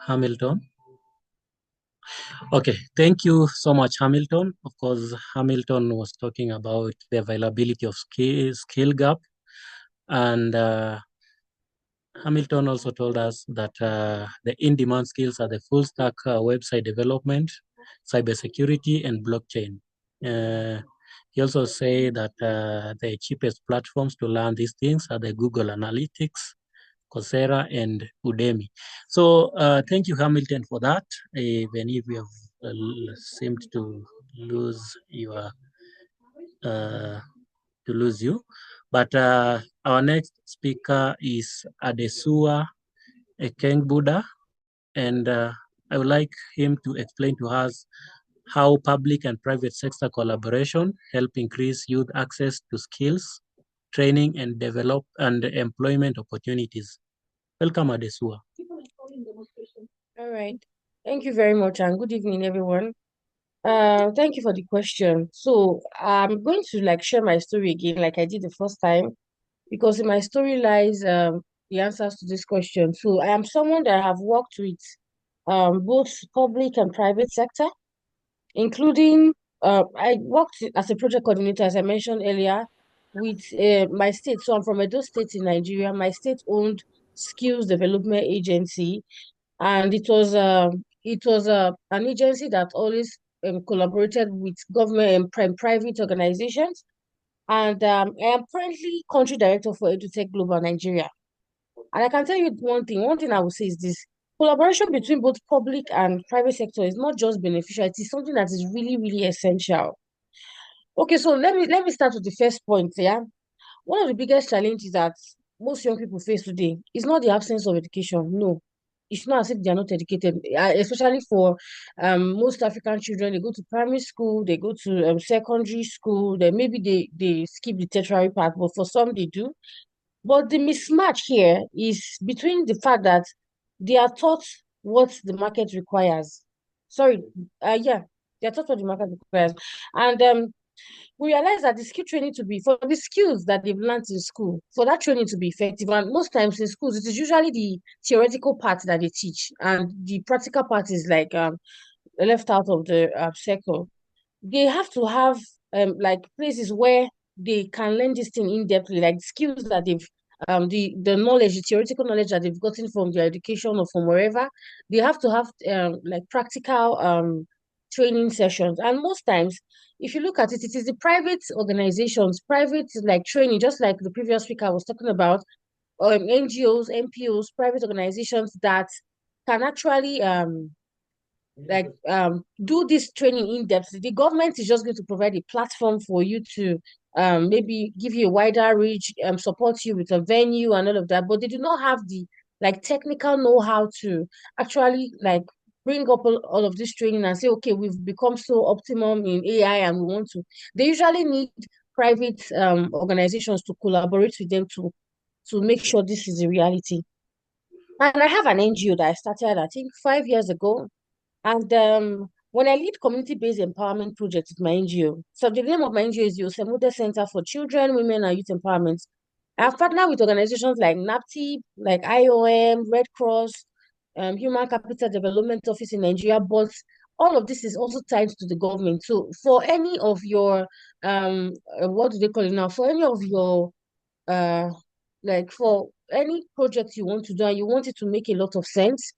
Hamilton. Okay, thank you so much, Hamilton. Of course, Hamilton was talking about the availability of skill gap, and Hamilton also told us that the in-demand skills are the full stack website development, cybersecurity, and blockchain. He also said that the cheapest platforms to learn these things are the Google Analytics, Coursera, and Udemy. So thank you, Hamilton, for that. Even if we have seemed to lose your you. But our next speaker is Adesua Ekeng Buddha, and I would like him to explain to us how public and private sector collaboration help increase youth access to skills, training, and develop and employment opportunities. Welcome, Adesua. All right. Thank you very much, and good evening, everyone. Thank you for the question. So I'm going to share my story again, like I did the first time, because in my story lies the answers to this question. So I am someone that have worked with both public and private sector, including I worked as a project coordinator, as I mentioned earlier, with my state. So I'm from Edo State in Nigeria. My state-owned skills development agency, and it was an agency that always collaborated with government and private organizations, and I am currently country director for EduTech Global Nigeria. And I can tell you one thing. One thing I will say is this: collaboration between both public and private sector is not just beneficial; it is something that is really, really essential. Okay, so let me start with the first point. Yeah, one of the biggest challenges that most young people face today is not the absence of education. No, it's not as if they are not educated, especially for most African children. They go to primary school, they go to secondary school, then maybe they skip the tertiary part, but for some they do. But the mismatch here is between the fact that they are taught what the market requires. Sorry, yeah, they are taught what the market requires. And we realize that the skill training to be for the skills that they've learned in school, for that training to be effective, and most times in schools, it is usually the theoretical part that they teach, and the practical part is like left out of the circle. They have to have like places where they can learn this thing in depthly, like skills that they've the knowledge, the theoretical knowledge that they've gotten from their education or from wherever. They have to have like practical training sessions. And most times, if you look at it, it is the private organizations, private like training, just like the previous speaker was talking about, NGOs, NPOs, private organizations that can actually do this training in depth. The government is just going to provide a platform for you to maybe give you a wider reach, support you with a venue and all of that, but they do not have the like technical know-how to actually like bring up all of this training and say, okay, we've become so optimum in AI and we want to. They usually need private organizations to collaborate with them to make sure this is a reality. And I have an NGO that I started, I think, 5 years ago, and when I lead community-based empowerment projects with my NGO, so the name of my NGO is Yosemite Center for Children, Women, and Youth Empowerment. I've partnered with organizations like NAPTIP, like IOM, Red Cross, Human Capital Development Office in Nigeria, but all of this is also tied to the government. So for any of your, what do they call it now? For any of your, uh, like for any project you want to do and you want it to make a lot of sense,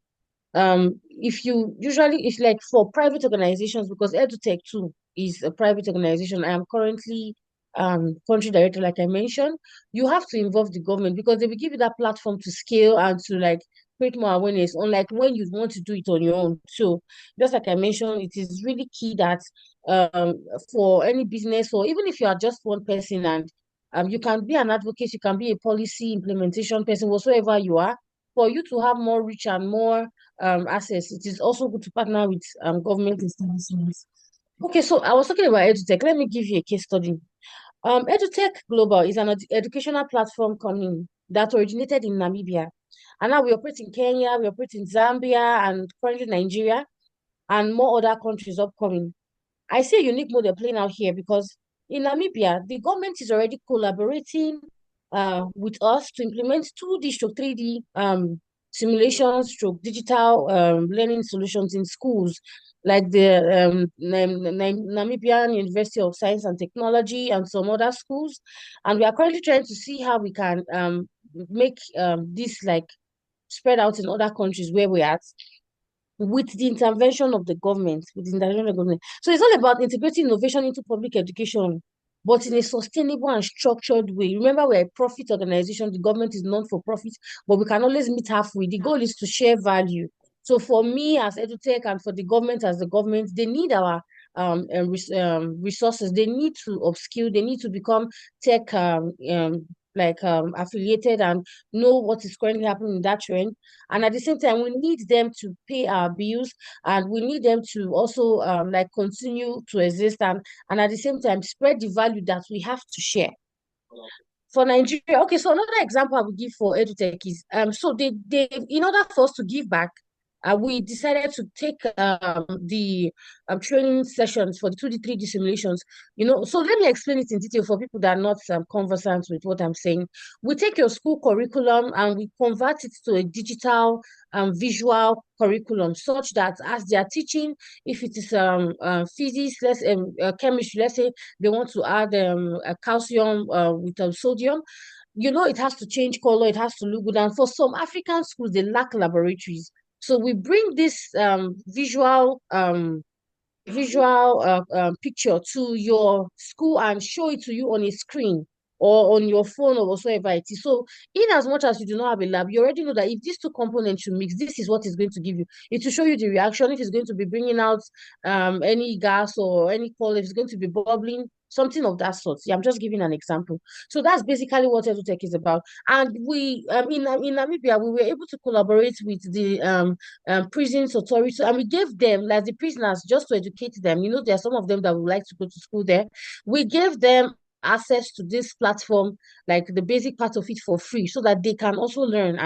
if you usually if like for private organizations, because edutech too is a private organization, I am currently country director, like I mentioned. You have to involve the government because they will give you that platform to scale and to like create more awareness, unlike when you want to do it on your own. So just like I mentioned, it is really key that um for any business, or even if you are just one person, and you can be an advocate, you can be a policy implementation person, whatsoever you are, for you to have more reach and more access, it is also good to partner with government establishments. Okay, so I was talking about EduTech. Let me give you a case study. EduTech Global is an educational platform company that originated in Namibia. And now we operate in Kenya, we operate in Zambia, and currently Nigeria, and more other countries upcoming. I see a unique model playing out here because in Namibia, the government is already collaborating with us to implement 2D stroke 3D simulations stroke digital learning solutions in schools like the Namibian University of Science and Technology and some other schools. And we are currently trying to see how we can make this like spread out in other countries where we're at with the intervention of the government, with the intervention of the government. So it's all about integrating innovation into public education, but in a sustainable and structured way. Remember, we're a profit organization. The government is not for profit, but we can always meet halfway. The goal is to share value. So for me as EduTech and for the government as the government, they need our resources. They need to upskill. They need to become tech affiliated and know what is currently happening in that trend. And at the same time, we need them to pay our bills, and we need them to also like continue to exist, and at the same time spread the value that we have to share. For Nigeria, okay, so another example I would give for EduTech is so they in order for us to give back, we decided to take the training sessions for the 2D 3D simulations. So let me explain it in detail for people that are not conversant with what I'm saying. We take your school curriculum and we convert it to a digital visual curriculum, such that as they are teaching, if it is physics, chemistry, let's say they want to add a calcium with sodium, it has to change color, it has to look good. And for some African schools, they lack laboratories. So we bring this visual visual picture to your school and show it to you on a screen or on your phone or whatsoever it is. So in as much as you do not have a lab, you already know that if these two components you mix, this is what it's going to give you. It will show you the reaction, if it's going to be bringing out any gas or any coal, if it's going to be bubbling, something of that sort. Yeah, I'm just giving an example. So that's basically what EduTech is about. And we in Namibia, we were able to collaborate with the prisons authority, and we gave them, like the prisoners, just to educate them. There are some of them that would like to go to school there. We gave them access to this platform, like the basic part of it for free, so that they can also learn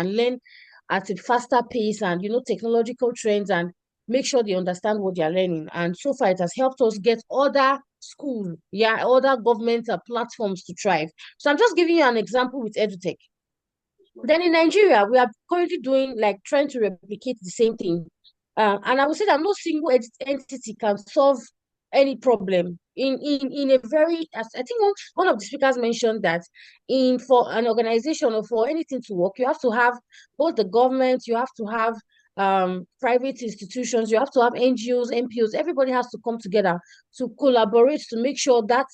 at a faster pace and technological trends, and make sure they understand what they are learning. And so far it has helped us get other school, other government platforms to thrive. So I'm just giving you an example with EduTech. Then in Nigeria, we are currently trying to replicate the same thing. And I would say that no single entity can solve any problem. In a very, as I think one of the speakers mentioned that for an organization or for anything to work, you have to have both the government, you have to have private institutions, you have to have NGOs, NPOs, everybody has to come together to collaborate to make sure that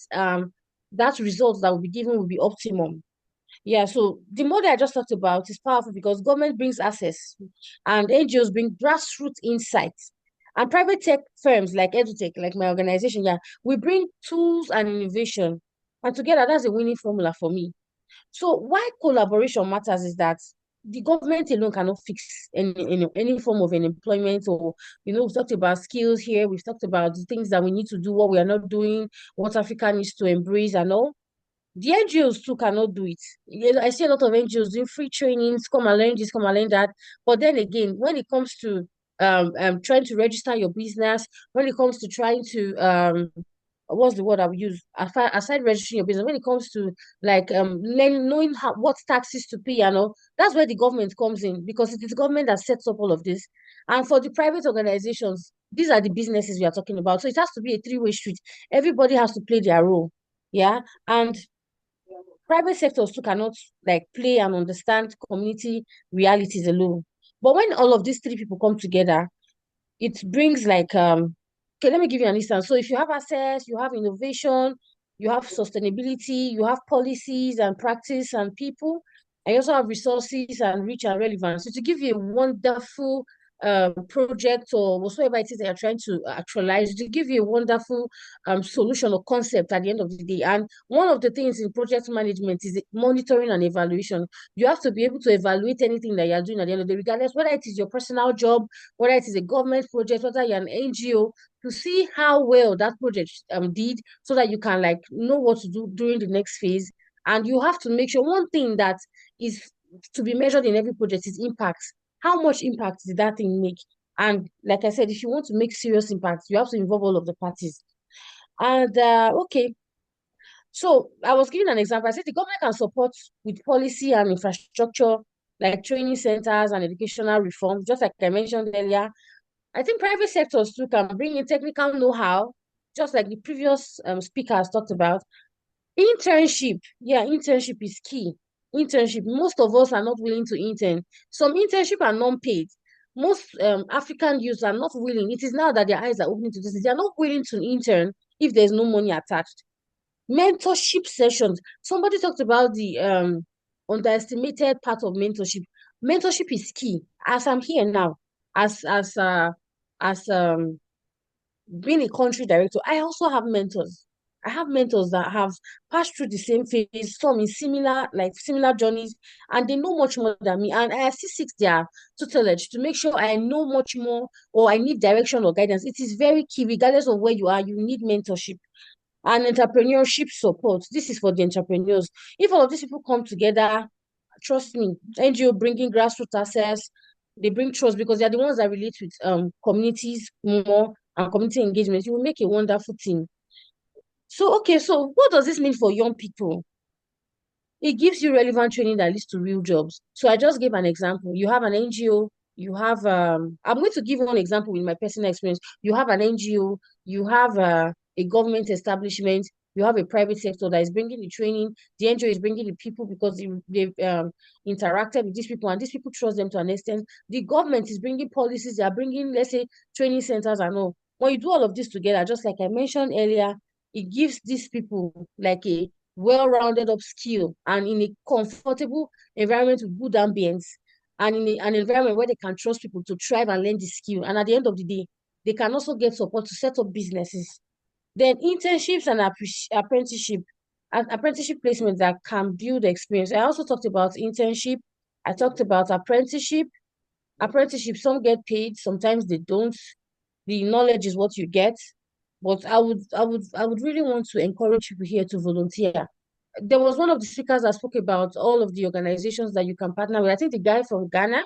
that results that will be given will be optimum. Yeah, so the model I just talked about is powerful because government brings access and NGOs bring grassroots insights. And private tech firms like EduTech, like my organization, we bring tools and innovation. And together, that's a winning formula for me. So why collaboration matters is that the government alone cannot fix any form of unemployment, or, we've talked about skills here, we've talked about the things that we need to do, what we are not doing, what Africa needs to embrace and all. The NGOs too cannot do it. I see a lot of NGOs doing free trainings, come and learn this, come and learn that. But then again, when it comes to trying to register your business, when it comes to trying to what's the word I would use? Aside registering your business, when it comes to knowing what taxes to pay and all, that's where the government comes in, because it is the government that sets up all of this. And for the private organizations, these are the businesses we are talking about. So it has to be a three-way street. Everybody has to play their role. Yeah. And private sectors too cannot play and understand community realities alone. But when all of these three people come together, it brings okay, let me give you an instance. So if you have access, you have innovation, you have sustainability, you have policies and practice and people, and you also have resources and reach and relevance. So to give you a wonderful project or whatsoever it is that you're trying to actualize, to give you a wonderful solution or concept at the end of the day. And one of the things in project management is monitoring and evaluation. You have to be able to evaluate anything that you're doing at the end of the day, regardless whether it is your personal job, whether it is a government project, whether you're an NGO, to see how well that project did, so that you can know what to do during the next phase. And you have to make sure one thing that is to be measured in every project is impact. How much impact did that thing make? And like I said, if you want to make serious impact, you have to involve all of the parties. And okay, so I was giving an example. I said the government can support with policy and infrastructure, like training centers and educational reforms, just like I mentioned earlier. I think private sectors too can bring in technical know-how, just like the previous speakers talked about. Internship, internship is key. Internship, most of us are not willing to intern. Some internship are non-paid. Most African youths are not willing. It is now that their eyes are opening to this. They are not willing to intern if there's no money attached. Mentorship sessions. Somebody talked about the underestimated part of mentorship. Mentorship is key. As I'm here now, as being a country director, I also have mentors. I have mentors that have passed through the same phase, some in similar journeys, and they know much more than me. And I assist seek their tutelage to make sure I know much more, or I need direction or guidance. It is very key, regardless of where you are, you need mentorship and entrepreneurship support. This is for the entrepreneurs. If all of these people come together, trust me, NGO bringing grassroots access, they bring trust because they're the ones that relate with communities more and community engagement. You will make a wonderful team. So, okay, so what does this mean for young people? It gives you relevant training that leads to real jobs. So I just gave an example. You have an NGO, you have I'm going to give one example with my personal experience. You have an NGO, you have a government establishment, you have a private sector that is bringing the training. The NGO is bringing the people because they've interacted with these people, and these people trust them to an extent. The government is bringing policies, they are bringing, let's say, training centers and all. when you do all of this together, just like I mentioned earlier, it gives these people like a well-rounded up skill and in a comfortable environment with good ambience and in an environment where they can trust people to thrive and learn the skill. And at the end of the day, they can also get support to set up businesses. Then internships and apprenticeship placements that can build experience. I also talked about internship. I talked about apprenticeship. Apprenticeship, some get paid, sometimes they don't. The knowledge is what you get. But I would really want to encourage people here to volunteer. There was one of the speakers that spoke about all of the organizations that you can partner with. I think the guy from Ghana.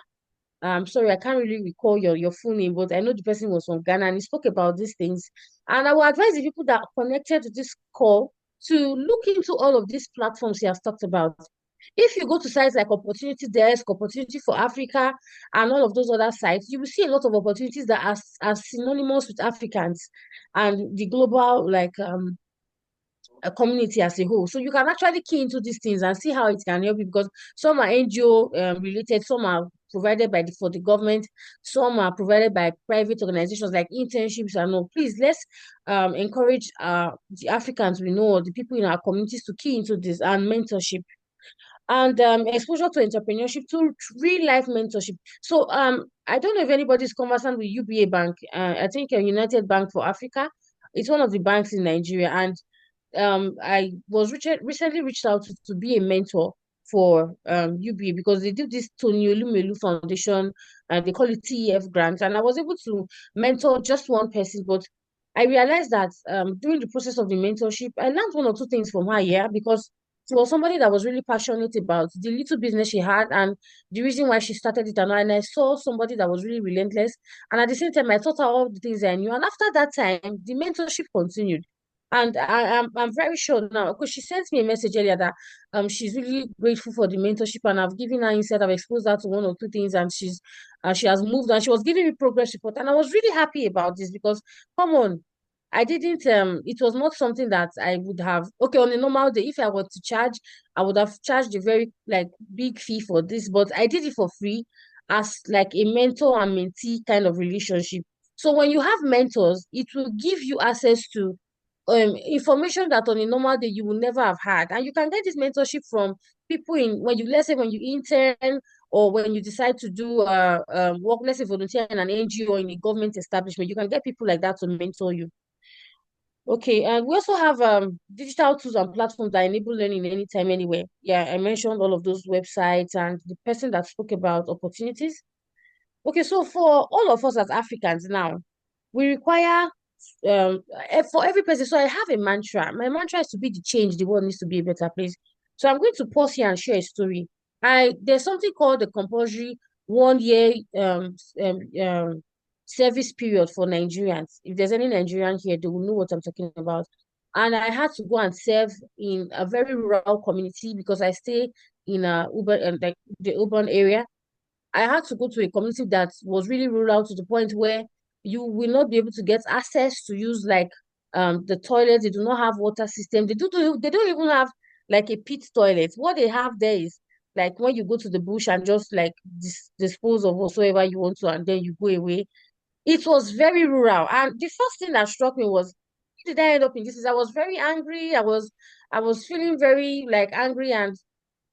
Sorry, I can't really recall your full name, but I know the person was from Ghana and he spoke about these things. And I will advise the people that are connected to this call to look into all of these platforms he has talked about. If you go to sites like Opportunity Desk, Opportunity for Africa, and all of those other sites, you will see a lot of opportunities that are synonymous with Africans and the global a community as a whole. So you can actually key into these things and see how it can help you because some are NGO related, some are provided by for the government, some are provided by private organizations like internships and all. Please let's encourage the Africans we know, the people in our communities to key into this and mentorship and exposure to entrepreneurship to real life mentorship. So I don't know if anybody's conversant with UBA Bank. I think United Bank for Africa. It's one of the banks in Nigeria, and I was recently reached out to be a mentor for UBA because they do this Tony Olumelu Foundation and they call it TEF grant, and I was able to mentor just one person, but I realized that during the process of the mentorship, I learned one or two things from her here because she was somebody that was really passionate about the little business she had and the reason why she started it. And I saw somebody that was really relentless. And at the same time, I taught her all the things I knew. And after that time, the mentorship continued. And I'm very sure now because she sent me a message earlier that she's really grateful for the mentorship and I've given her insight, I've exposed her to one or two things and she has moved and she was giving me progress report and I was really happy about this because come on, I didn't it was not something that I would have okay on a normal day if I were to charge I would have charged a very like big fee for this but I did it for free as like a mentor and mentee kind of relationship. So when you have mentors it will give you access to information that on a normal day you will never have had and you can get this mentorship from people in when you let's say when you intern or when you decide to do work let's say volunteer in an NGO or in a government establishment you can get people like that to mentor you. Okay, and we also have digital tools and platforms that enable learning anytime, anywhere. Yeah, I mentioned all of those websites and the person that spoke about opportunities. Okay, so for all of us as Africans now, we require for every person. So I have a mantra. My mantra is to be the change. The world needs to be a better place. So I'm going to pause here and share a story. There's something called the compulsory 1 year service period for Nigerians. If there's any Nigerian here, they will know what I'm talking about. And I had to go and serve in a very rural community because I stay in a urban like the urban area. I had to go to a community that was really rural to the point where you will not be able to get access to use like the toilets. They do not have water system. They don't even have like a pit toilet. What they have there is like when you go to the bush and just like dispose of whatsoever you want to and then you go away. It was very rural. And the first thing that struck me was, how did I end up in this? I was very angry. I was feeling very like angry and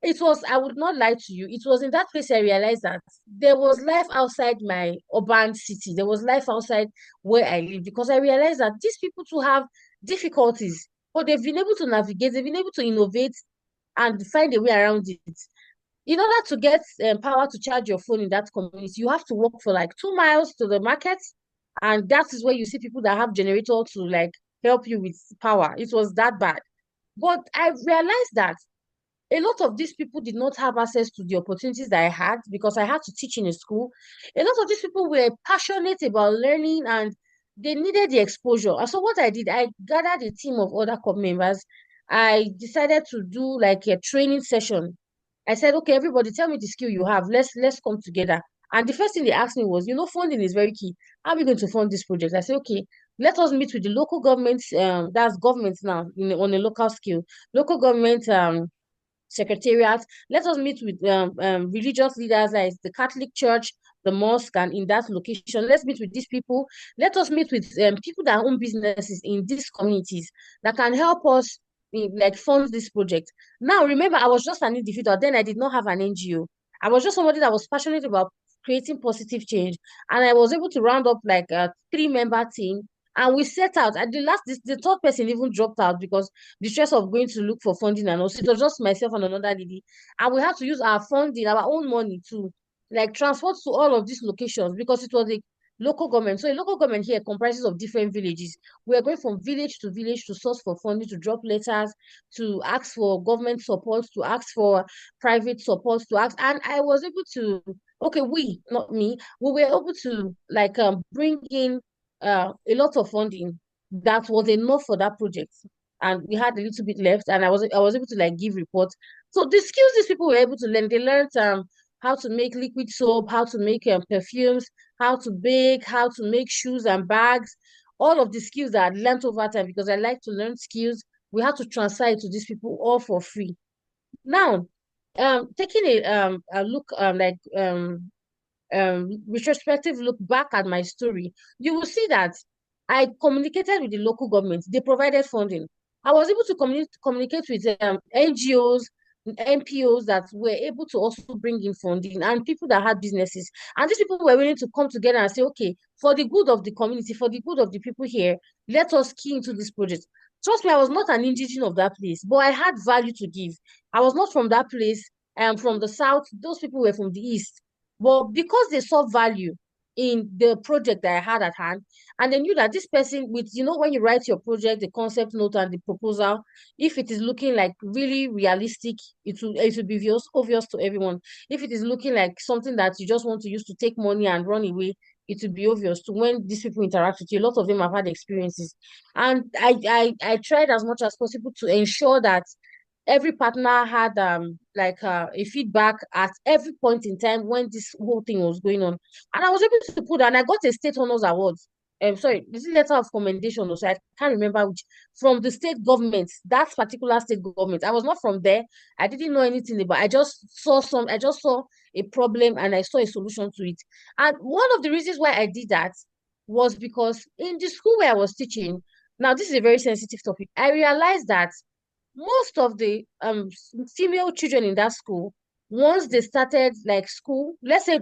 it was, I would not lie to you, it was in that place I realized that there was life outside my urban city. There was life outside where I live because I realized that these people too have difficulties, but they've been able to navigate, they've been able to innovate and find a way around it. In order to get power to charge your phone in that community, you have to walk for like 2 miles to the market. And that is where you see people that have generator to like help you with power. It was that bad. But I realized that a lot of these people did not have access to the opportunities that I had because I had to teach in a school. A lot of these people were passionate about learning and they needed the exposure. And so what I did, I gathered a team of other club members. I decided to do like a training session. I said, okay, everybody tell me the skill you have. Let's come together. And the first thing they asked me was, funding is very key. How are we going to fund this project? I said, okay, let us meet with the local governments, that's governments now on a local scale. Local government secretariat. Let us meet with religious leaders like the Catholic Church, the mosque and in that location. Let's meet with these people. Let us meet with people that own businesses in these communities that can help us like fund this project. Now, remember, I was just an individual. Then I did not have an NGO. I was just somebody that was passionate about creating positive change. And I was able to round up like a 3-member team. And we set out at the last, the third person even dropped out because the stress of going to look for funding and also it was just myself and another lady. And we had to use our funding, our own money to like transport to all of these locations because it was a local government. So a local government here comprises of different villages. We are going from village to source for funding, to drop letters, to ask for government support, to ask for private support, to ask. And I was able to, okay, we, not me, we were able to like bring in a lot of funding that was enough for that project. And we had a little bit left, and I was able to like give reports. So the skills these people were able to learn, they learned how to make liquid soap, how to make perfumes, how to bake, how to make shoes and bags, all of the skills that I learned over time because I like to learn skills. We had to transfer it to these people all for free. Now, taking a look retrospective look back at my story, you will see that I communicated with the local government. They provided funding. I was able to communicate with NGOs, NPOs that were able to also bring in funding and people that had businesses. And these people were willing to come together and say, okay, for the good of the community, for the good of the people here, let us key into this project. Trust me, I was not an indigenous of that place, but I had value to give. I was not from that place. I am from the south. Those people were from the east. But because they saw value in the project that I had at hand, and they knew that this person with, when you write your project, the concept note and the proposal, if it is looking like really realistic, it will be obvious to everyone. If it is looking like something that you just want to use to take money and run away, it will be obvious to when these people interact with you. A lot of them have had experiences. And I tried as much as possible to ensure that every partner had a feedback at every point in time when this whole thing was going on. And I was able to put, and I got a state honors award. Sorry, this is letter of commendation also. I can't remember which, from the state government, that particular state government. I was not from there. I didn't know anything about. I just saw a problem and I saw a solution to it. And one of the reasons why I did that was because in the school where I was teaching, now this is a very sensitive topic. I realized that most of the female children in that school, once they started like school, let's say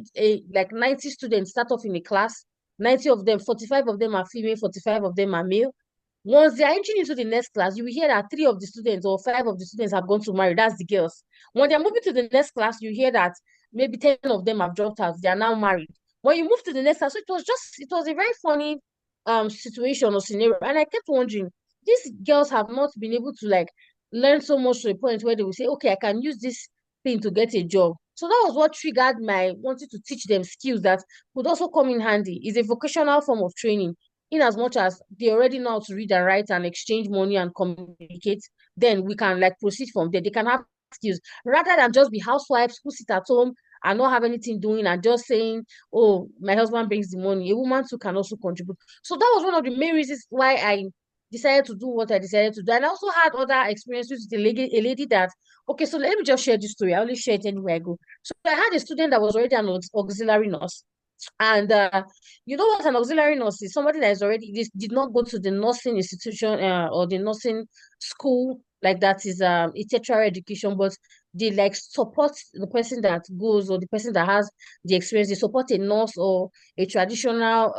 like 90 students start off in a class, 90 of them, 45 of them are female, 45 of them are male. Once they are entering into the next class, you will hear that 3 of the students or 5 of the students have gone to marry. That's the girls. When they're moving to the next class, you hear that maybe 10 of them have dropped out. They are now married. When you move to the next class, so it was a very funny situation or scenario. And I kept wondering, these girls have not been able to like learn so much to a point where they will say, okay, I can use this thing to get a job. So that was what triggered my wanting to teach them skills that would also come in handy. It's a vocational form of training. In as much as they already know how to read and write and exchange money and communicate, then we can like proceed from there. They can have skills rather than just be housewives who sit at home and not have anything doing and just saying, oh, my husband brings the money. A woman too can also contribute. So that was one of the main reasons why I decided to do what I decided to do. And I also had other experiences with a lady that, okay, so let me just share this story. I only share it anywhere I go. So I had a student that was already an auxiliary nurse. And you know what an auxiliary nurse is? Somebody that is already did not go to the nursing institution or the nursing school, like that is a tertiary education, but they like support the person that goes or the person that has the experience. They support a nurse or a traditional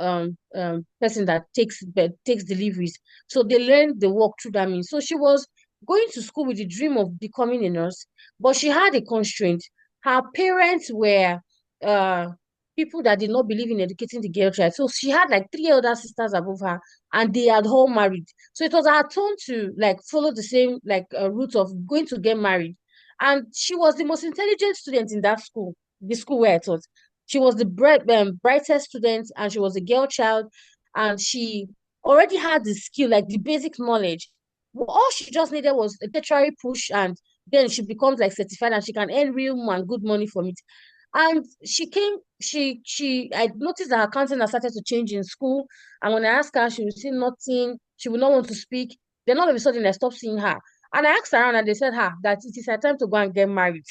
person that takes deliveries. So they learn the work through that means. So she was going to school with the dream of becoming a nurse, but she had a constraint. Her parents were uh people that did not believe in educating the girl child. So she had like 3 elder sisters above her, and they had all married. So it was her turn to like follow the same like route of going to get married. And she was the most intelligent student in that school, the school where I taught. She was the brightest student, and she was a girl child, and she already had the skill, like the basic knowledge. Well, all she just needed was a tertiary push, and then she becomes like certified, and she can earn real and good money from it. And I noticed that her countenance has started to change in school. And when I asked her, she would say nothing. She would not want to speak. Then all of a sudden, I stopped seeing her. And I asked around and they said that it is her time to go and get married.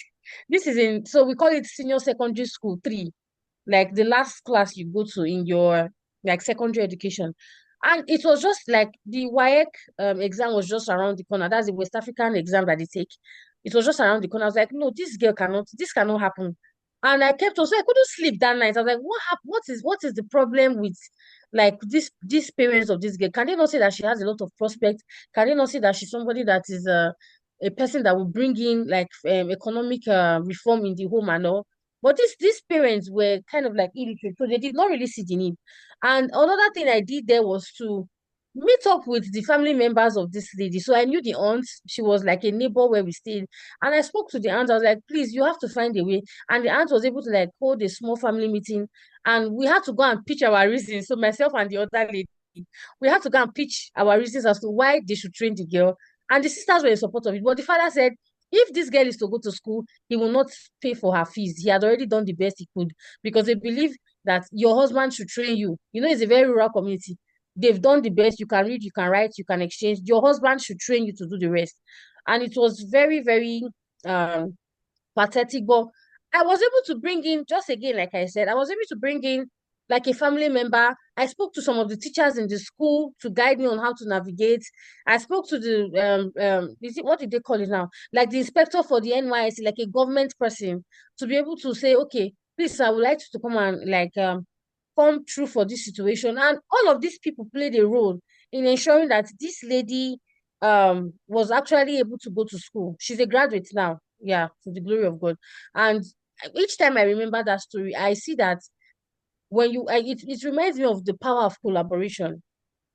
This is so we call it senior secondary school 3. like the last class you go to in your like secondary education. And it was just like the WAEC exam was just around the corner. That's the West African exam that they take. It was just around the corner. I was like, no, this cannot happen. And I kept on, so I couldn't sleep that night. I was like, what happened? What is the problem with like these parents of this girl? Can they not say that she has a lot of prospects? Can they not say that she's somebody that is a person that will bring in like economic reform in the home and all? But these parents were kind of like illiterate, so they did not really see the need. And another thing I did there was to meet up with the family members of this lady. So I knew the aunt. She was like a neighbor where we stayed. And I spoke to the aunt. I was like, please, you have to find a way. And the aunt was able to like hold a small family meeting. And we had to go and pitch our reasons. So myself and the other lady, we had to go and pitch our reasons as to why they should train the girl. And the sisters were in support of it. But the father said, if this girl is to go to school, he will not pay for her fees. He had already done the best he could because they believe that your husband should train you. You know, it's a very rural community. They've done the best. You can read, you can write, you can exchange. Your husband should train you to do the rest. And it was very, very um pathetic. But I was able to bring in, just again, like I said, I was able to bring in like a family member. I spoke to some of the teachers in the school to guide me on how to navigate. I spoke to the what did they call it now? Like the inspector for the NYSC, like a government person, to be able to say, okay, please, I would like you to come and like come through for this situation. And all of these people played a role in ensuring that this lady was actually able to go to school. She's a graduate now. Yeah, to the glory of God. And each time I remember that story, I see that when it reminds me of the power of collaboration.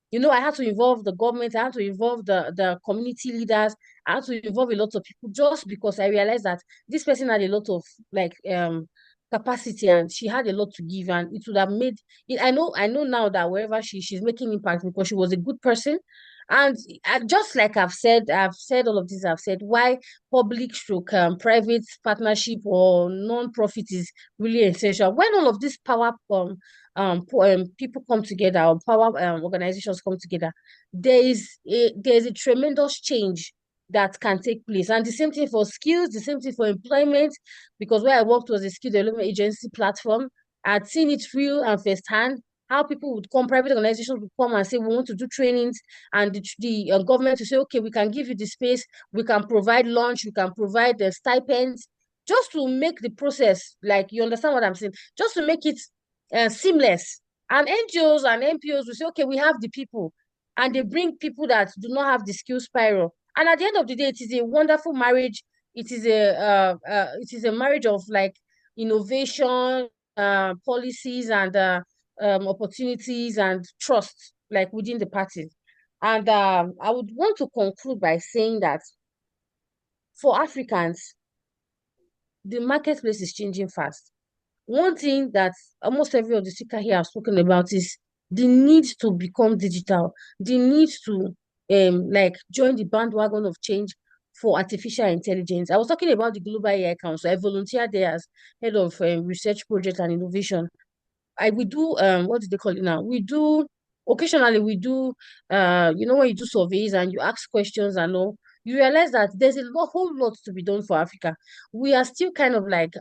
You know, I had to involve the government, I had to involve the community leaders, I had to involve a lot of people just because I realized that this person had a lot of like capacity and she had a lot to give, and it would have made it. I know now that wherever she's making impact because she was a good person. And just like I've said all of this, I've said why public stroke private partnership or non-profit is really essential. When all of this power people come together, or power organizations come together, there's a tremendous change that can take place. And the same thing for skills, the same thing for employment, because where I worked was a skill development agency platform. I'd seen it real and firsthand, how people would come, private organizations would come and say, we want to do trainings, and the government will say, okay, we can give you the space, we can provide lunch, we can provide the stipends, just to make the process, like, you understand what I'm saying, just to make it seamless. And NGOs and NPOs will say, okay, we have the people, and they bring people that do not have the skill spiral. And at the end of the day, it is a wonderful marriage. It is a marriage of like innovation, policies, and opportunities and trust, like within the parties. And I would want to conclude by saying that for Africans, the marketplace is changing fast. One thing that almost every of the speaker here have spoken about is the need to become digital, the need to like join the bandwagon of change for artificial intelligence. I was talking about the Global AI Council. I volunteered there as head of research project and innovation. We do what do they call it now? We do occasionally we do when you do surveys and you ask questions and all, you realize that there's whole lot to be done for Africa. We are still kind of like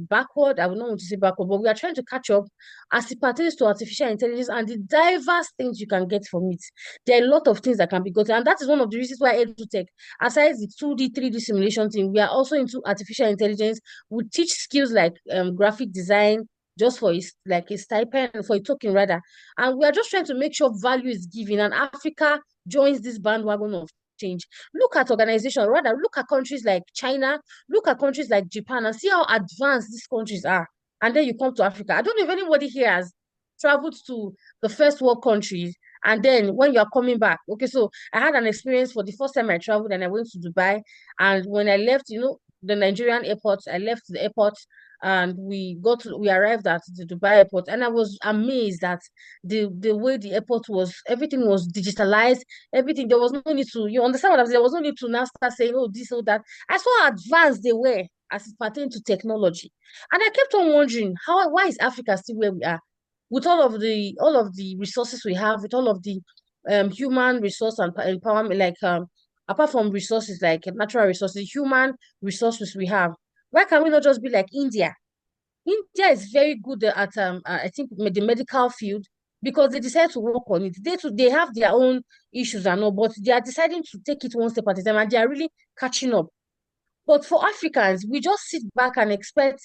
backward. I would not want to say backward, but we are trying to catch up as it pertains to artificial intelligence and the diverse things you can get from it. There are a lot of things that can be gotten, and that is one of the reasons why EduTech, aside the 2D, 3D simulation thing, we are also into artificial intelligence. We teach skills like graphic design, just for like a stipend, for a token rather. And we are just trying to make sure value is given, and Africa joins this bandwagon of change. Look at organizations, rather look at countries like China, look at countries like Japan, and see how advanced these countries are. And then you come to Africa. I don't know if anybody here has traveled to the first world countries, and then when you're coming back, okay, so I had an experience for the first time I traveled, and I went to Dubai. And when I left, the Nigerian airport, I left the airport, and we arrived at the Dubai airport, and I was amazed that the way the airport was, everything was digitalized, everything. There was no need to, you understand what I'm saying? There was no need to now start saying, oh, this or that. I saw how advanced they were as it pertained to technology. And I kept on wondering, why is Africa still where we are? With all of the resources we have, with all of the human resource and empowerment, like apart from resources like natural resources, human resources we have, why can we not just be like India? India is very good at I think the medical field because they decide to work on it. They have their own issues and all, but they are deciding to take it one step at a time, and they are really catching up. But for Africans, we just sit back and expect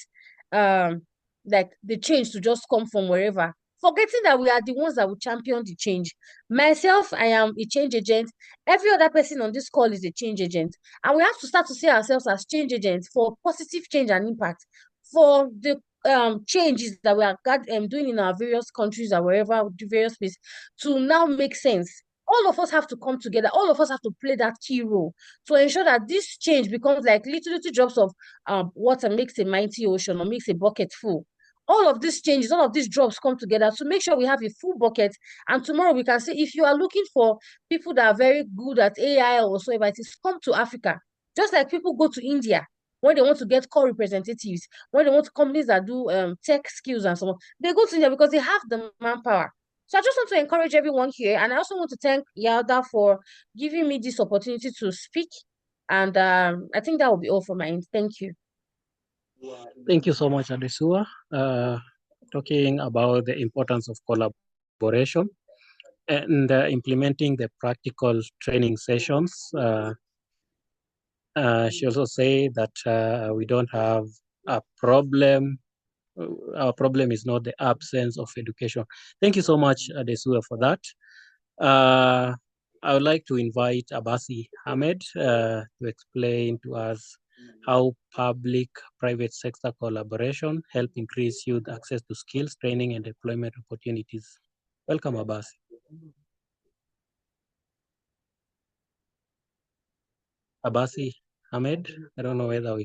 um like the change to just come from wherever, forgetting that we are the ones that will champion the change. Myself, I am a change agent. Every other person on this call is a change agent. And we have to start to see ourselves as change agents for positive change and impact for the changes that we are doing in our various countries or wherever, the various places, to now make sense. All of us have to come together. All of us have to play that key role to ensure that this change becomes like little drops of water makes a mighty ocean or makes a bucket full. All of these changes, all of these drops come together to make sure we have a full bucket. And tomorrow we can say, if you are looking for people that are very good at AI or whatsoever it is, come to Africa. Just like people go to India when they want to get core representatives, when they want companies that do tech skills and so on, they go to India because they have the manpower. So I just want to encourage everyone here, and I also want to thank Yalda for giving me this opportunity to speak. And I think that will be all for my end. Thank you. Thank you so much, Adesua. Talking about the importance of collaboration and implementing the practical training sessions. She also said that we don't have a problem. Our problem is not the absence of education. Thank you so much, Adesua, for that. I would like to invite Abasi Ahmed to explain to us how public-private sector collaboration help increase youth access to skills, training, and employment opportunities. Welcome, Abasi. Abasi Ahmed, I don't know whether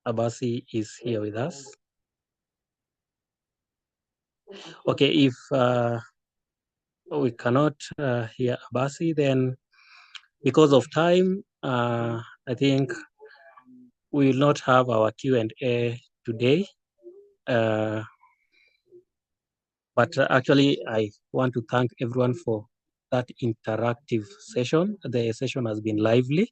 Abasi is here with us. Okay, if we cannot hear Abasi, then because of time, I think we will not have our Q&A today. But actually, I want to thank everyone for that interactive session. The session has been lively.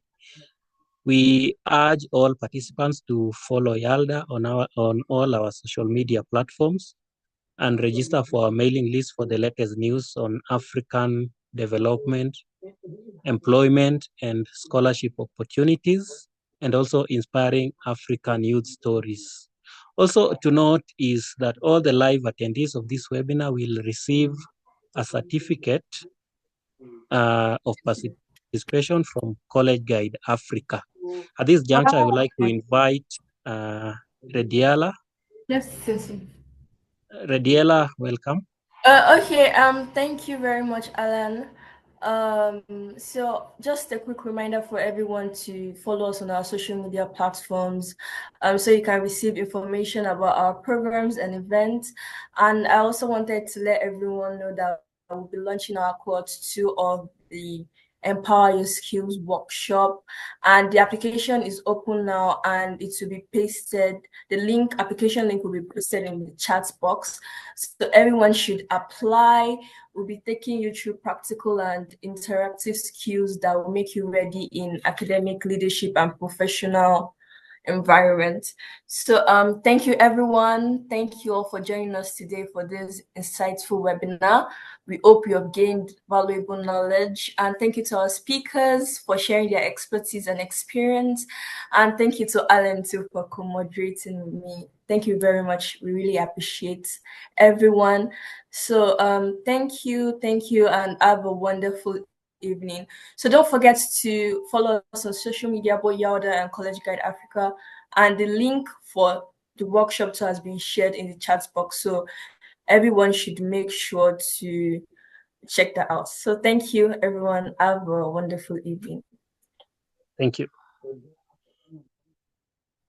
We urge all participants to follow Yalda on all our social media platforms and register for our mailing list for the latest news on African development, employment, and scholarship opportunities, and also inspiring African youth stories. Also to note is that all the live attendees of this webinar will receive a certificate of participation from College Guide Africa. At this juncture, I would like to invite Rediala. Yes, yes. Rediala, welcome. Okay, thank you very much, Alan. So just a quick reminder for everyone to follow us on our social media platforms, so you can receive information about our programs and events. And I also wanted to let everyone know that we'll be launching our Q2 of the Empower Your Skills workshop, and the application is open now, and it will be pasted. The application link will be posted in the chat box. So everyone should apply. We'll be taking you through practical and interactive skills that will make you ready in academic, leadership, and professional environment. So thank you, everyone. Thank you all for joining us today for this insightful webinar. We hope you have gained valuable knowledge, and thank you to our speakers for sharing their expertise and experience, and thank you to Alan too for co-moderating with me. Thank you very much. We really appreciate everyone. So thank you, and have a wonderful evening. So don't forget to follow us on social media, both Yalda and College Guide Africa, and the link for the workshop has been shared in the chat box. So everyone should make sure to check that out. So thank you, everyone. Have a wonderful evening. Thank you.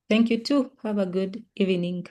Thank you too. Have a good evening.